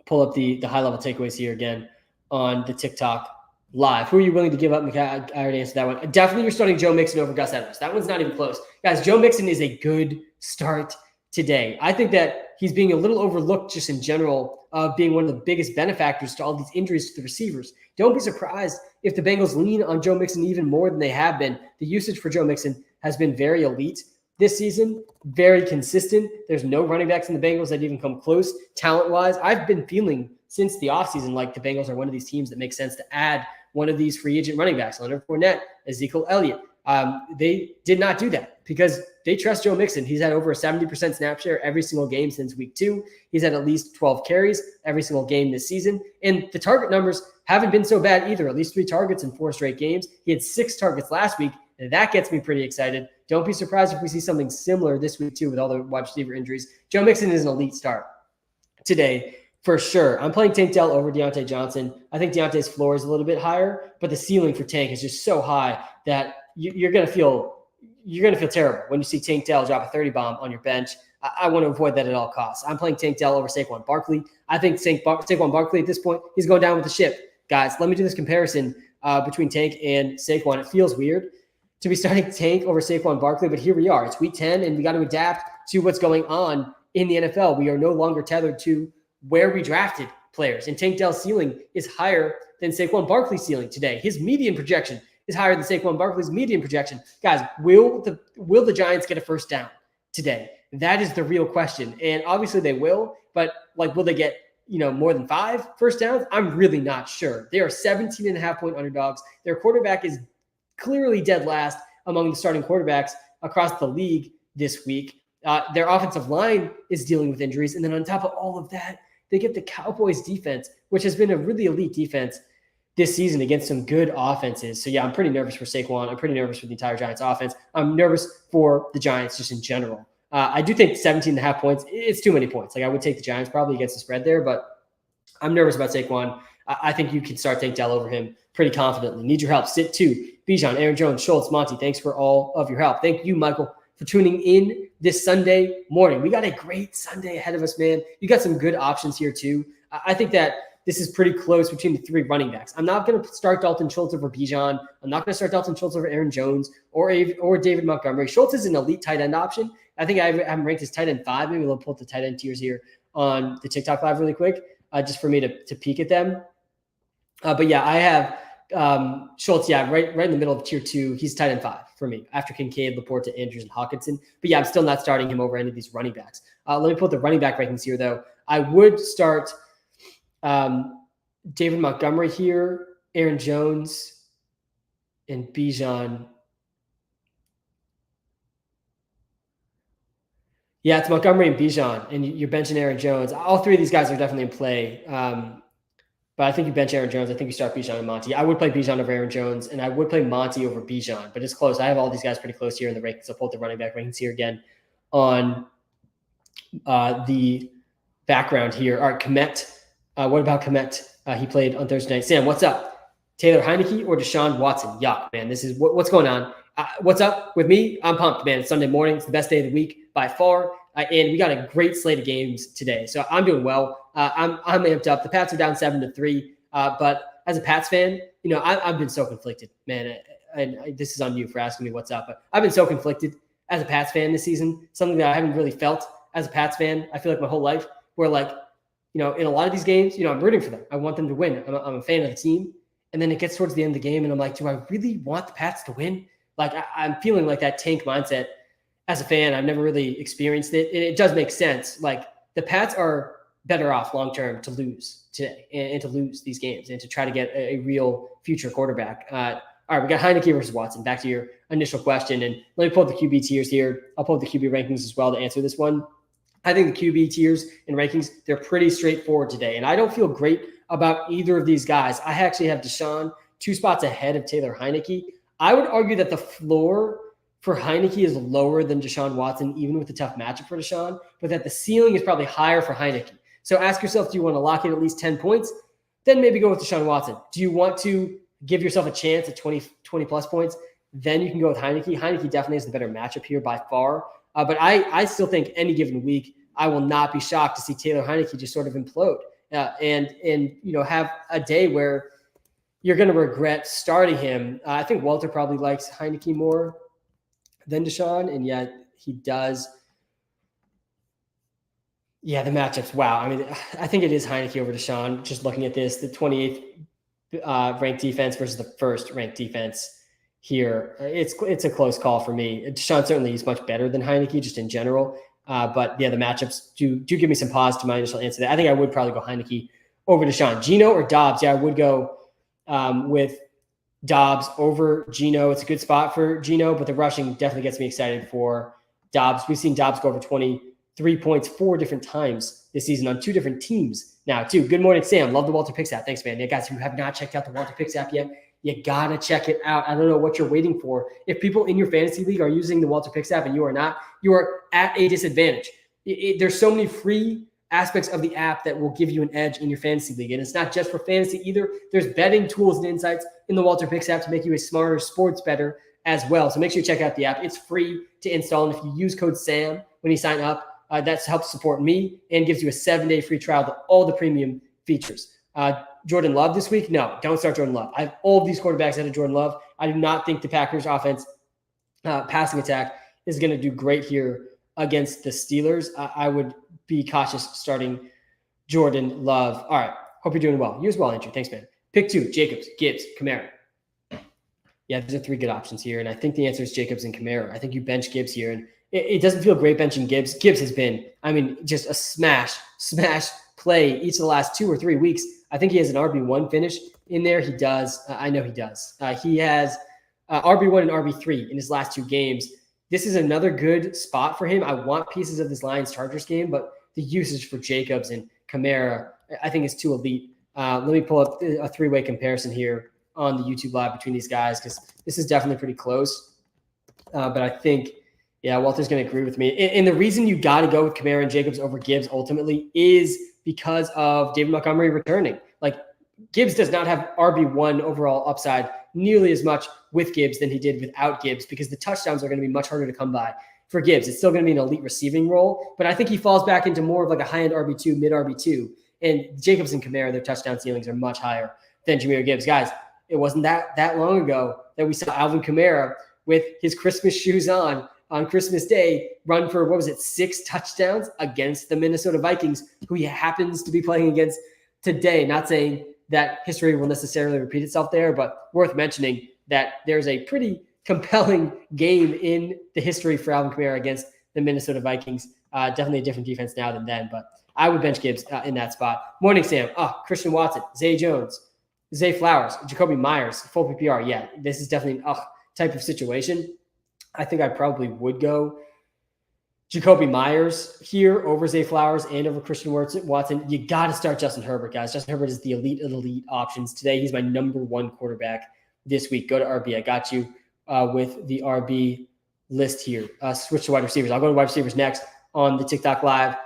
Pull up the high-level takeaways here again on the TikTok live. Who are you willing to give up? I already answered that one. Definitely you're starting Joe Mixon over Gus Edwards. That one's not even close. Guys, Joe Mixon is a good start today. I think that he's being a little overlooked just in general of being one of the biggest benefactors to all these injuries to the receivers. Don't be surprised if the Bengals lean on Joe Mixon even more than they have been. The usage for Joe Mixon has been very elite this season, very consistent. There's no running backs in the Bengals that even come close talent-wise. I've been feeling since the offseason like the Bengals are one of these teams that makes sense to add one of these free agent running backs, Leonard Fournette, Ezekiel Elliott. They did not do that because they trust Joe Mixon. He's had over a 70% snap share every single game since week 2. He's had at least 12 carries every single game this season. And the target numbers haven't been so bad either, at least 3 targets in 4 straight games. He had 6 targets last week, and that gets me pretty excited. Don't be surprised if we see something similar this week too with all the wide receiver injuries. Joe Mixon is an elite start today. For sure. I'm playing Tank Dell over Deontay Johnson. I think Deontay's floor is a little bit higher, but the ceiling for Tank is just so high that you're going to feel terrible when you see Tank Dell drop a 30 bomb on your bench. I want to avoid that at all costs. I'm playing Tank Dell over Saquon Barkley. I think Saquon Barkley at this point, he's going down with the ship. Guys, let me do this comparison between Tank and Saquon. It feels weird to be starting Tank over Saquon Barkley, but here we are. It's week 10, and we got to adapt to what's going on in the NFL. We are no longer tethered to where we drafted players. And Tank Dell's ceiling is higher than Saquon Barkley's ceiling today. His median projection is higher than Saquon Barkley's median projection. Guys, will the Giants get a first down today? That is the real question. And obviously they will, but will they get, more than 5 first downs? I'm really not sure. They are 17.5-point underdogs. Their quarterback is clearly dead last among the starting quarterbacks across the league this week. Their offensive line is dealing with injuries. And then on top of all of that, they get the Cowboys defense, which has been a really elite defense this season against some good offenses. So, yeah, I'm pretty nervous for Saquon. I'm pretty nervous for the entire Giants offense. I'm nervous for the Giants just in general. I do think 17.5 points, it's too many points. I would take the Giants probably against the spread there, but I'm nervous about Saquon. I think you can start Tank Dell over him pretty confidently. Need your help. Sit 2. Bijan, Aaron Jones, Schultz, Monty. Thanks for all of your help. Thank you, Michael, for tuning in this Sunday morning. We got a great Sunday ahead of us, man. You got some good options here too. I think that this is pretty close between the 3 running backs. I'm not going to start Dalton Schultz over Bijan. I'm not going to start Dalton Schultz over Aaron Jones or David Montgomery. Schultz is an elite tight end option. I think I have him ranked as tight end 5. Maybe we'll pull up the tight end tiers here on the TikTok live really quick, just for me to peek at them. But yeah, I have Schultz, right in the middle of tier 2. He's tight end 5 for me after Kincaid, Laporta, Andrews, and Hawkinson. But yeah, I'm still not starting him over any of these running backs. Let me pull up the running back rankings here, though. I would start David Montgomery here, Aaron Jones, and Bijan. Yeah, it's Montgomery and Bijan, and you're benching Aaron Jones. All 3 of these guys are definitely in play. But I think you bench Aaron Jones. I think you start Bijan and Monty. I would play Bijan over Aaron Jones, and I would play Monty over Bijan, but it's close. I have all these guys pretty close here in the rankings. I'll pull up the running back rankings here again on the background here. All right, Komet. What about Komet? He played on Thursday night. Sam, what's up? Taylor Heineke or Deshaun Watson? Yuck, man. This is what's going on. What's up with me? I'm pumped, man. It's Sunday morning. It's the best day of the week by far. And we got a great slate of games today. So I'm doing well. I'm amped up. The Pats are down 7-3. But as a Pats fan, I've been so conflicted, man. And this is on you for asking me what's up. But I've been so conflicted as a Pats fan this season, something that I haven't really felt as a Pats fan. I feel like my whole life, where in a lot of these games, I'm rooting for them. I want them to win. I'm a fan of the team. And then it gets towards the end of the game, and I'm like, do I really want the Pats to win? I'm feeling like that tank mindset as a fan. I've never really experienced it. It does make sense. The Pats are better off long-term to lose today and to lose these games and to try to get a real future quarterback. All right, we got Heineke versus Watson. Back to your initial question. And let me pull up the QB tiers here. I'll pull up the QB rankings as well to answer this one. I think the QB tiers and rankings, they're pretty straightforward today. And I don't feel great about either of these guys. I actually have Deshaun 2 spots ahead of Taylor Heineke. I would argue that the floor for Heineke is lower than Deshaun Watson, even with the tough matchup for Deshaun, but that the ceiling is probably higher for Heineke. So ask yourself, do you want to lock in at least 10 points? Then maybe go with Deshaun Watson. Do you want to give yourself a chance at 20 plus points? Then you can go with Heineke. Heineke definitely is the better matchup here by far. But I still think any given week, I will not be shocked to see Taylor Heineke just sort of implode and have a day where you're going to regret starting him. I think Walter probably likes Heineke more than Deshaun, and yet he does. Yeah, the matchups. Wow. I mean, I think it is Heineke over Deshaun. Just looking at this, the 28th ranked defense versus the 1st ranked defense here. It's a close call for me. Deshaun certainly is much better than Heineke just in general. But yeah, the matchups do give me some pause to my initial answer there. I think I would probably go Heineke over Deshaun. Geno or Dobbs? Yeah, I would go with Dobbs over Geno. It's a good spot for Geno, but the rushing definitely gets me excited for Dobbs. We've seen Dobbs go over 23 points 4 different times this season on 2 different teams now, too. Good morning, Sam. Love the Walter Picks app. Thanks, man. Yeah, guys, who have not checked out the Walter Picks app yet, you got to check it out. I don't know what you're waiting for. If people in your fantasy league are using the Walter Picks app and you are not, you are at a disadvantage. There's so many free aspects of the app that will give you an edge in your fantasy league. And it's not just for fantasy either. There's betting tools and insights in the Walter Picks app to make you a smarter sports bettor as well. So make sure you check out the app. It's free to install. And if you use code SAM when you sign up, that helps support me and gives you a 7-day free trial to all the premium features. Jordan Love this week? No, don't start Jordan Love. I have all of these quarterbacks ahead of Jordan Love. I do not think the Packers offense passing attack is going to do great here against the Steelers. I would be cautious starting Jordan Love. All right. Hope you're doing well. You as well, Andrew. Thanks, man. Pick 2, Jacobs, Gibbs, Kamara. Yeah, there's 3 good options here. And I think the answer is Jacobs and Kamara. I think you bench Gibbs here. And it doesn't feel great benching Gibbs. Gibbs has been, just a smash play each of the last 2 or 3 weeks. I think he has an RB1 finish in there. He does. I know he does. He has RB1 and RB3 in his last 2 games. This is another good spot for him. I want pieces of this Lions-Chargers game, but the usage for Jacobs and Kamara, I think is too elite. Let me pull up a 3-way comparison here on the YouTube Live between these guys because this is definitely pretty close. But I think, yeah, Walter's going to agree with me. And the reason you got to go with Kamara and Jacobs over Gibbs ultimately is because of David Montgomery returning. Gibbs does not have RB1 overall upside nearly as much with Gibbs than he did without Gibbs, because the touchdowns are going to be much harder to come by for Gibbs. It's still going to be an elite receiving role, but I think he falls back into more of like a high-end RB2, mid RB2. And Jacobs and Kamara, their touchdown ceilings are much higher than Jahmyr Gibbs. Guys, it wasn't that long ago that we saw Alvin Kamara with his Christmas shoes on Christmas Day run for, 6 touchdowns against the Minnesota Vikings, who he happens to be playing against today. Not saying that history will necessarily repeat itself there, but worth mentioning that there's a pretty compelling game in the history for Alvin Kamara against the Minnesota Vikings. Definitely a different defense now than then, but I would bench Gibbs in that spot. Morning, Sam. Christian Watson, Zay Jones, Zay Flowers, Jacoby Myers, full PPR. Yeah, this is definitely an type of situation. I think I probably would go Jacoby Myers here over Zay Flowers and over Christian Watson. You got to start Justin Herbert, guys. Justin Herbert is the elite options today. He's my number 1 quarterback this week. Go to RB. I got you with the RB list here. Switch to wide receivers. I'll go to wide receivers next on the TikTok live.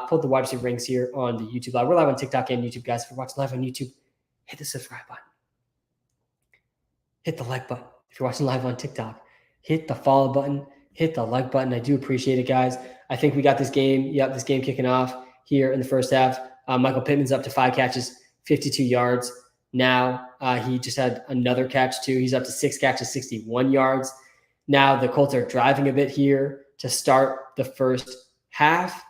Pull the wide receiver rings here on the YouTube live. We're live on TikTok and YouTube, guys. If you're watching live on YouTube, hit the subscribe button. Hit the like button. If you're watching live on TikTok, hit the follow button. Hit the like button. I do appreciate it, guys. I think we got this game. Yep, this game kicking off here in the first half. Michael Pittman's up to 5 catches, 52 yards. Now he just had another catch too. He's up to 6 catches, 61 yards. Now the Colts are driving a bit here to start the first half.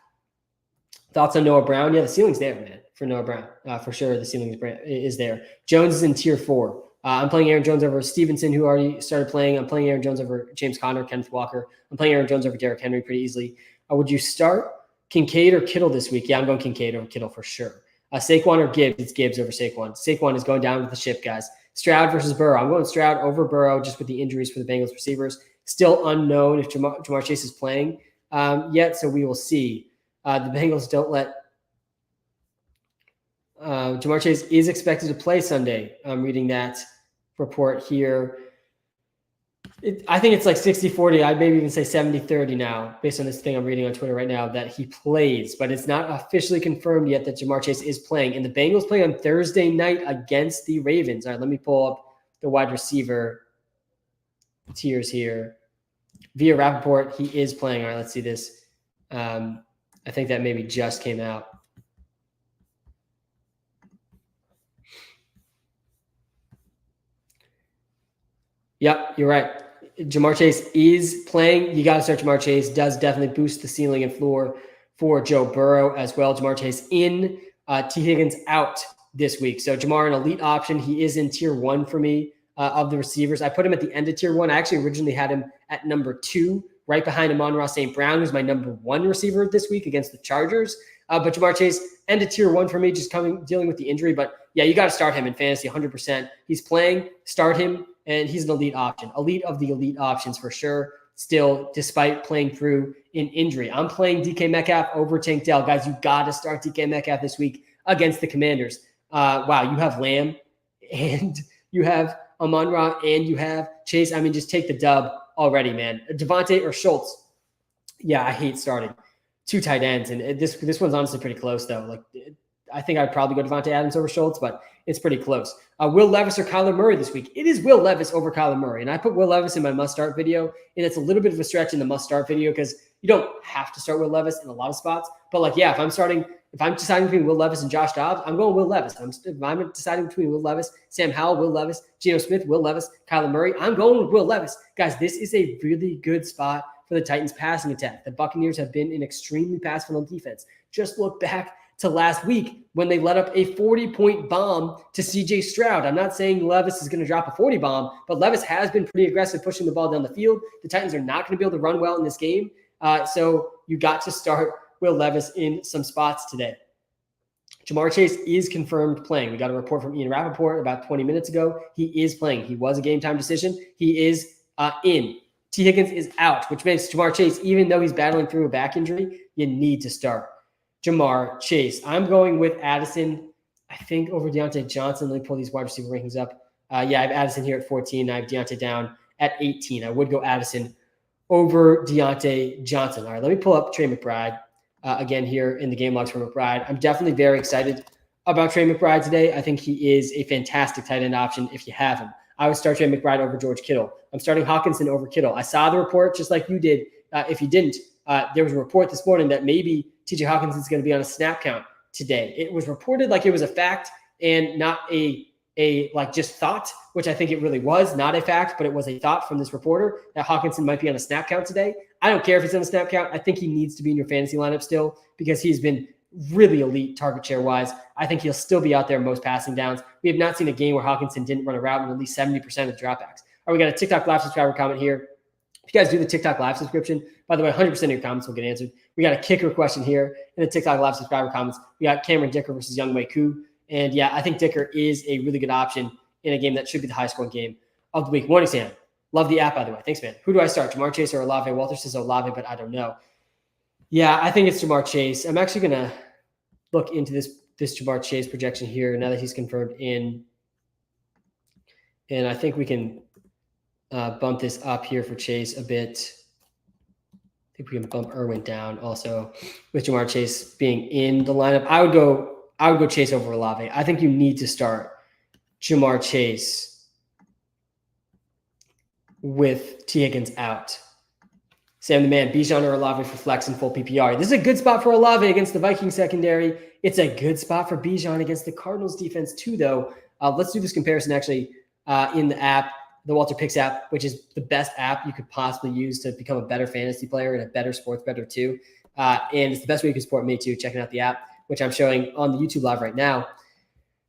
Thoughts on Noah Brown? Yeah, the ceiling's there, man, for Noah Brown. For sure, the ceiling is there. Jones is in tier 4. I'm playing Aaron Jones over Stevenson, who already started playing. I'm playing Aaron Jones over James Conner, Kenneth Walker. I'm playing Aaron Jones over Derrick Henry pretty easily. Would you start Kincaid or Kittle this week? Yeah, I'm going Kincaid over Kittle for sure. Saquon or Gibbs? It's Gibbs over Saquon. Saquon is going down with the ship, guys. Stroud versus Burrow. I'm going Stroud over Burrow just with the injuries for the Bengals receivers. Still unknown if Jamar Chase is playing yet, so we will see. The Bengals don't let Jamar Chase is expected to play Sunday. I'm reading that report here. I think it's like 60-40. I'd maybe even say 70-30 now, based on this thing I'm reading on Twitter right now, that he plays. But it's not officially confirmed yet that Jamar Chase is playing. And the Bengals play on Thursday night against the Ravens. All right, let me pull up the wide receiver tiers here. Via Rappaport, he is playing. All right, let's see this. I think that maybe just came out. Yep, you're right. Jamar Chase is playing. You got to start Jamar Chase. Does definitely boost the ceiling and floor for Joe Burrow as well. Jamar Chase in. T. Higgins out this week. So Jamar, an elite option. He is in tier 1 for me of the receivers. I put him at the end of tier 1. I actually originally had him at number 2, right behind Amon-Ra St. Brown, who's my number 1 receiver this week against the Chargers. But Jamar Chase, end of tier 1 for me, just dealing with the injury. But yeah, you got to start him in fantasy 100%. He's playing. Start him. And he's an elite option, elite of the elite options for sure. Still, despite playing through an injury, I'm playing DK Metcalf over Tank Dell. Guys, you got to start DK Metcalf this week against the Commanders. Wow, you have Lamb and you have Amon-Ra and you have Chase. I mean, just take the dub already, man. Devontae or Schultz. Yeah, I hate starting 2 tight ends. And this one's honestly pretty close, though. Like, I think I'd probably go Devontae Adams over Schultz, but it's pretty close. Will Levis or Kyler Murray this week? It is Will Levis over Kyler Murray. And I put Will Levis in my must-start video, and it's a little bit of a stretch in the must-start video because you don't have to start Will Levis in a lot of spots. But, like, yeah, if I'm deciding between Will Levis and Josh Dobbs, I'm going Will Levis. If I'm deciding between Will Levis, Sam Howell, Will Levis, Geno Smith, Will Levis, Kyler Murray, I'm going with Will Levis. Guys, this is a really good spot for the Titans passing attack. The Buccaneers have been an extremely pass-funnel defense. Just look back to last week when they let up a 40-point bomb to CJ Stroud. I'm not saying Levis is going to drop a 40 bomb, but Levis has been pretty aggressive pushing the ball down the field. The Titans are not going to be able to run well in this game. So you got to start Will Levis in some spots today. Jamar Chase is confirmed playing. We got a report from Ian Rappaport about 20 minutes ago. He is playing. He was a game-time decision. He is in. T. Higgins is out, which makes Jamar Chase, even though he's battling through a back injury, you need to start Jamar Chase. I'm going with Addison, I think, over Deontay Johnson. Let me pull these wide receiver rankings up. Yeah, I have Addison here at 14. I have Deontay down at 18. I would go Addison over Deontay Johnson. All right, let me pull up Trey McBride again here in the game logs for McBride. I'm definitely very excited about Trey McBride today. I think he is a fantastic tight end option if you have him. I would start Trey McBride over George Kittle. I'm starting Hawkinson over Kittle. I saw the report just like you did. If you didn't, there was a report this morning that maybe TJ Hawkinson is going to be on a snap count today. It was reported like it was a fact and not a like just thought, which I think it really was not a fact, but it was a thought from this reporter that Hawkinson might be on a snap count today. I don't care if he's on a snap count. I think he needs to be in your fantasy lineup still because he's been really elite target share wise. I think he'll still be out there most passing downs. We have not seen a game where Hawkinson didn't run a route in at least 70% of the dropbacks. All right, we got a TikTok live subscriber comment here. If you guys do the TikTok live subscription, by the way, 100% of your comments will get answered. We got a kicker question here in the TikTok live subscriber comments. We got Cameron Dicker versus Younghoe Koo. And yeah, I think Dicker is a really good option in a game that should be the high scoring game of the week. Morning, Sam. Love the app, by the way. Thanks, man. Who do I start? Jamar Chase or Olave? Walter says Olave, but I don't know. Yeah, I think it's Jamar Chase. I'm actually going to look into this Jamar Chase projection here now that he's confirmed in. And I think we can bump this up here for Chase a bit. I think we can bump Irwin down also with Jamar Chase being in the lineup. I would go Chase over Olave. I think you need to start Jamar Chase with T. Higgins out. Sam the man, Bijan or Olave for flex and full PPR. This is a good spot for Olave against the Vikings secondary. It's a good spot for Bijan against the Cardinals defense too, though. Let's do this comparison actually in the app, the Walter Picks app, which is the best app you could possibly use to become a better fantasy player and a better sports bettor too. And it's the best way you can support me too, checking out the app, which I'm showing on the YouTube live right now.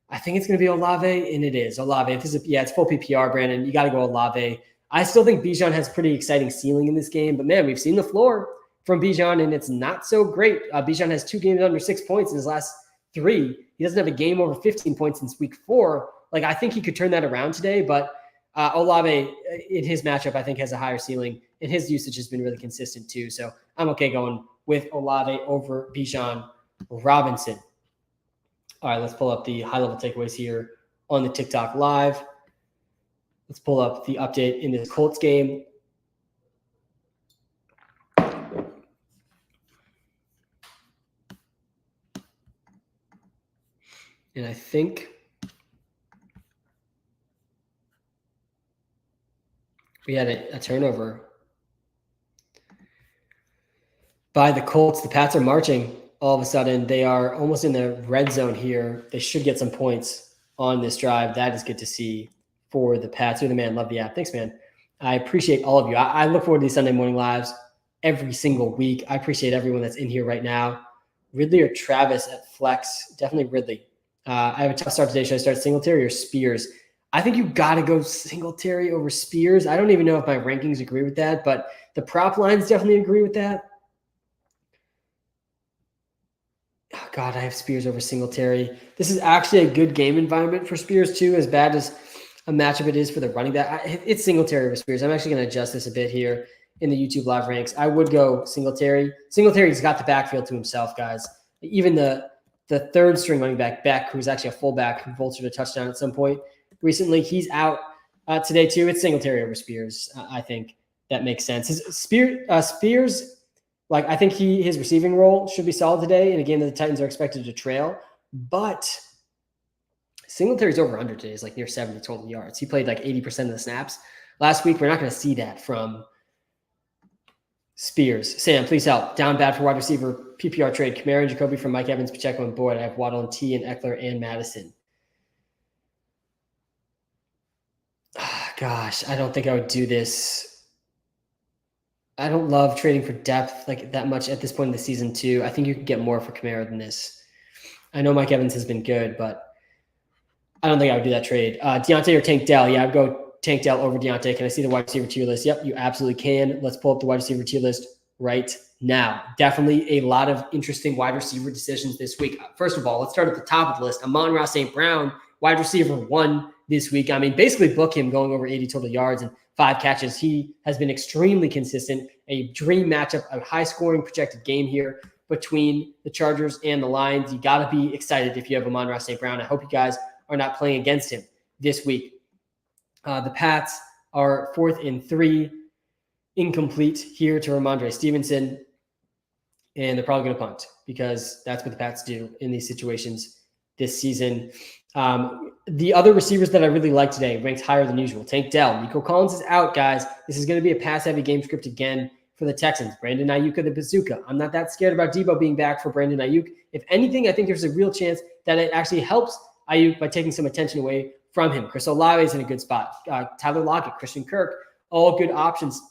I think it's going to be Olave, and it is Olave. It's full PPR, Brandon. You got to go Olave. I still think Bijan has pretty exciting ceiling in this game, but man, we've seen the floor from Bijan, and it's not so great. Bijan has 2 games under 6 points in his last 3. He doesn't have a game over 15 points since week 4. Like, I think he could turn that around today, but Olave in his matchup, I think, has a higher ceiling, and his usage has been really consistent too. So I'm okay going with Olave over Bijan Robinson. All right, let's pull up the high-level takeaways here on the TikTok live. Let's pull up the update in this Colts game. And I think we had a turnover by the Colts. The Pats are marching. All of a sudden, they are almost in the red zone here. They should get some points on this drive. That is good to see for the Pats. You're the man. Love the app. Thanks, man. I appreciate all of you. I look forward to these Sunday morning lives every single week. I appreciate everyone that's in here right now. Ridley or Travis at flex? Definitely Ridley. I have a tough start today. Should I start Singletary or Spears? I think you got to go Singletary over Spears. I don't even know if my rankings agree with that, but the prop lines definitely agree with that. Oh God, I have Spears over Singletary. This is actually a good game environment for Spears too, as bad as a matchup it is for the running back. It's Singletary over Spears. I'm actually going to adjust this a bit here in the YouTube live ranks. I would go Singletary. Singletary's got the backfield to himself, guys. Even the third string running back, Beck, who's actually a fullback, who vultured a touchdown at some point recently, he's out today too. It's Singletary over Spears. I think that makes sense. Spears, like, I think his receiving role should be solid today in a game that the Titans are expected to trail, but Singletary's over under today is like near 70 total yards. He played like 80% of the snaps last week. We're not going to see that from Spears. Sam, please help. Down bad for wide receiver PPR trade. Kamara and Jacoby from Mike Evans, Pacheco, and Boyd. I have Waddle and T and Eckler and Madison. Gosh, I don't think I would do this. I don't love trading for depth like that much at this point in the season too. I think you could get more for Kamara than this. I know Mike Evans has been good, but I don't think I would do that trade. Deontay or Tank Dell? Yeah, I'd go Tank Dell over Deontay. Can I see the wide receiver tier list? Yep, you absolutely can. Let's pull up the wide receiver tier list right now. Definitely a lot of interesting wide receiver decisions this week. First of all, let's start at the top of the list. Amon-Ra St. Brown, wide receiver 1 this week. I mean, basically book him going over 80 total yards and 5 catches. He has been extremely consistent. A dream matchup, a high-scoring projected game here between the Chargers and the Lions. You got to be excited if you have Amon-Ra St. Brown. I hope you guys are not playing against him this week. The Pats are 4th and 3, incomplete here to Ramondre Stevenson, and they're probably going to punt because that's what the Pats do in these situations this season. The other receivers that I really like today ranked higher than usual. Tank Dell. Nico Collins is out, guys. This is going to be a pass-heavy game script again for the Texans. Brandon Ayuk of the bazooka. I'm not that scared about Debo being back for Brandon Ayuk. If anything, I think there's a real chance that it actually helps Ayuk by taking some attention away from him. Chris Olave is in a good spot. Tyler Lockett, Christian Kirk, all good options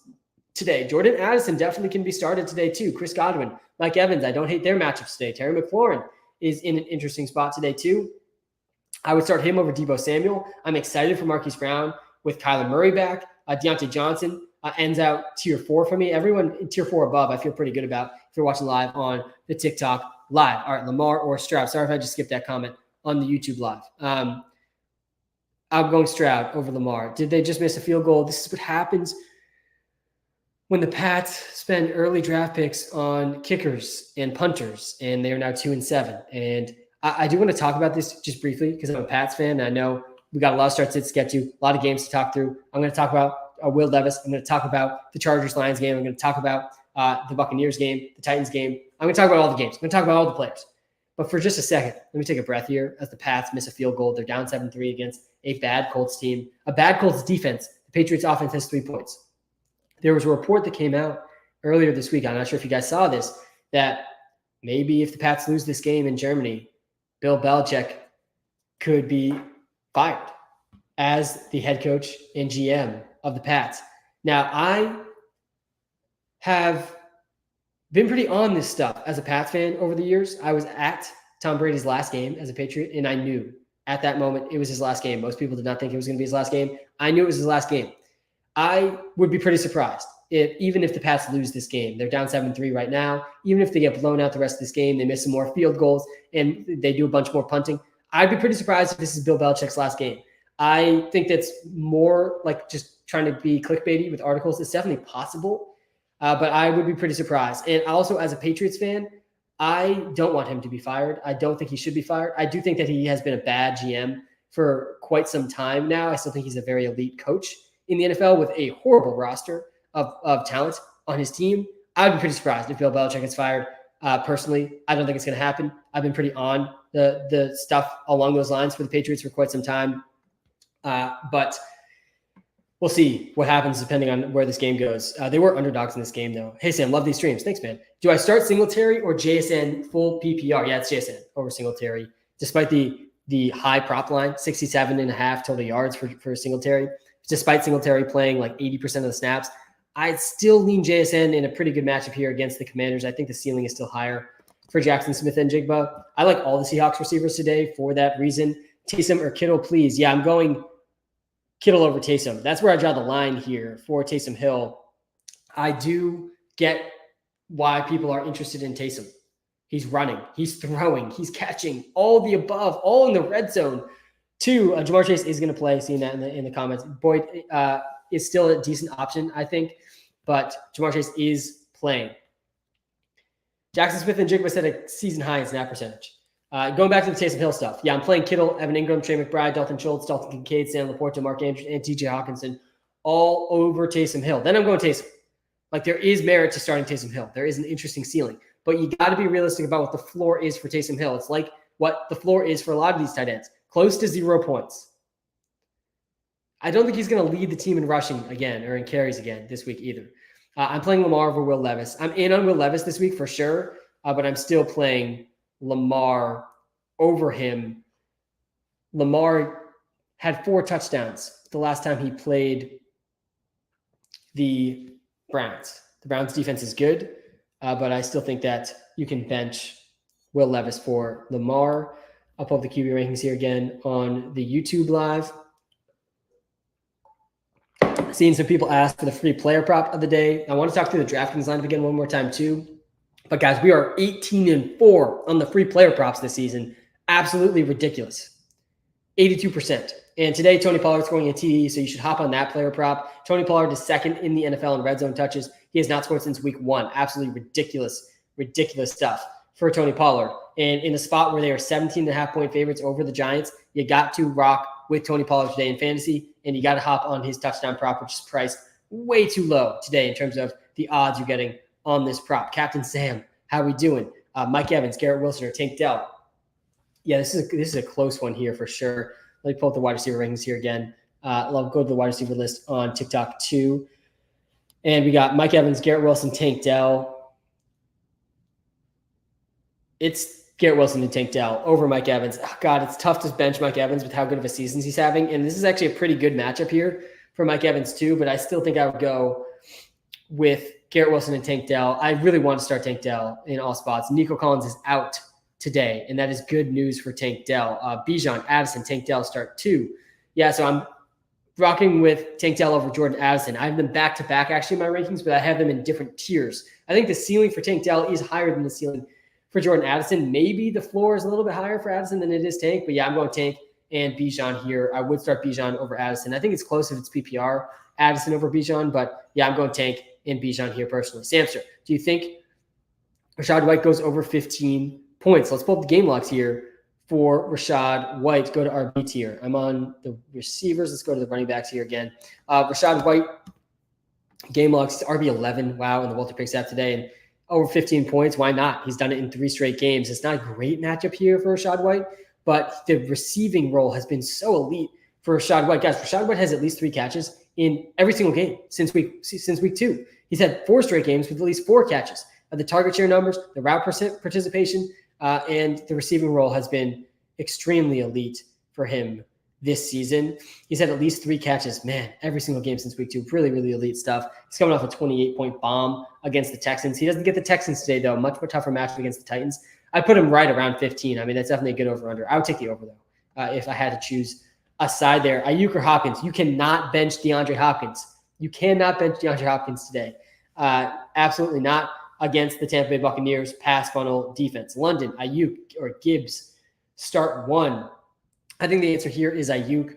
today. Jordan Addison definitely can be started today too. Chris Godwin, Mike Evans, I don't hate their matchups today. Terry McLaurin is in an interesting spot today too. I would start him over Debo Samuel. I'm excited for Marquise Brown with Kyler Murray back. Deontay Johnson ends out tier 4 for me. Everyone in tier 4 above, I feel pretty good about if you're watching live on the TikTok live. All right, Lamar or Stroud. Sorry if I just skipped that comment on the YouTube live. I'm going Stroud over Lamar. Did they just miss a field goal? This is what happens when the Pats spend early draft picks on kickers and punters, and they are now 2-7. And I do want to talk about this just briefly because I'm a Pats fan. And I know we got a lot of start sits to get to, a lot of games to talk through. I'm going to talk about Will Levis. I'm going to talk about the Chargers-Lions game. I'm going to talk about the Buccaneers game, the Titans game. I'm going to talk about all the games. I'm going to talk about all the players. But for just a second, let me take a breath here as the Pats miss a field goal. They're down 7-3 against a bad Colts team, a bad Colts defense. The Patriots offense has 3 points. There was a report that came out earlier this week. I'm not sure if you guys saw this, that maybe if the Pats lose this game in Germany, Bill Belichick could be fired as the head coach and GM of the Pats. Now, I have been pretty on this stuff as a Pats fan over the years. I was at Tom Brady's last game as a Patriot, and I knew at that moment it was his last game. Most people did not think it was going to be his last game. I knew it was his last game. I would be pretty surprised even if the Pats lose this game. They're down 7-3 right now. Even if they get blown out the rest of this game, they miss some more field goals, and they do a bunch more punting. I'd be pretty surprised if this is Bill Belichick's last game. I think that's more like just trying to be clickbaity with articles. It's definitely possible, but I would be pretty surprised. And also, as a Patriots fan, I don't want him to be fired. I don't think he should be fired. I do think that he has been a bad GM for quite some time now. I still think he's a very elite coach in the NFL with a horrible roster of talent on his team. I would be pretty surprised if Bill Belichick gets fired. Personally, I don't think it's going to happen. I've been pretty on the stuff along those lines for the Patriots for quite some time. But we'll see what happens depending on where this game goes. They were underdogs in this game, though. Hey, Sam, love these streams. Thanks, man. Do I start Singletary or JSN full PPR? Yeah, it's JSN over Singletary. Despite the high prop line, 67.5 total yards for Singletary. Despite Singletary playing like 80% of the snaps, I'd still lean JSN in a pretty good matchup here against the Commanders. I think the ceiling is still higher for Jackson Smith and Jigba. I like all the Seahawks receivers today for that reason. Taysom or Kittle, please. Yeah, I'm going Kittle over Taysom. That's where I draw the line here for Taysom Hill. I do get why people are interested in Taysom. He's running, he's throwing, he's catching, all the above, all in the red zone. Two, Jamar Chase is going to play. Seeing that in the comments. Boyd is still a decent option, I think, but Jamar Chase is playing. Jackson Smith and Jigba set a season high in snap percentage. Going back to the Taysom Hill stuff. Yeah, I'm playing Kittle, Evan Ingram, Trey McBride, Dalton Schultz, Dalton Kincaid, Sam Laporta, Mark Andrews, and TJ Hawkinson all over Taysom Hill. Then I'm going Taysom. Like, there is merit to starting Taysom Hill. There is an interesting ceiling, but you got to be realistic about what the floor is for Taysom Hill. It's like what the floor is for a lot of these tight ends. Close to 0 points. I don't think he's going to lead the team in rushing again or in carries again this week either. I'm playing Lamar over Will Levis. I'm in on Will Levis this week for sure, but I'm still playing Lamar over him. Lamar had 4 touchdowns the last time he played the Browns. The Browns defense is good, but I still think that you can bench Will Levis for Lamar. I'll pull up the QB rankings here again on the YouTube live. Seeing some people ask for the free player prop of the day. I want to talk through the DraftKings lineup again one more time too. But guys, we are 18-4 on the free player props this season. Absolutely ridiculous. 82%. And today, Tony Pollard scoring a TD, so you should hop on that player prop. Tony Pollard is second in the NFL in red zone touches. He has not scored since week 1. Absolutely ridiculous stuff for Tony Pollard. And in a spot where they are 17.5-point favorites over the Giants, you got to rock with Tony Pollard today in fantasy, and you got to hop on his touchdown prop, which is priced way too low today in terms of the odds you're getting on this prop. Captain Sam, how we doing? Mike Evans, Garrett Wilson, or Tank Dell. Yeah, this is a close one here for sure. Let me pull up the wide receiver rankings here again. I'll go to the wide receiver list on TikTok too. And we got Mike Evans, Garrett Wilson, Tank Dell. It's Garrett Wilson and Tank Dell over Mike Evans. Oh, God, it's tough to bench Mike Evans with how good of a season he's having. And this is actually a pretty good matchup here for Mike Evans too, but I still think I would go with Garrett Wilson and Tank Dell. I really want to start Tank Dell in all spots. Nico Collins is out today, and that is good news for Tank Dell. Bijan, Addison, Tank Dell start too. Yeah, so I'm rocking with Tank Dell over Jordan Addison. I have them back-to-back actually in my rankings, but I have them in different tiers. I think the ceiling for Tank Dell is higher than the ceiling for Jordan Addison. Maybe the floor is a little bit higher for Addison than it is Tank, but yeah, I'm going Tank and Bijan here. I would start Bijan over Addison. I think it's close if it's PPR, Addison over Bijan, but yeah, I'm going Tank and Bijan here personally. Samster, do you think Rachaad White goes over 15 points? Let's pull up the game logs here for Rachaad White. Go to RB tier. I'm on the receivers. Let's go to the running backs here again. Rachaad White, game logs, RB11. Wow, in the Walter Picks app today. And over 15 points. Why not? He's done it in 3 straight games. It's not a great matchup here for Rachaad White, but the receiving role has been so elite for Rachaad White. Guys, Rachaad White has at least 3 catches in every single game since week 2. He's had 4 straight games with at least 4 catches. The target share numbers, the route participation, and the receiving role has been extremely elite for him this season. He's had at least 3 catches, man, every single game since week 2. Really, really elite stuff. He's coming off a 28-point bomb against the Texans. He doesn't get the Texans today, though. Much more tougher matchup against the Titans. I put him right around 15. I mean, that's definitely a good over-under. I would take the over, though, if I had to choose a side there. Ayuk or Hopkins. You cannot bench DeAndre Hopkins. You cannot bench DeAndre Hopkins today. Absolutely not against the Tampa Bay Buccaneers pass funnel defense. London, Ayuk or Gibbs, start 1. I think the answer here is Ayuk.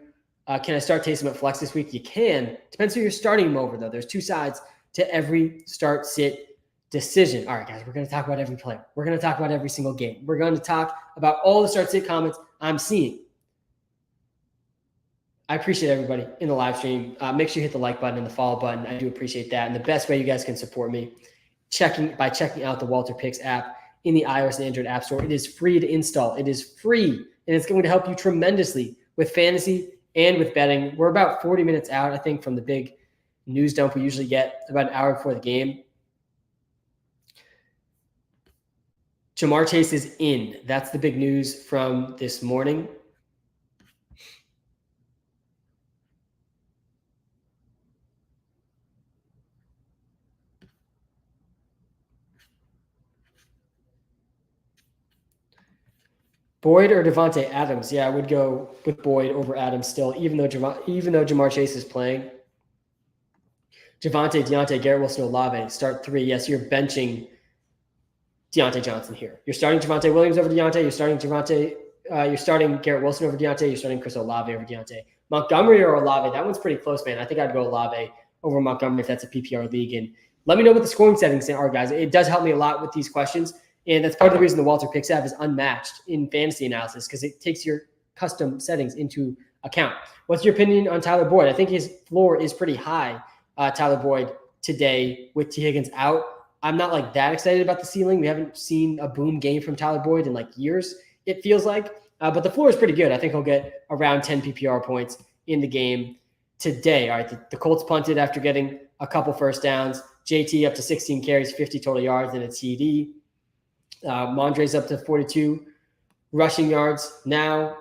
Can I start Taysom at flex this week? You can. Depends who you're starting him over, though. There's 2 sides to every start-sit decision. All right, guys, we're going to talk about every player. We're going to talk about every single game. We're going to talk about all the start-sit comments I'm seeing. I appreciate everybody in the live stream. Make sure you hit the like button and the follow button. I do appreciate that. And the best way you guys can support me, by checking out the Walter Picks app in the iOS and Android app store. It is free to install. It is free, and it's going to help you tremendously with fantasy and with betting. We're about 40 minutes out, I think, from the big news dump we usually get about an hour before the game. Jamar Chase is in. That's the big news from this morning. Boyd or Devontae Adams? Yeah, I would go with Boyd over Adams still, even though Jamar Chase is playing. Javonte, Deontay, Garrett Wilson, Olave, start 3. Yes, you're benching Deontay Johnson here. You're starting Javonte Williams over Deontay. You're starting Garrett Wilson over Deontay. You're starting Chris Olave over Deontay. Montgomery or Olave? That one's pretty close, man. I think I'd go Olave over Montgomery if that's a PPR league. And let me know what the scoring settings are, guys. It does help me a lot with these questions. And that's part of the reason the Walter Picks app is unmatched in fantasy analysis, because it takes your custom settings into account. What's your opinion on Tyler Boyd? I think his floor is pretty high, Tyler Boyd, today with T. Higgins out. I'm not like that excited about the ceiling. We haven't seen a boom game from Tyler Boyd in like years, it feels like. But the floor is pretty good. I think he'll get around 10 PPR points in the game today. All right, the Colts punted after getting a couple first downs. JT up to 16 carries, 50 total yards, and a TD. Mondre's up to 42 rushing yards now.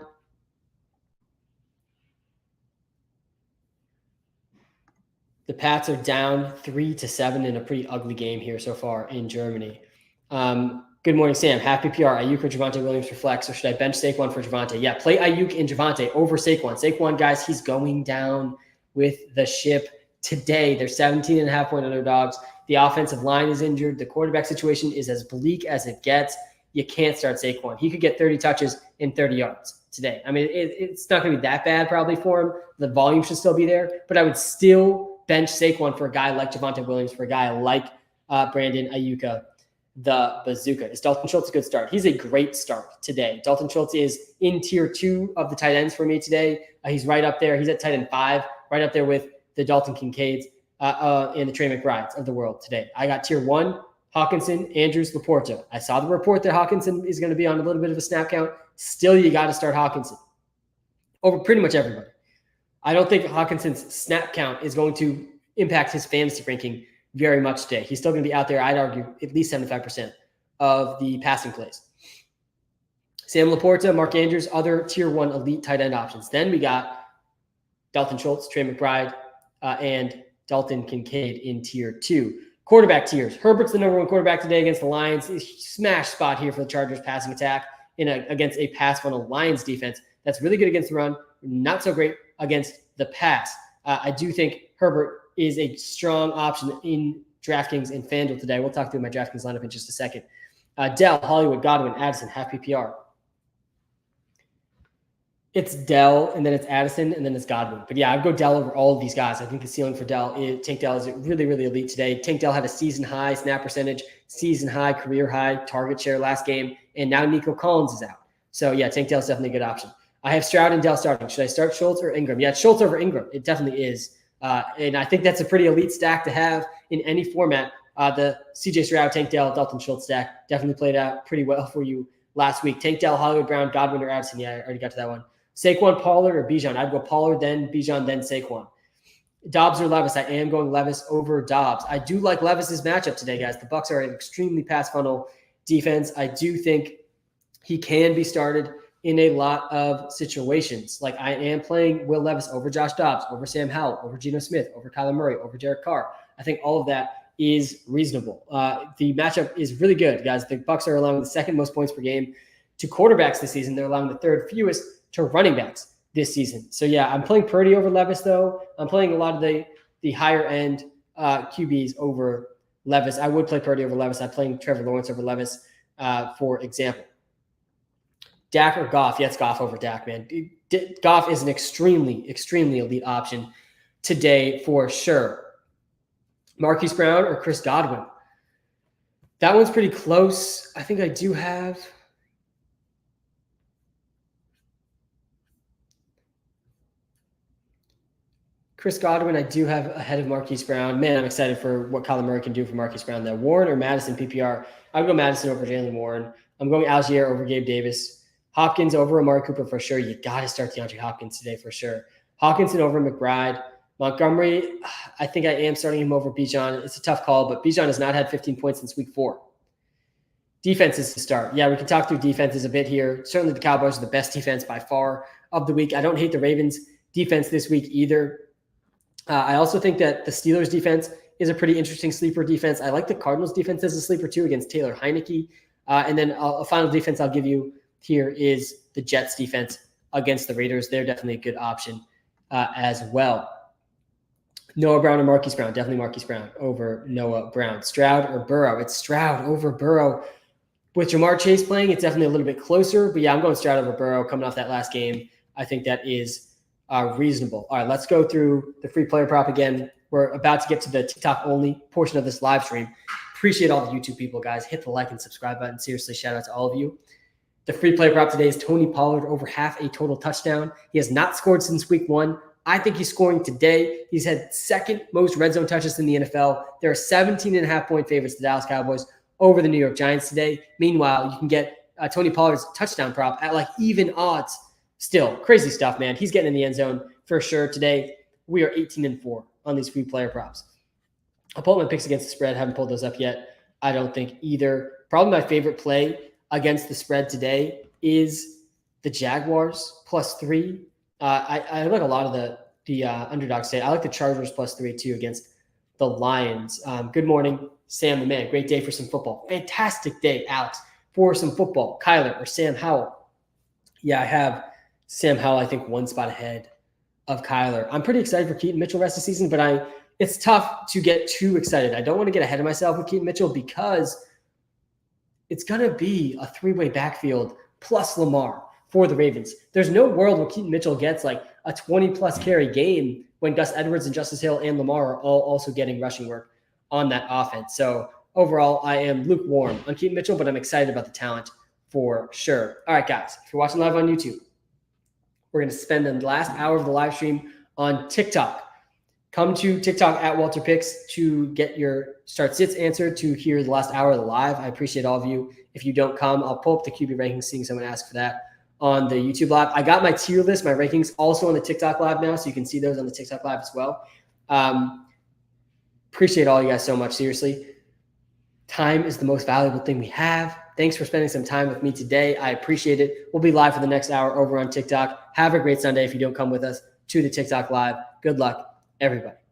The Pats are down 3-7 in a pretty ugly game here so far in Germany. Good morning, Sam. Half PPR, Ayuk or Javonte Williams for flex, or should I bench Saquon for Javonte? Yeah, play Ayuk and Javonte over Saquon. Saquon, guys, he's going down with the ship today. They're 17.5-point underdogs. The offensive line is injured. The quarterback situation is as bleak as it gets. You can't start Saquon. He could get 30 touches and 30 yards today. I mean, it's not going to be that bad probably for him. The volume should still be there, but I would still bench Saquon for a guy like Javonte Williams, for a guy like Brandon Ayuka, the bazooka. Is Dalton Schultz a good start? He's a great start today. Dalton Schultz is in tier 2 of the tight ends for me today. He's right up there. He's at tight end 5, right up there with the Dalton Kincaids and the Trey McBrides of the world today. I got tier 1, Hawkinson, Andrews, Laporta. I saw the report that Hawkinson is going to be on a little bit of a snap count still you got to start Hawkinson over pretty much everybody. I don't think Hawkinson's snap count is going to impact his fantasy ranking very much today. He's still going to be out there, I'd argue, at least 75% of the passing plays. Sam Laporta, Mark Andrews, other tier 1 elite tight end options. Then we got Dalton Schultz, Trey McBride, and Dalton Kincaid in tier 2. Quarterback tiers. Herbert's the number 1 quarterback today against the Lions. Smash spot here for the Chargers passing attack against a pass funnel Lions defense that's really good against the run, not so great against the pass. I do think Herbert is a strong option in DraftKings and FanDuel today. We'll talk through my DraftKings lineup in just a second. Dell, Hollywood, Godwin, Addison, half PPR. It's Dell, and then it's Addison, and then it's Godwin. But yeah, I'd go Dell over all of these guys. I think the ceiling for Tank Dell is really, really elite today. Tank Dell had a season high snap percentage, season high, career high target share last game, and now Nico Collins is out. So yeah, Tank Dell is definitely a good option. I have Stroud and Dell starting. Should I start Schultz or Ingram? Yeah, Schultz over Ingram. It definitely is. And I think that's a pretty elite stack to have in any format. The CJ Stroud, Tank Dell, Dalton Schultz stack definitely played out pretty well for you last week. Tank Dell, Hollywood Brown, Godwin, or Addison. Yeah, I already got to that one. Saquon, Pollard, or Bijan. I'd go Pollard, then Bijan, then Saquon. Dobbs or Levis. I am going Levis over Dobbs. I do like Levis's matchup today, guys. The Bucs are an extremely pass funnel defense. I do think he can be started in a lot of situations. Like I am playing Will Levis over Josh Dobbs, over Sam Howell, over Geno Smith, over Kyler Murray, over Derek Carr. I think all of that is reasonable. The matchup is really good, guys. The Bucs are allowing the 2nd most points per game to quarterbacks this season. They're allowing the 3rd fewest to running backs this season. So yeah, I'm playing Purdy over Levis though. I'm playing a lot of the higher end QBs over Levis. I would play Purdy over Levis. I'm playing Trevor Lawrence over Levis, for example. Dak or Goff? Yeah, it's Goff over Dak, man. Goff is an extremely, extremely elite option today for sure. Marquise Brown or Chris Godwin? That one's pretty close. I think I do have Chris Godwin. I do have ahead of Marquise Brown. Man, I'm excited for what Kyler Murray can do for Marquise Brown there. Warren or Madison PPR? I would go Madison over Jalen Warren. I'm going Algier over Gabe Davis. Hopkins over Amari Cooper for sure. You got to start DeAndre Hopkins today for sure. Hawkinson over McBride. Montgomery, I think I am starting him over Bijan. It's a tough call, but Bijan has not had 15 points since week 4. Defenses to start. Yeah, we can talk through defenses a bit here. Certainly the Cowboys are the best defense by far of the week. I don't hate the Ravens defense this week either. I also think that the Steelers defense is a pretty interesting sleeper defense. I like the Cardinals defense as a sleeper too against Taylor Heineke. And then a final defense I'll give you here is the Jets defense against the Raiders. They're definitely a good option as well. Noah Brown or Marquise Brown? Definitely Marquise Brown over Noah Brown. Stroud or Burrow? It's Stroud over Burrow. With Jamar Chase playing, it's definitely a little bit closer. But yeah, I'm going Stroud over Burrow coming off that last game. I think that is reasonable. All right, let's go through the free player prop again. We're about to get to the TikTok-only portion of this live stream. Appreciate all the YouTube people, guys. Hit the like and subscribe button. Seriously, shout out to all of you. The free player prop today is Tony Pollard over half a total touchdown. He has not scored since week 1. I think he's scoring today. He's had 2nd most red zone touches in the NFL. There are 17.5-point favorites to the Dallas Cowboys over the New York Giants today. Meanwhile, you can get Tony Pollard's touchdown prop at like even odds. Still, crazy stuff, man. He's getting in the end zone for sure today. We are 18-4 on these free player props. I'll pull up my picks against the spread. Haven't pulled those up yet. I don't think either. Probably my favorite play against the spread today is the Jaguars +3. I like a lot of the underdogs today. I like the Chargers +3 too against the Lions. Good morning, Sam the man. Great day for some football. Fantastic day, Alex, for some football. Kyler or Sam Howell? Yeah, I have Sam Howell, I think, 1 spot ahead of Kyler. I'm pretty excited for Keaton Mitchell rest of the season, but it's tough to get too excited. I don't want to get ahead of myself with Keaton Mitchell because it's going to be a 3-way backfield plus Lamar for the Ravens. There's no world where Keaton Mitchell gets like a 20-plus carry game when Gus Edwards and Justice Hill and Lamar are all also getting rushing work on that offense. So overall, I am lukewarm on Keaton Mitchell, but I'm excited about the talent for sure. All right, guys, if you're watching live on YouTube, we're going to spend the last hour of the live stream on TikTok. Come to TikTok at Walter Picks to get your start sits answered to hear the last hour of the live. I appreciate all of you. If you don't come, I'll pull up the QB rankings, seeing someone ask for that on the YouTube Live. I got my tier list, my rankings also on the TikTok Live now, so you can see those on the TikTok Live as well. Appreciate all you guys so much. Seriously, time is the most valuable thing we have. Thanks for spending some time with me today. I appreciate it. We'll be live for the next hour over on TikTok. Have a great Sunday if you don't come with us to the TikTok Live. Good luck, everybody.